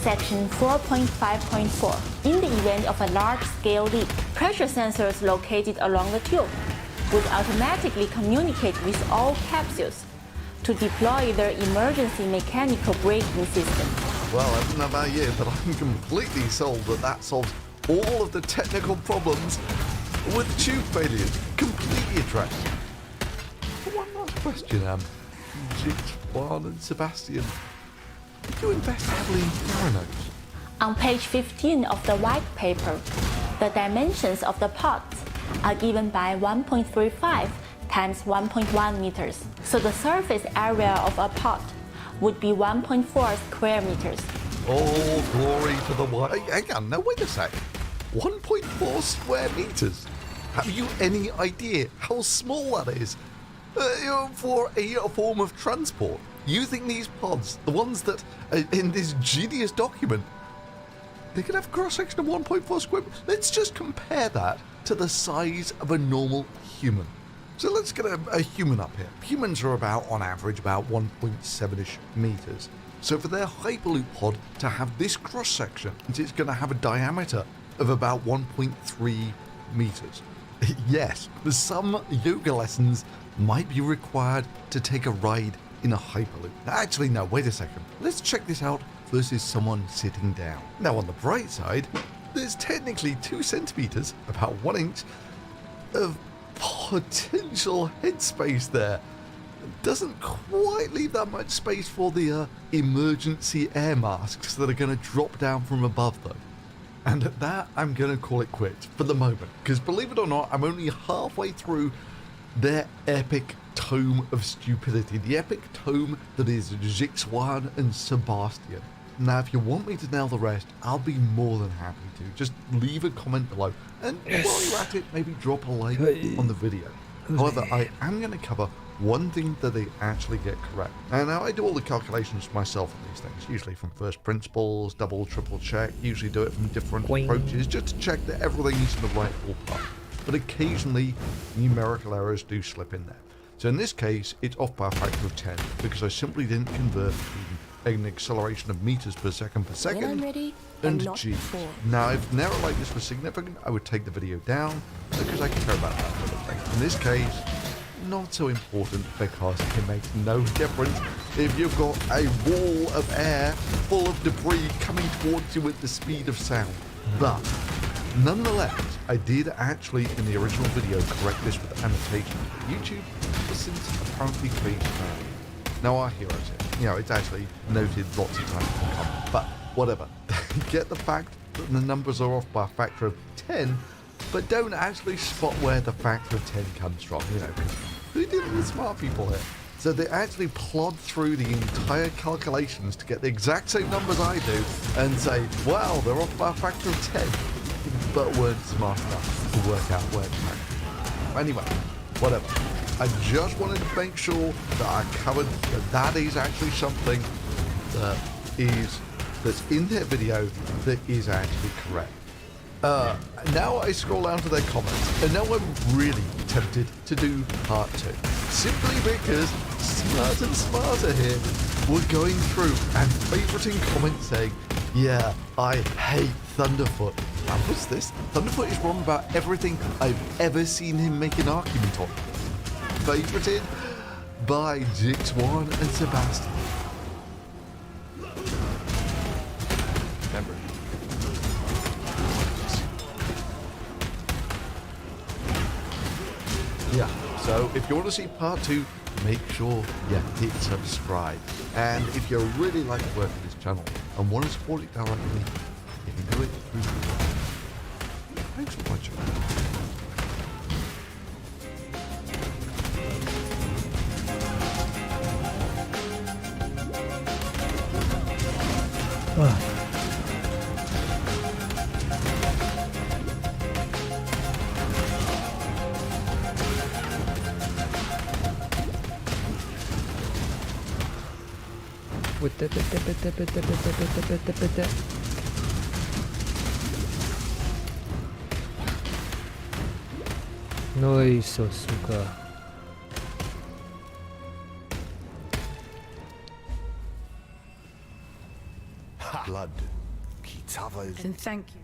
Section 4.5.4. In the event of a large-scale leak, pressure sensors located along the tube would automatically communicate with all capsules to deploy their emergency mechanical braking system. Well, I don't know about you, but I'm completely sold that solves all of the technical problems with tube failures. Completely addressed. One last question, Juan and Sebastian. Did you invest heavily in Theranos? On page 15 of the white paper, the dimensions of the pots are given by 1.35 times 1.1 meters. So the surface area of a pot would be 1.4 square meters. All glory to the white. Hang on, now wait a sec. 1.4 square meters. Have you any idea how small that is for a form of transport? You think these pods, the ones that are in this genius document, they can have a cross-section of 1.4 square meters? Let's just compare that to the size of a normal human. So let's get a human up here. Humans are about, on average, about 1.7-ish meters. So for their Hyperloop pod to have this cross-section, it's going to have a diameter of about 1.3 meters. Yes, some yoga lessons might be required to take a ride in a Hyperloop. Actually, no, wait a second. Let's check this out versus someone sitting down. Now, on the bright side, there's technically 2 centimeters, about 1 inch, of potential headspace there. Doesn't quite leave that much space for the emergency air masks that are going to drop down from above, though. And at that, I'm going to call it quits for the moment, because believe it or not, I'm only halfway through their epic tome of stupidity, the epic tome that is Jixwan and Sebastian. Now, if you want me to nail the rest, I'll be more than happy to. Just leave a comment below, and while you're at it, maybe drop a like on the video. However, I am going to cover one thing that they actually get correct. And now I do all the calculations myself on these things, usually from first principles, double, triple check, usually do it from different approaches, just to check that everything's in the right ballpark. But occasionally, numerical errors do slip in there. So in this case, it's off by a factor of 10, because I simply didn't convert between an acceleration of meters per second and g. Now, if an error like this was significant, I would take the video down, because I care about that sort of thing. In this case, not so important, because it makes no difference if you've got a wall of air full of debris coming towards you at the speed of sound. But nonetheless, I did actually, in the original video, correct this with annotation. YouTube has since apparently changed that. Now our heroes here, you know, it's actually noted lots of times in the comment, but whatever. Get the fact that the numbers are off by a factor of 10, but don't actually spot where the factor of 10 comes from, you know. Who did the smart people here? So they actually plod through the entire calculations to get the exact same numbers I do and say, wow, they're off by a factor of 10, but weren't smart enough to work out where the factor. Anyway, whatever. I just wanted to make sure that I covered that is actually something that's in their video that is actually correct. Now I scroll down to their comments, and now I'm really tempted to do part 2. Simply because Smart and Smarter here were going through and favoriting comments saying, yeah, I hate Thunderfoot. And what's this? Thunderfoot is wrong about everything I've ever seen him make an argument on. Favorited by Jixwan and Sebastian. Remember. Yeah, so if you want to see part 2, make sure you hit subscribe. And if you really like the work of this channel and want to support it directly, you can do it through the Thanks for watching. with the Nice, Asuka. Blood. And thank you.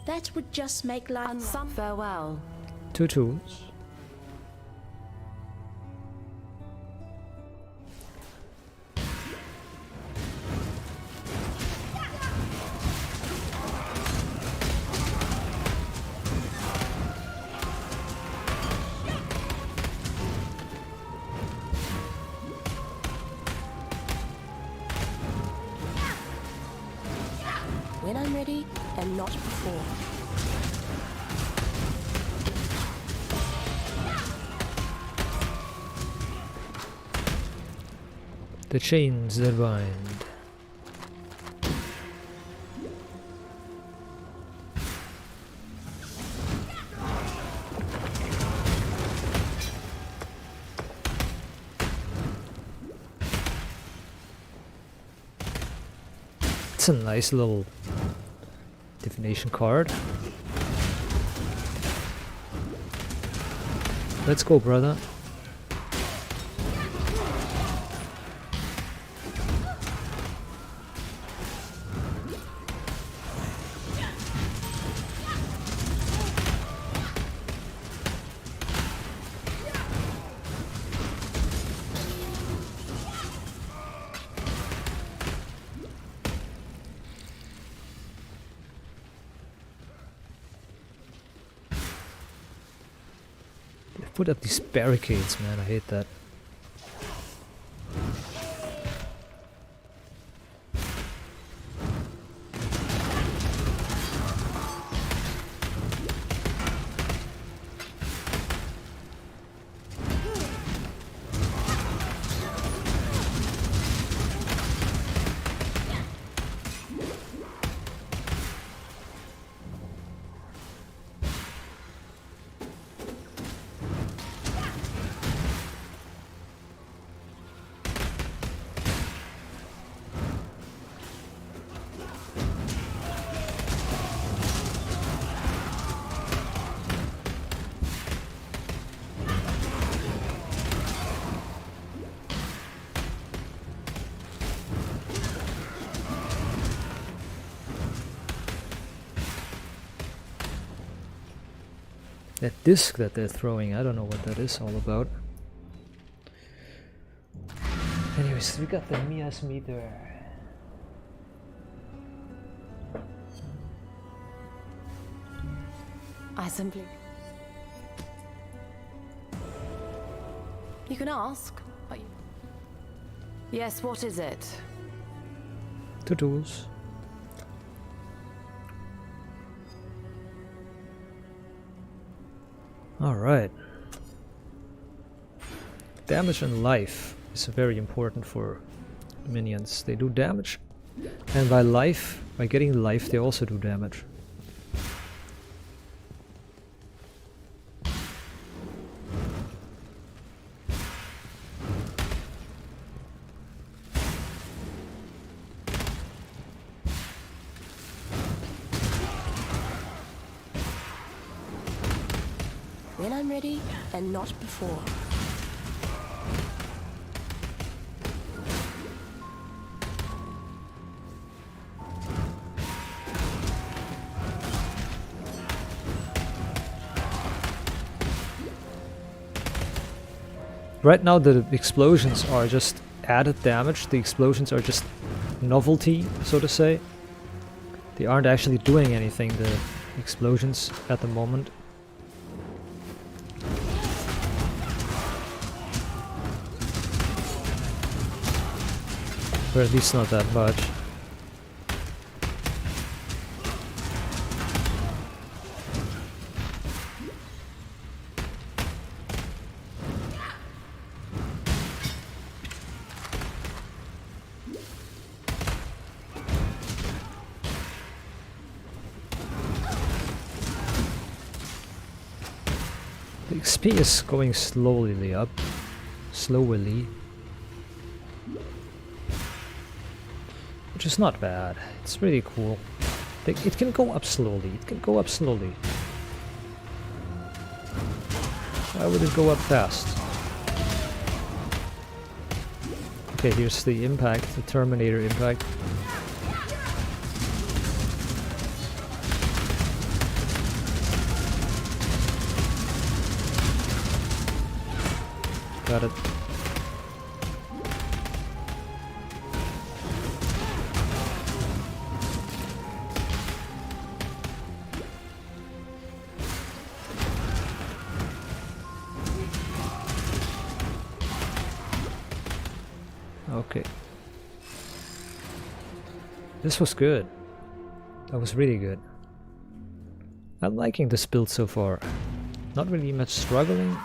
That would just make life some farewell. 2 tools. when I'm ready and not before. The chains that bind. It's a nice little divination card. Let's go, brother. Put up these barricades, man. I hate that. That disc that they're throwing, I don't know what that is all about. Anyways, we got the Mias meter. I simply... You can ask, but you... Yes, what is it? 2 tools. Alright. Damage and life is very important for minions. They do damage, and by life, by getting life, they also do damage. When I'm ready and not before. Right now the explosions are just added damage. The explosions are just novelty, so to say. They aren't actually doing anything, the explosions at the moment. Or at least not that much. XP is going slowly up. Slowly. Which is not bad. It's really cool. It can go up slowly. It can go up slowly. Why would it go up fast? Okay, here's the impact, the Terminator impact. Got it. Okay. This was good. That was really good. I'm liking this build so far. Not really much struggling.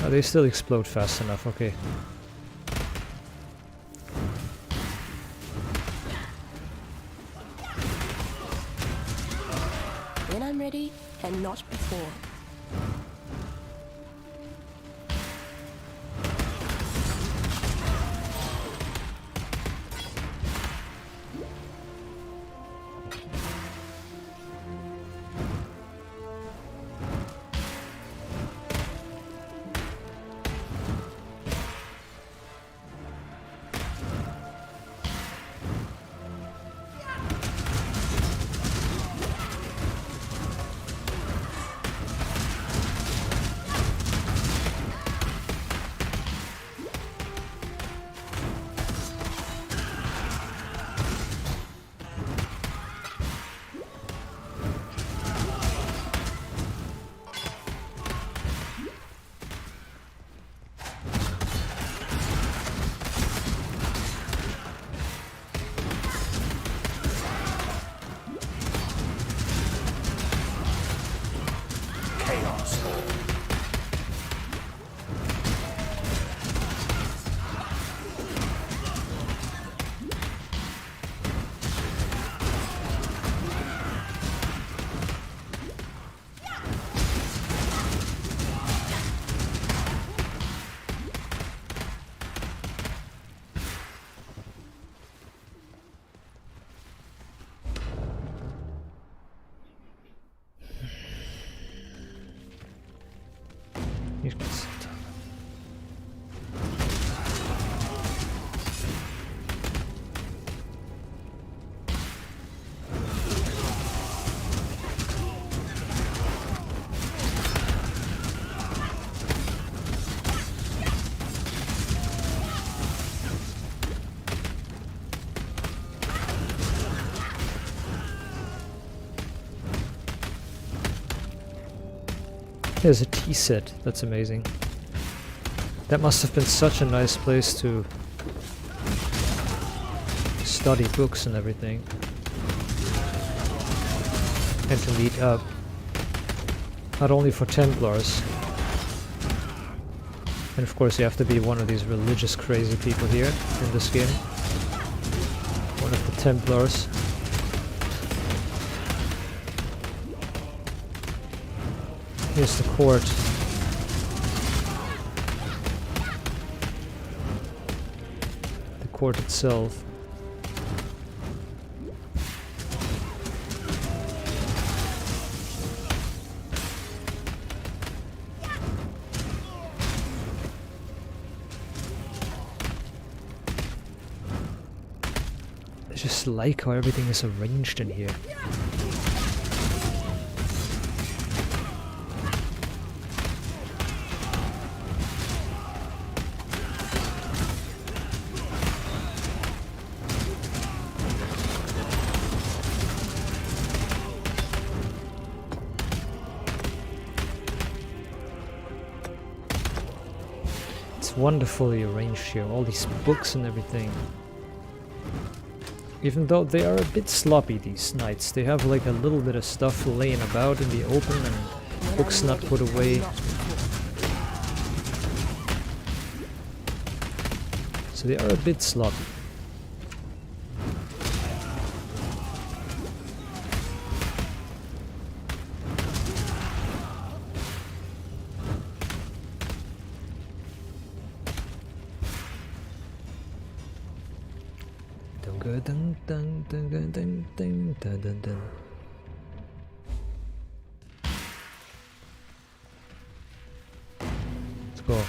Oh, they still explode fast enough, okay. When I'm ready, and not before. He's got some time. There's a tea set, that's amazing. That must have been such a nice place to study books and everything. And to meet up. Not only for Templars. And of course you have to be one of these religious crazy people here in this game. One of the Templars. Here's the court. The court itself. just like how everything is arranged in here. Wonderfully arranged here, all these books and everything. Even though they are a bit sloppy, these knights, they have like a little bit of stuff laying about in the open and books not put away. So they are a bit sloppy. Dun, dun, dun, dun, dun, dun, dun, dun, dun. Let's go.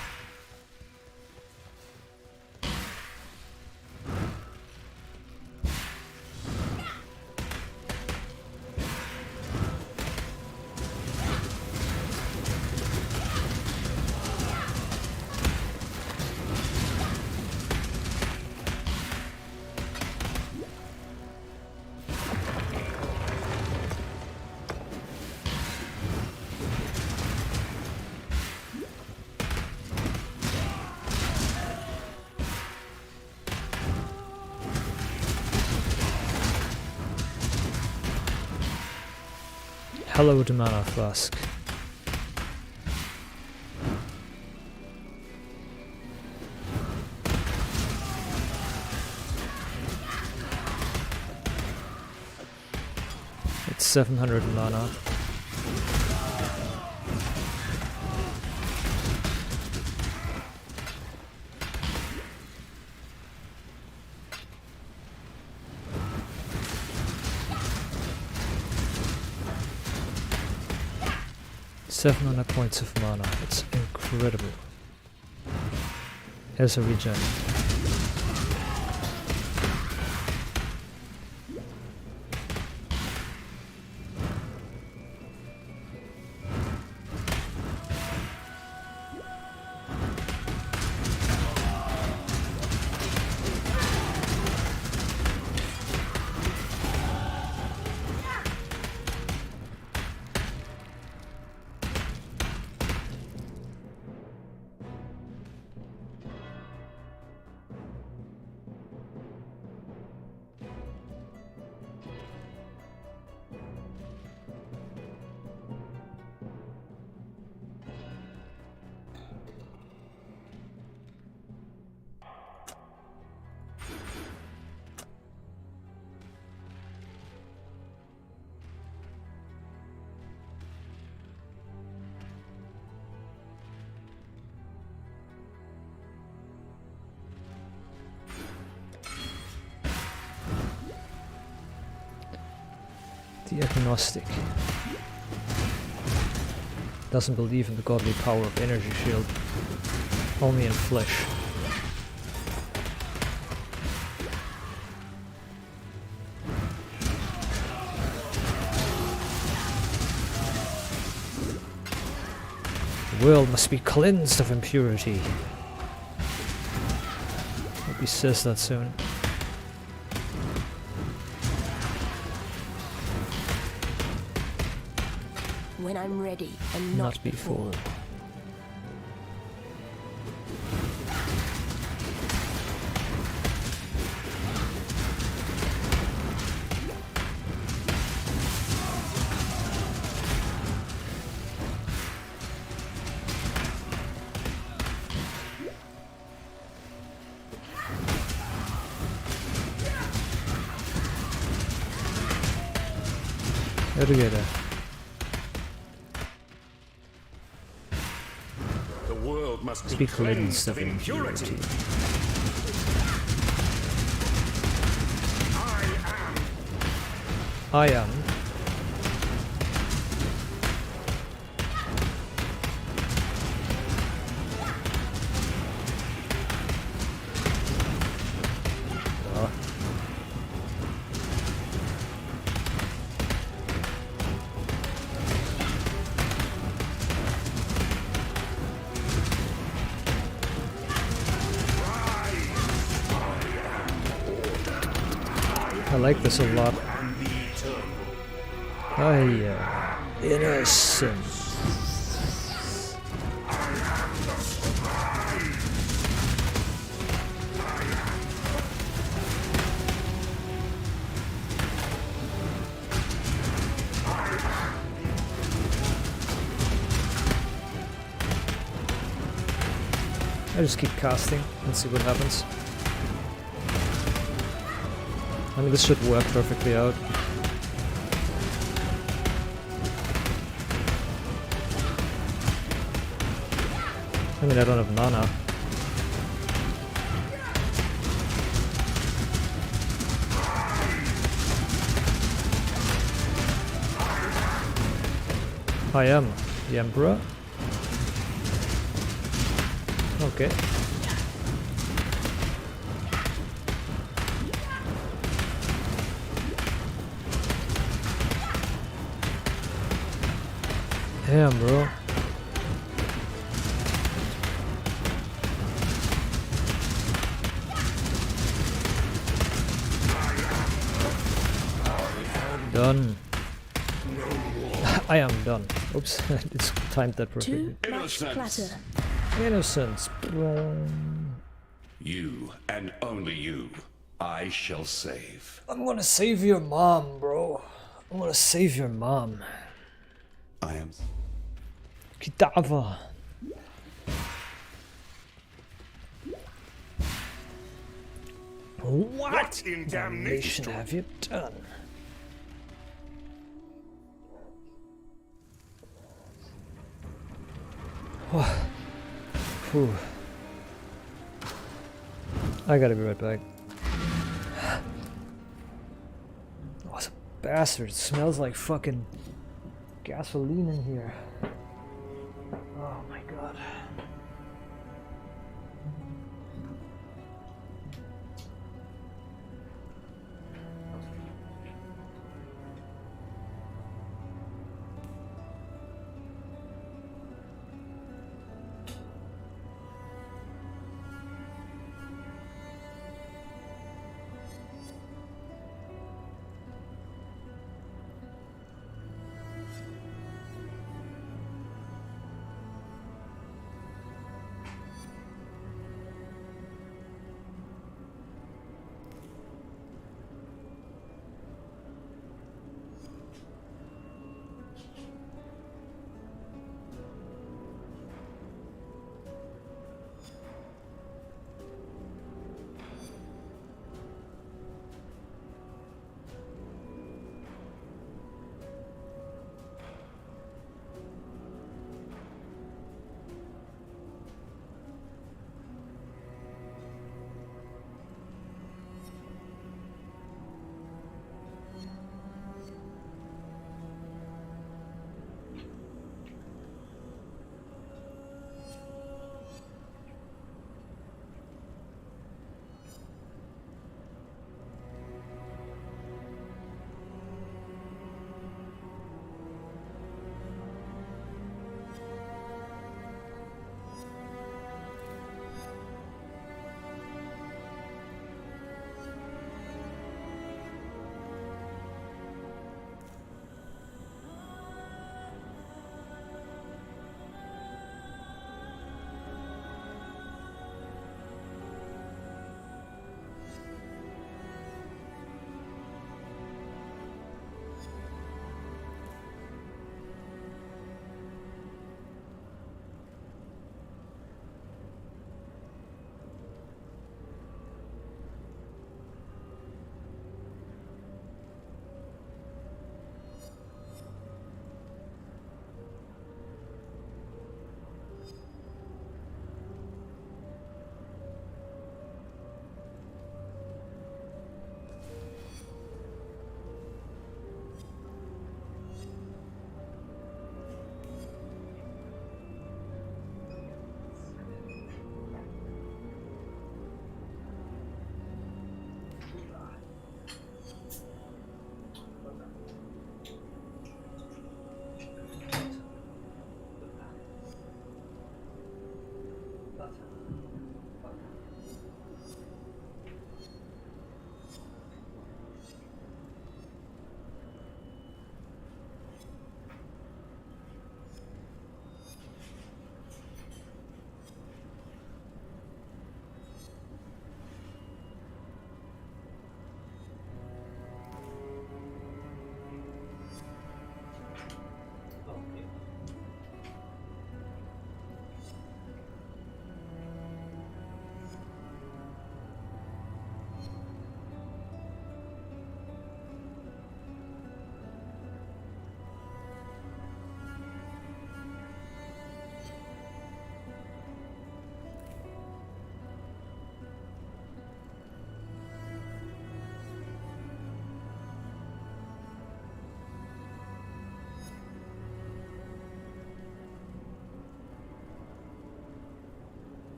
Hallowed mana flask. It's 700 mana. $700 points of mana, it's incredible. As a regen. The agnostic doesn't believe in the godly power of energy shield, only in flesh. The world must be cleansed of impurity. Hope he says that soon. When I'm ready and not before. Together. The world must be cleansed of impurity. I am. like this a lot. Oh yeah, innocent. I just keep casting and see what happens. I mean, this should work perfectly out. I mean, I don't have mana. I am the Emperor. Okay. Damn, bro. Done. I am done. Oops, it's timed that perfectly. Innocence, bro. You and only you, I shall save. I'm gonna save your mom, bro. I'm gonna save your mom. I am. Kitava. What in damnation have you done? Whew. I gotta be right back. Oh, it's a bastard. It smells like fucking gasoline in here. Oh my god.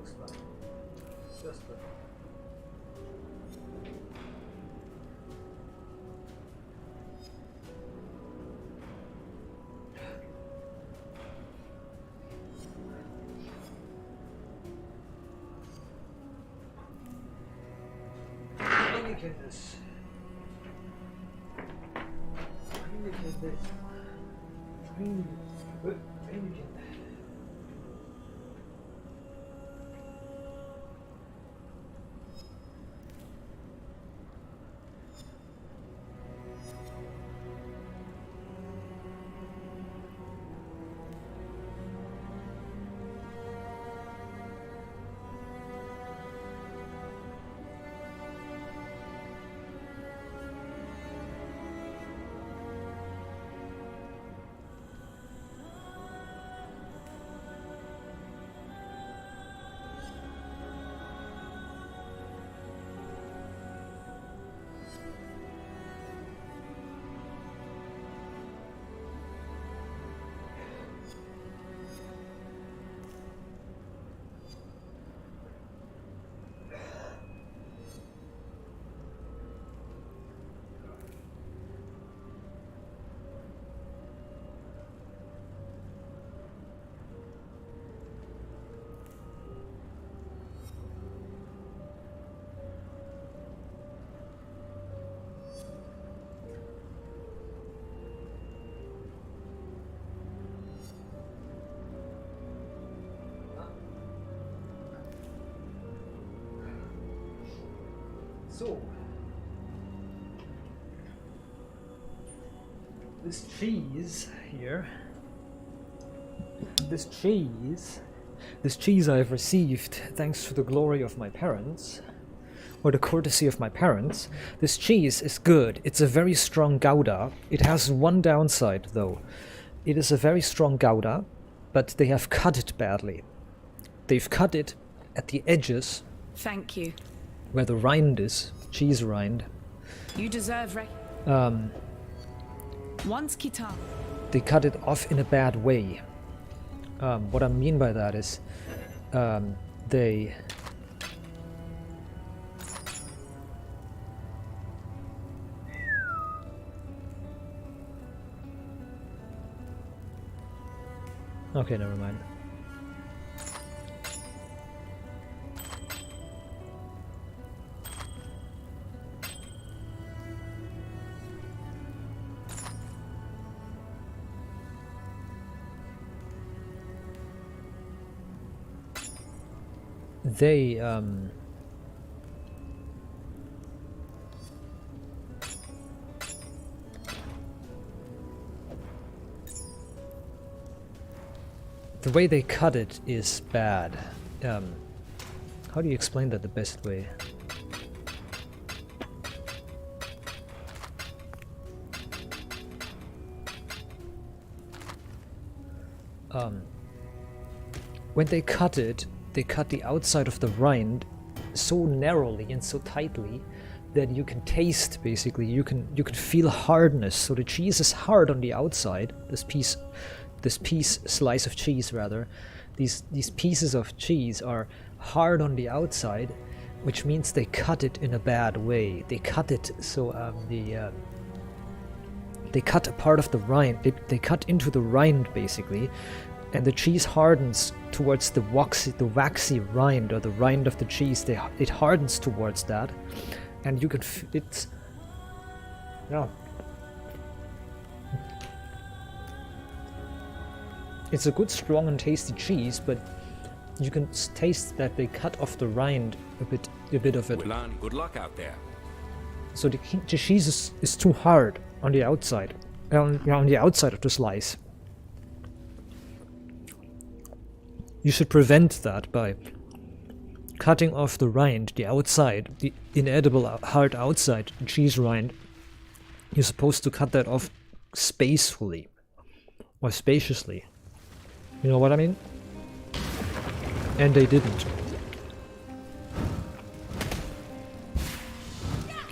looks fine. Just fine. Oh my goodness. Oh my goodness. So, this cheese here, this cheese I've received thanks to the glory of my parents, or the courtesy of my parents. This cheese is good. It's a very strong Gouda. It has one downside though. It is a very strong Gouda, but they have cut it badly. They've cut it at the edges. Thank you. Where the rind is, cheese rind. You deserve Once Kitab. They cut it off in a bad way. What I mean by that is, they... Okay, never mind. They the way they cut it is bad. How do you explain that the best way? When they cut it, they cut the outside of the rind so narrowly and so tightly that you can taste, basically, you can feel hardness. So the cheese is hard on the outside. This slice of cheese rather, these pieces of cheese are hard on the outside, which means they cut it in a bad way. They cut it so they cut a part of the rind. They cut into the rind basically, and the cheese hardens towards the waxy rind, or the rind of the cheese. It hardens towards that, and you can it's a good, strong and tasty cheese, but you can taste that they cut off the rind a bit of it. Wilan, good luck out there. So the cheese is too hard on the outside, on the outside of the slice. You should prevent that by cutting off the rind, the outside, the inedible hard outside cheese rind. You're supposed to cut that off spacefully or spaciously. You know what I mean? And they didn't.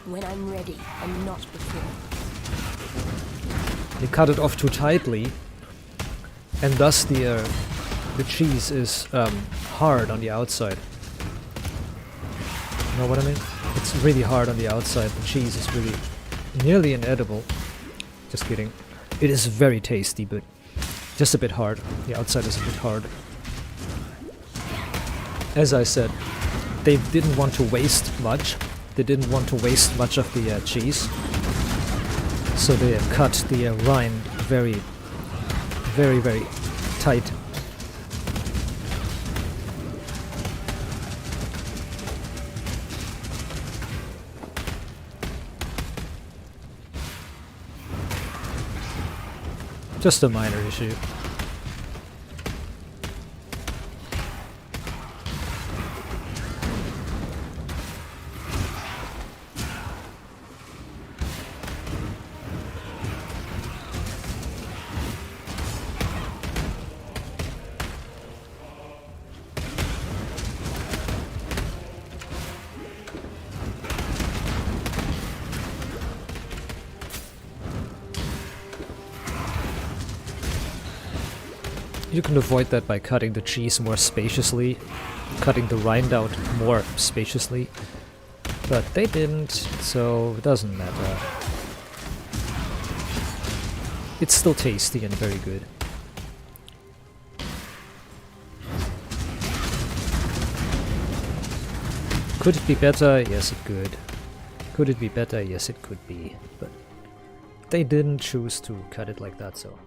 When I'm ready, and not before. They cut it off too tightly, and thus the cheese is hard on the outside. You know what I mean? It's really hard on the outside. The cheese is really nearly inedible. Just kidding. It is very tasty, but just a bit hard. The outside is a bit hard. As I said, they didn't want to waste much. They didn't want to waste much of the cheese. So they cut the rind very, very, very tight. Just a minor issue. You can avoid that by cutting the cheese more spaciously, cutting the rind out more spaciously, but they didn't, so it doesn't matter. It's still tasty and very good. Could it be better? Yes, it could. Could it be better? Yes, it could be, but they didn't choose to cut it like that, so...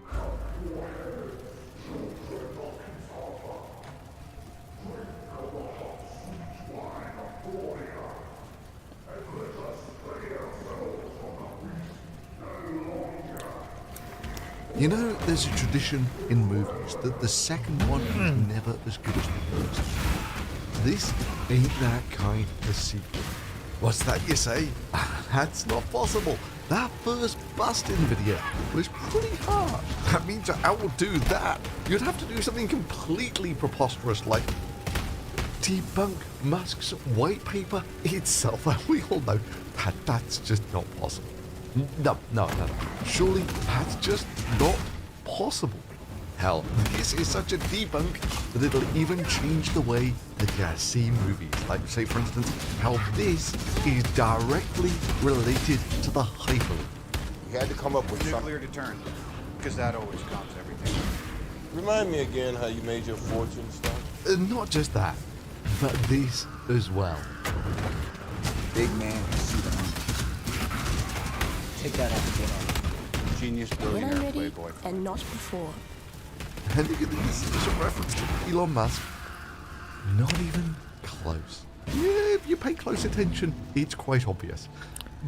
You know, there's a tradition in movies that the second one is never as good as the first. This ain't that kind of sequel. What's that you say? That's not possible. That first busting video was pretty hard. That means to outdo that, you'd have to do something completely preposterous like debunk Musk's white paper itself. And we all know that that's just not possible. No. Surely that's just not possible. Hell, this is such a debunk that it'll even change the way that you see movies. Like, say, for instance, how this is directly related to the Hyperloop. You had to come up with nuclear deterrent, because that always calms everything. Remind me again how you made your fortune and stuff. Not just that, but this as well. Big man can see the monkey. Take that out of Genius, When I'm billionaire, ready, playboy. and not before. And you can think this is a reference to Elon Musk. Not even close. Yeah, if you pay close attention, it's quite obvious.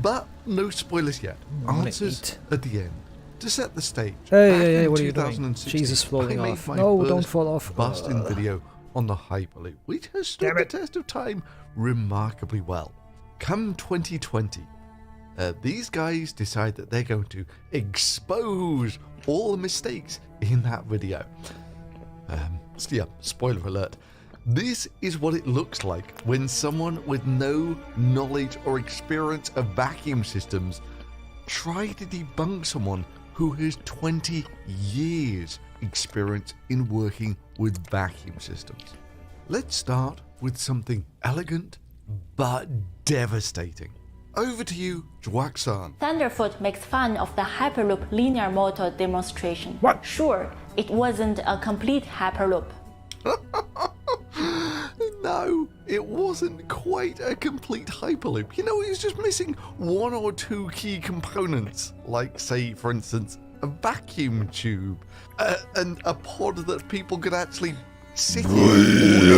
But no spoilers yet. Answers at the end. To set the stage. Hey, what are you doing? Jesus falling off. No, don't fall off. Busting video on the Hyperloop, which has stood the test of time remarkably well. Come 2020, these guys decide that they're going to expose all the mistakes in that video. So yeah, spoiler alert. This is what it looks like when someone with no knowledge or experience of vacuum systems try to debunk someone who has 20 years experience in working with vacuum systems. Let's start with something elegant but devastating. Over to you, Jwaxan. Thunderfoot makes fun of the Hyperloop linear motor demonstration. What? Sure, it wasn't a complete Hyperloop. No, it wasn't quite a complete Hyperloop. You know, it was just missing one or two key components, like, say, for instance, a vacuum tube, and a pod that people could actually sit in,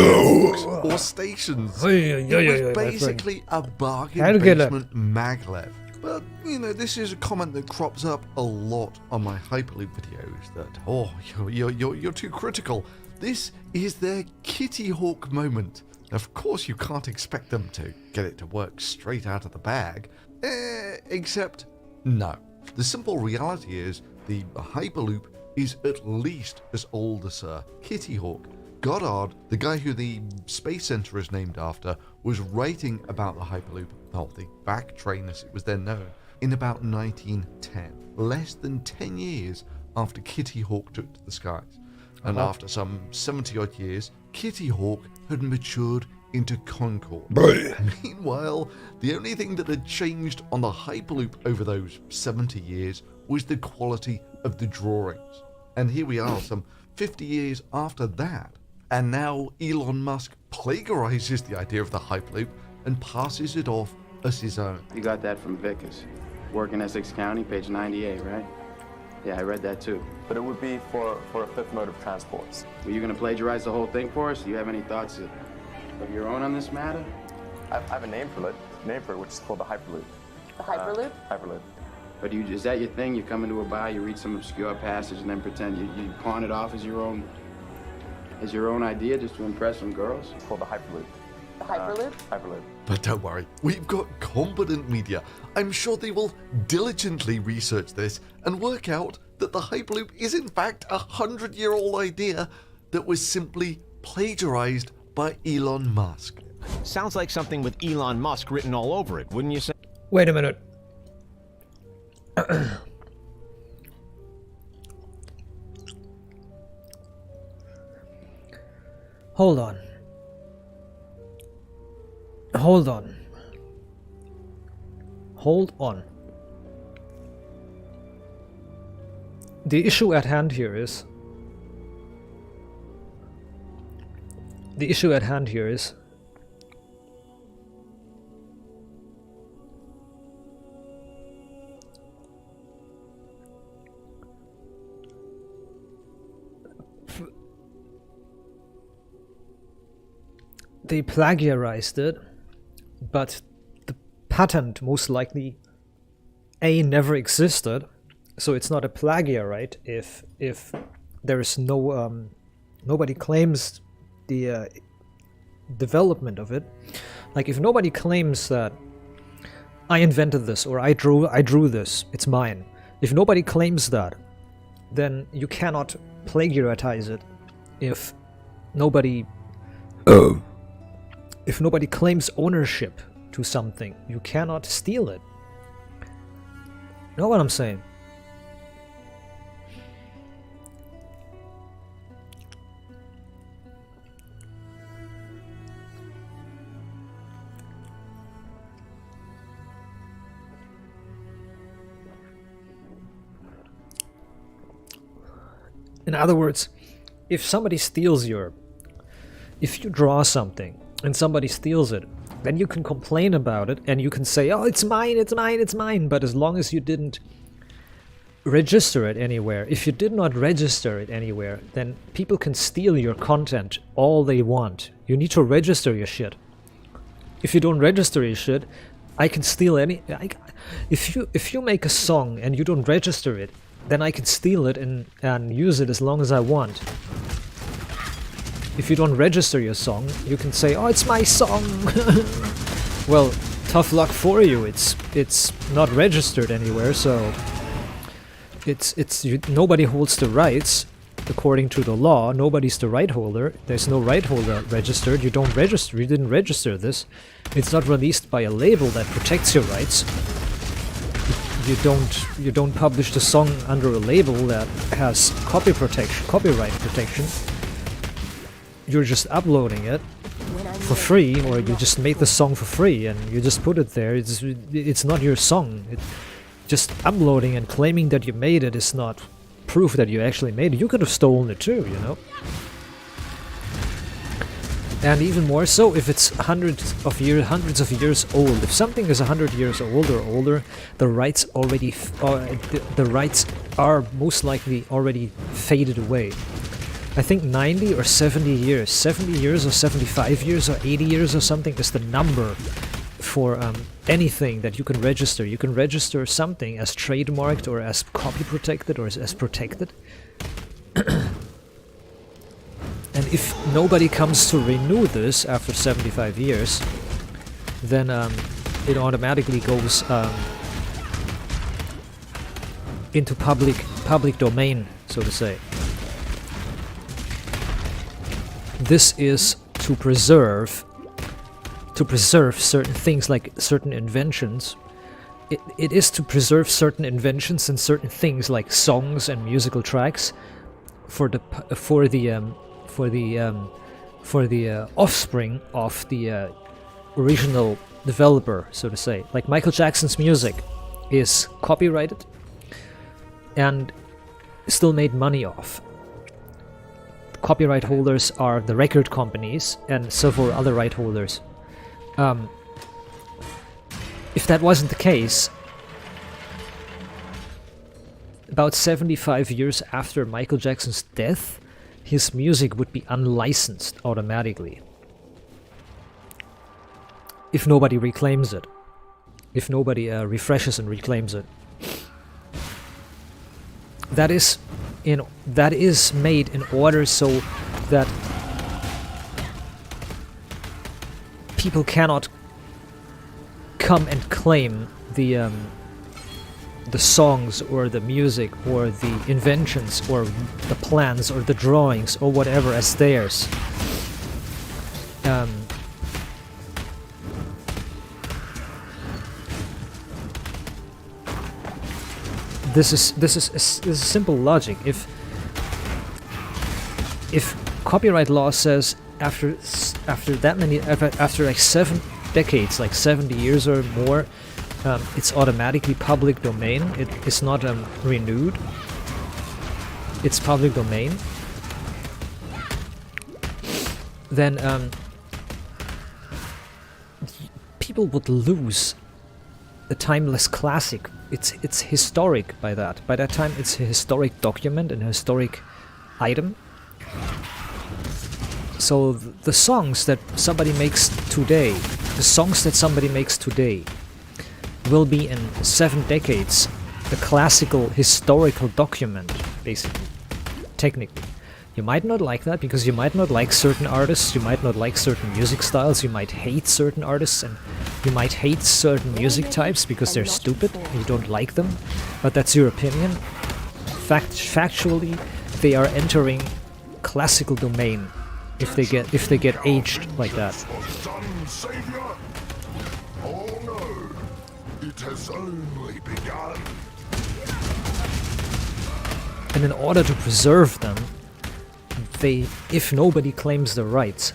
or stations. It was basically a bargain basement maglev. But, you know, this is a comment that crops up a lot on my Hyperloop videos, that, oh, you're too critical. This is their Kitty Hawk moment. Of course you can't expect them to get it to work straight out of the bag. Except, no. The simple reality is, the Hyperloop is at least as old as Kitty Hawk. Goddard, the guy who the Space Center is named after, was writing about the Hyperloop, or the back train as it was then known, in about 1910, less than 10 years after Kitty Hawk took to the skies. And after some 70 odd years, Kitty Hawk had matured into Concord. Meanwhile, the only thing that had changed on the Hyperloop over those 70 years was the quality of the drawings. And here we are, some 50 years after that, and now Elon Musk plagiarizes the idea of the Hyperloop and passes it off as his own. You got that from Vickers. Work in Essex County, page 98, right? Yeah, I read that too. But it would be for a fifth mode of transports. Were you going to plagiarize the whole thing for us? Do you have any thoughts of your own on this matter? I have a name for it, which is called the Hyperloop. The Hyperloop? Hyperloop. But is that your thing? You come into a bar, you read some obscure passage, and then pretend you pawn it off as your own idea just to impress some girls? It's called the Hyperloop. The Hyperloop? Hyperloop. But don't worry, we've got competent media. I'm sure they will diligently research this and work out that the Hyperloop is in fact a 100-year-old idea that was simply plagiarized by Elon Musk. Sounds like something with Elon Musk written all over it, wouldn't you say? Wait a minute. Hold on. Hold on. Hold on. The issue at hand here is... The issue at hand here is... They plagiarized it, but the patent most likely never existed, so it's not a plagiarite if there is no nobody claims the development of it. Like if nobody claims that I invented this or I drew this, it's mine. If nobody claims that, then you cannot plagiarize it. If nobody if nobody claims ownership to something, you cannot steal it. You know what I'm saying? In other words, if somebody steals if you draw something and somebody steals it, then you can complain about it and you can say, oh, it's mine, it's mine, it's mine. But as long as you didn't register it anywhere, if you did not register it anywhere, then people can steal your content all they want. You need to register your shit. If you don't register your shit, I can steal if you make a song and you don't register it, then I can steal it and use it as long as I want. If you don't register your song, you can say, oh, it's my song. Well, tough luck for you. It's not registered anywhere, so nobody holds the rights according to the law. Nobody's the right holder. There's no right holder registered. You don't register. You didn't register this. It's not released by a label that protects your rights. You don't publish the song under a label that has copyright protection. You're just uploading it for free, or you just made the song for free and you just put it there. It's not your song. Just uploading and claiming that you made it is not proof that you actually made it. You could have stolen it too, you know. And even more so if it's hundreds of years old. If something is 100 years old or older, the rights the rights are most likely already faded away. I think 90 or 70 years, 70 years or 75 years or 80 years or something is the number for anything that you can register. You can register something as trademarked or as copy protected or as protected. And if nobody comes to renew this after 75 years, then it automatically goes into public domain, so to say. This is to preserve certain things, like certain inventions. It is to preserve certain inventions and certain things like songs and musical tracks for the offspring of the original developer, so to say. Like Michael Jackson's music is copyrighted and still made money off. Copyright holders are the record companies and several other right holders. If that wasn't the case, about 75 years after Michael Jackson's death, his music would be unlicensed automatically. If nobody reclaims it. If nobody refreshes and reclaims it. That is made in order so that people cannot come and claim the songs or the music or the inventions or the plans or the drawings or whatever as theirs. This is simple logic. If copyright law says after like 7 decades, like 70 years or more, it's automatically public domain. It is not renewed. It's public domain. Then people would lose a timeless classic. It's historic by that. By that time, it's a historic document, an historic item. So the songs that somebody makes today, will be in 7 decades a classical historical document, basically, technically. You might not like that because you might not like certain artists, you might not like certain music styles, you might hate certain artists, and you might hate certain music types because they're stupid and you don't like them, but that's your opinion. Factually, they are entering classical domain if they get aged like that. Oh no, it has only begun. And in order to preserve them, if nobody claims the rights,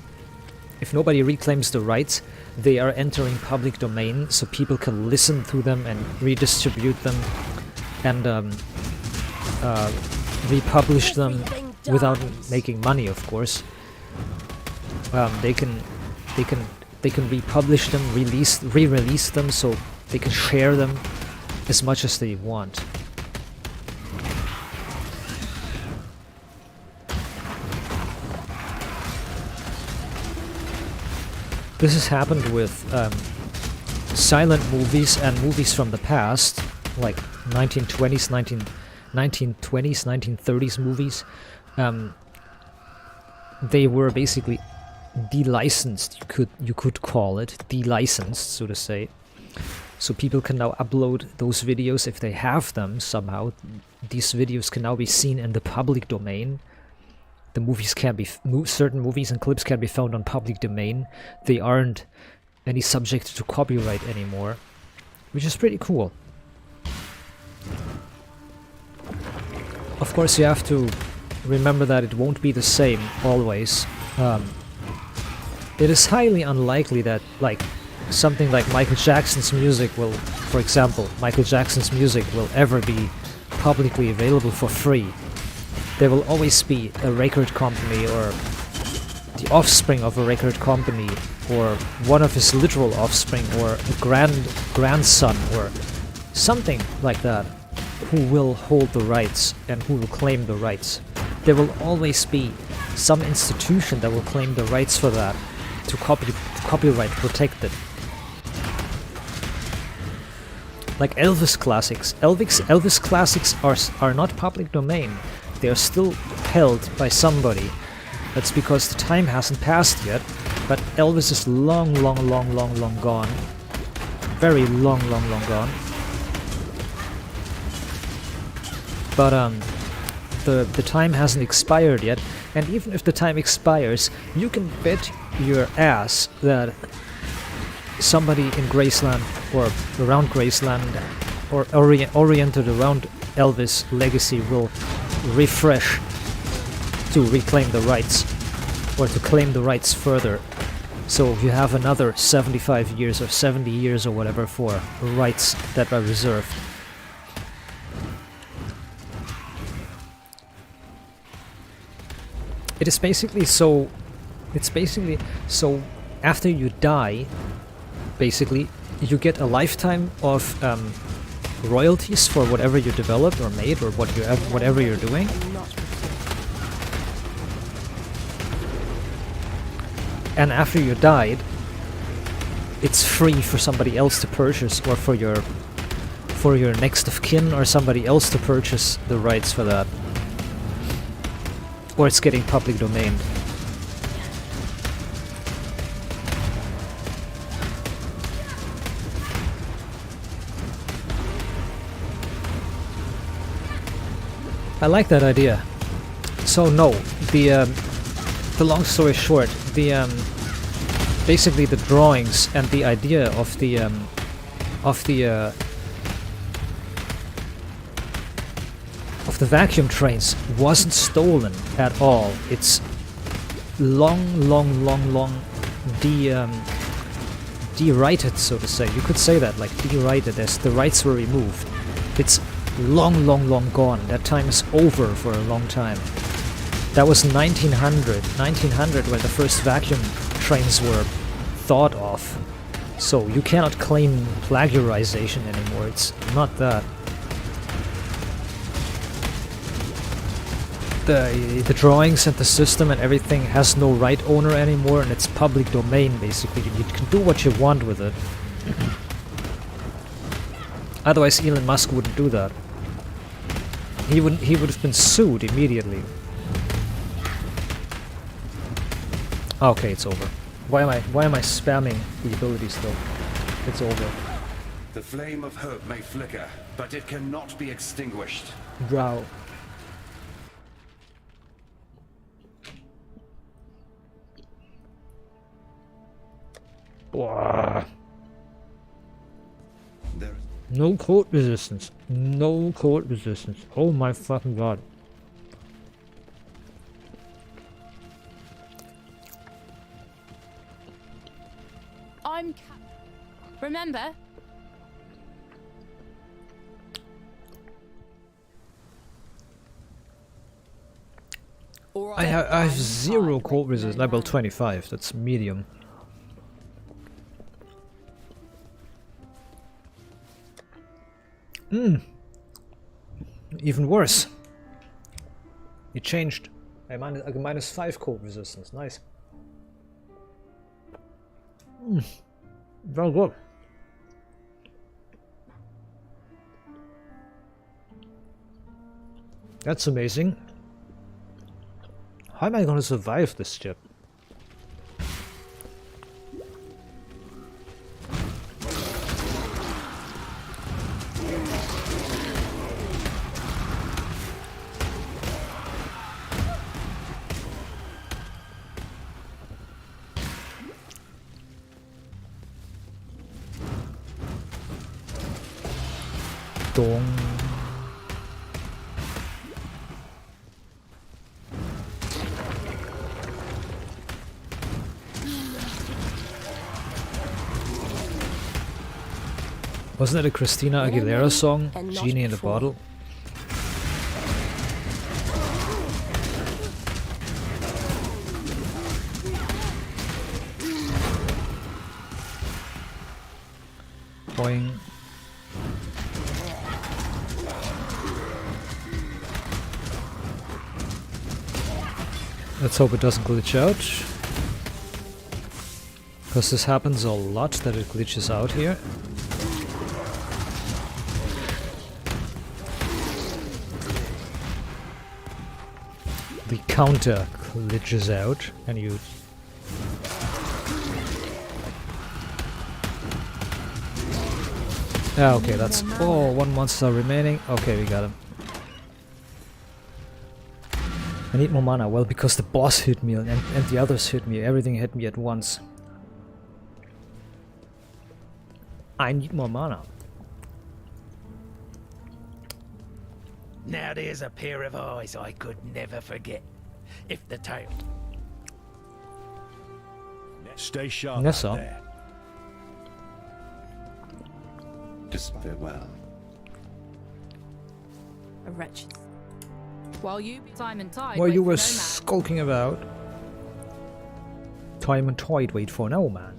if nobody reclaims the rights, they are entering public domain so people can listen to them and redistribute them and republish them without making money, of course. They can republish them, re-release them so they can share them as much as they want. This has happened with silent movies and movies from the past, like 1920s, 1930s movies. They were basically delicensed, you could call it, delicensed, so to say. So people can now upload those videos if they have them somehow. These videos can now be seen in the public domain. The movies can be certain movies and clips can be found on public domain. They aren't any subject to copyright anymore, which is pretty cool. Of course, you have to remember that it won't be the same always. It is highly unlikely that something like Michael Jackson's music will, for example, Michael Jackson's music will ever be publicly available for free. There will always be a record company or the offspring of a record company or one of his literal offspring or a grandson or something like that who will hold the rights and who will claim the rights. There will always be some institution that will claim the rights for that to copyright protect it. Like Elvis classics. Elvis classics are not public domain. They are still held by somebody. That's because the time hasn't passed yet, but Elvis is long gone. Very long gone. But the time hasn't expired yet, and even if the time expires, you can bet your ass that somebody in Graceland or around Graceland or oriented around Elvis legacy will refresh to reclaim the rights. or to claim the rights further. So you have another 75 years or 70 years or whatever for rights that are reserved. It is basically so... It's basically so after you die, basically, you get a lifetime of royalties for whatever you developed or made or whatever you're doing. And after you died, it's free for somebody else to purchase, or for your next of kin or somebody else to purchase the rights for that. Or it's getting public domain. I like that idea. So no, the long story short, basically the drawings and the idea of the vacuum trains wasn't stolen at all. It's long de-righted, so to say. You could say that, like de-righted, as the rights were removed. It's long gone. That time is over for a long time. That was 1900 when the first vacuum trains were thought of. So you cannot claim plagiarization anymore. It's not that. The drawings and the system and everything has no right owner anymore, and it's public domain basically. You can do what you want with it. Otherwise Elon Musk wouldn't do that. He would have been sued immediately. Okay, it's over. Why am I spamming the abilities though? It's over. The flame of hope may flicker, but it cannot be extinguished. Drow. Wow. No cold resistance. No cold resistance. Oh my fucking god. Remember? I have 0 cold resistance. Level 25. That's medium. Even worse. It changed. I minus 5 cold resistance. Nice. Very good. That's amazing. How am I gonna survive this ship? Dong. Wasn't it a Christina Aguilera song? Genie in the Bottle? Boing. Let's hope it doesn't glitch out. Because this happens a lot, that it glitches out here. The counter glitches out and you... Ah, okay, that's... Oh, 1 monster remaining. Okay, we got him. I need more mana. Well, because the boss hit me and the others hit me. Everything hit me at once. I need more mana. Now there's a pair of eyes I could never forget. If the tale... Stay sharp Yes, out sir. there. Just farewell. A wretched. While you time and tide. While you wait were for no man. skulking about, time and tide wait for no man.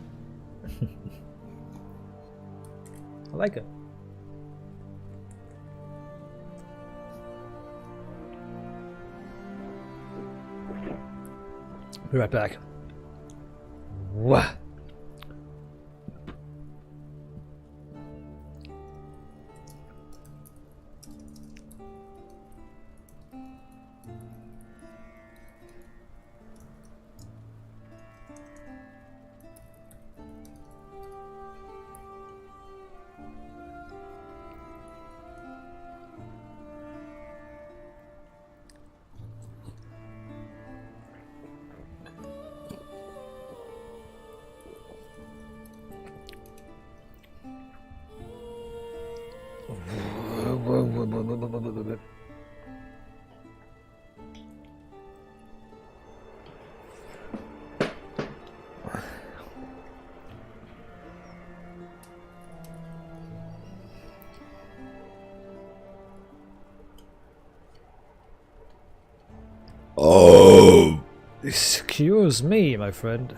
I like it. Be right back. Wah. Oh, excuse me, my friend.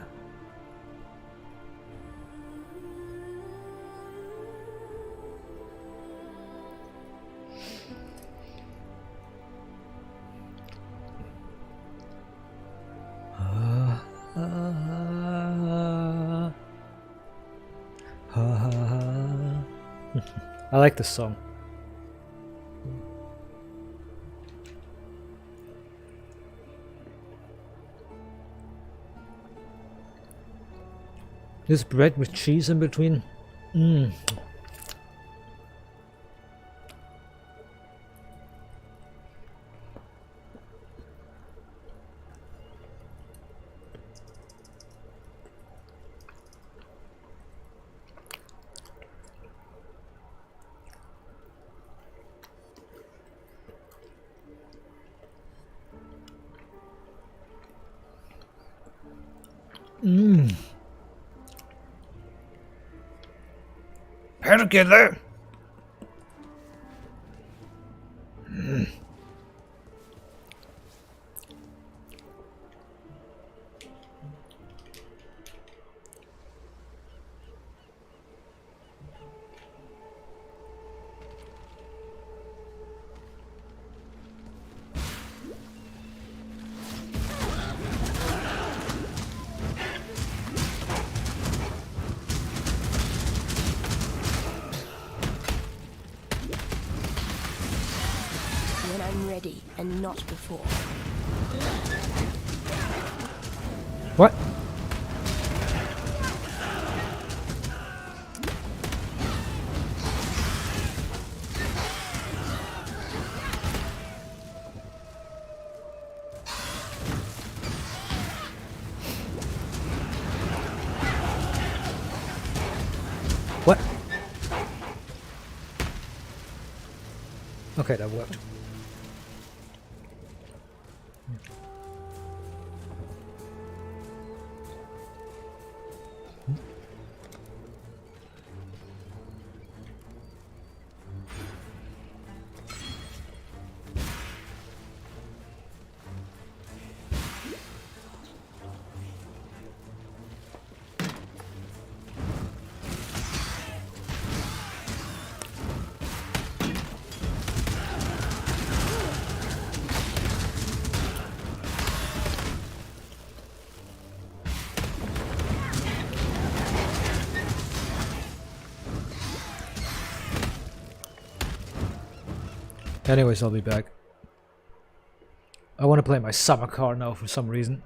I like this song. This bread with cheese in between. Mmm. Mmm. Herkese. When I'm ready and not before. What? What? Okay, that worked. Anyways, I'll be back. I want to play my summer car now for some reason.